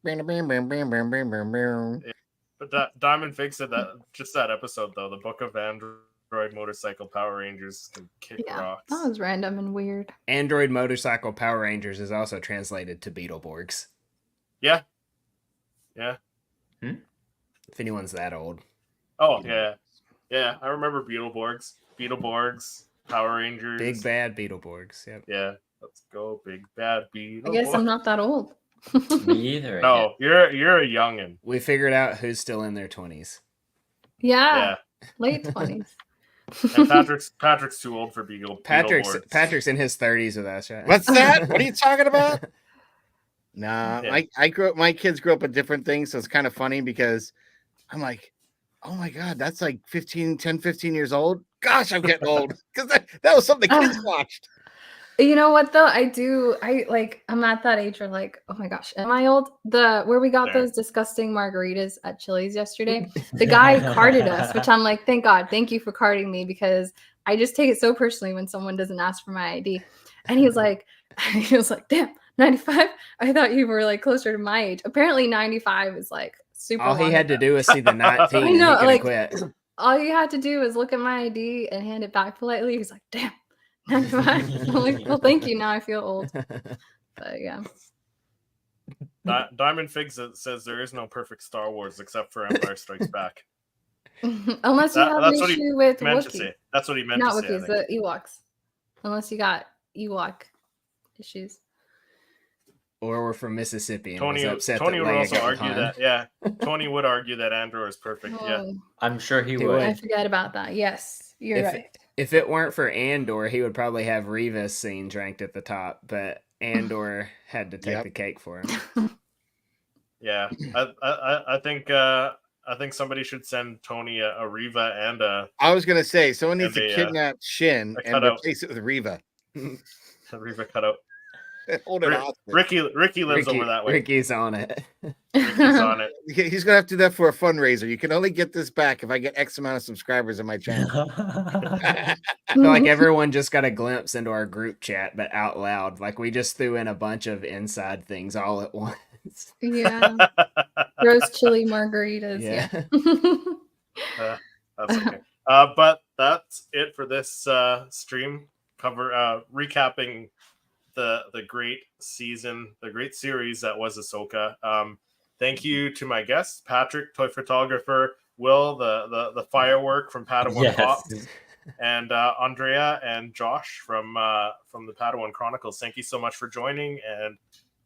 But Diamond Fig said that just that episode though, the Book of Android Motorcycle Power Rangers can kick rocks. That was random and weird. Android Motorcycle Power Rangers is also translated to Beetleborgs. Yeah. Yeah. If anyone's that old. Oh, yeah. Yeah, I remember Beetleborgs, Power Rangers. Big bad Beetleborgs. Yep. Yeah. Let's go, big bad Beetleborgs. I guess I'm not that old. Me either. No, you're a youngin. We figured out who's still in their 20s. Yeah. Late 20s. And Patrick's too old for Beetleborgs. Patrick's in his 30s with us, right? What's that? What are you talking about? Nah, my kids grew up with different things, so it's kind of funny because I'm like, oh my God, that's like 10, 15 years old. Gosh, I'm getting old. Because that was something the kids watched. You know what though? I'm at that age where like, oh my gosh, am I old? Where we got those disgusting margaritas at Chili's yesterday, the guy carded us, which I'm like, thank God, thank you for carding me, because I just take it so personally when someone doesn't ask for my ID. And he was like, damn, 95? I thought you were like closer to my age. Apparently 95 is like super. All he had to do was see the 19. I know, he quit. All you had to do was look at my ID and hand it back politely. He's like, damn. 95. I'm like, well, thank you. Now I feel old. But yeah. Diamond Fig says there is no perfect Star Wars except for Empire Strikes Back. Unless you have an issue with Wookiees. That's what he meant Not to say. Not Wookiees, the Ewoks. Unless you got Ewok issues. or were from Mississippi and Tony was upset Tony that would Leia also got the argue pun. that. Yeah, Tony would argue that Andor is perfect. Yeah, Oh, I'm sure he He would. would. I forget about that. Yes, you're right. If it weren't for Andor, he would probably have Reva's scenes ranked at the top, but Andor had to take the cake for him. yeah. I think somebody should send Tony a Reva and a I was gonna say someone needs And to a, kidnap Shin a and cutout. replace it with Reva. Reva cutout. Hold it hostage. Ricky lives over that way. Ricky's on it. Ricky's on it. He's gonna have to do that for a fundraiser. You can only get this back if I get X amount of subscribers on my channel. I feel like everyone just got a glimpse into our group chat, but out loud. Like we just threw in a bunch of inside things all at once. Yeah. Roast chili margaritas. Yeah. That's okay. But that's it for this stream recapping the great season, the great series that was Ahsoka. Thank you to my guests, Patrick, toy photographer, Will, the firework from Padawan Pop, and Andrea and Josh from the Padawan Chronicles. Thank you so much for joining, and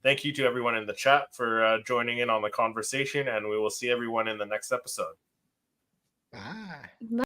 thank you to everyone in the chat for joining in on the conversation. And we will see everyone in the next episode. Bye. Bye.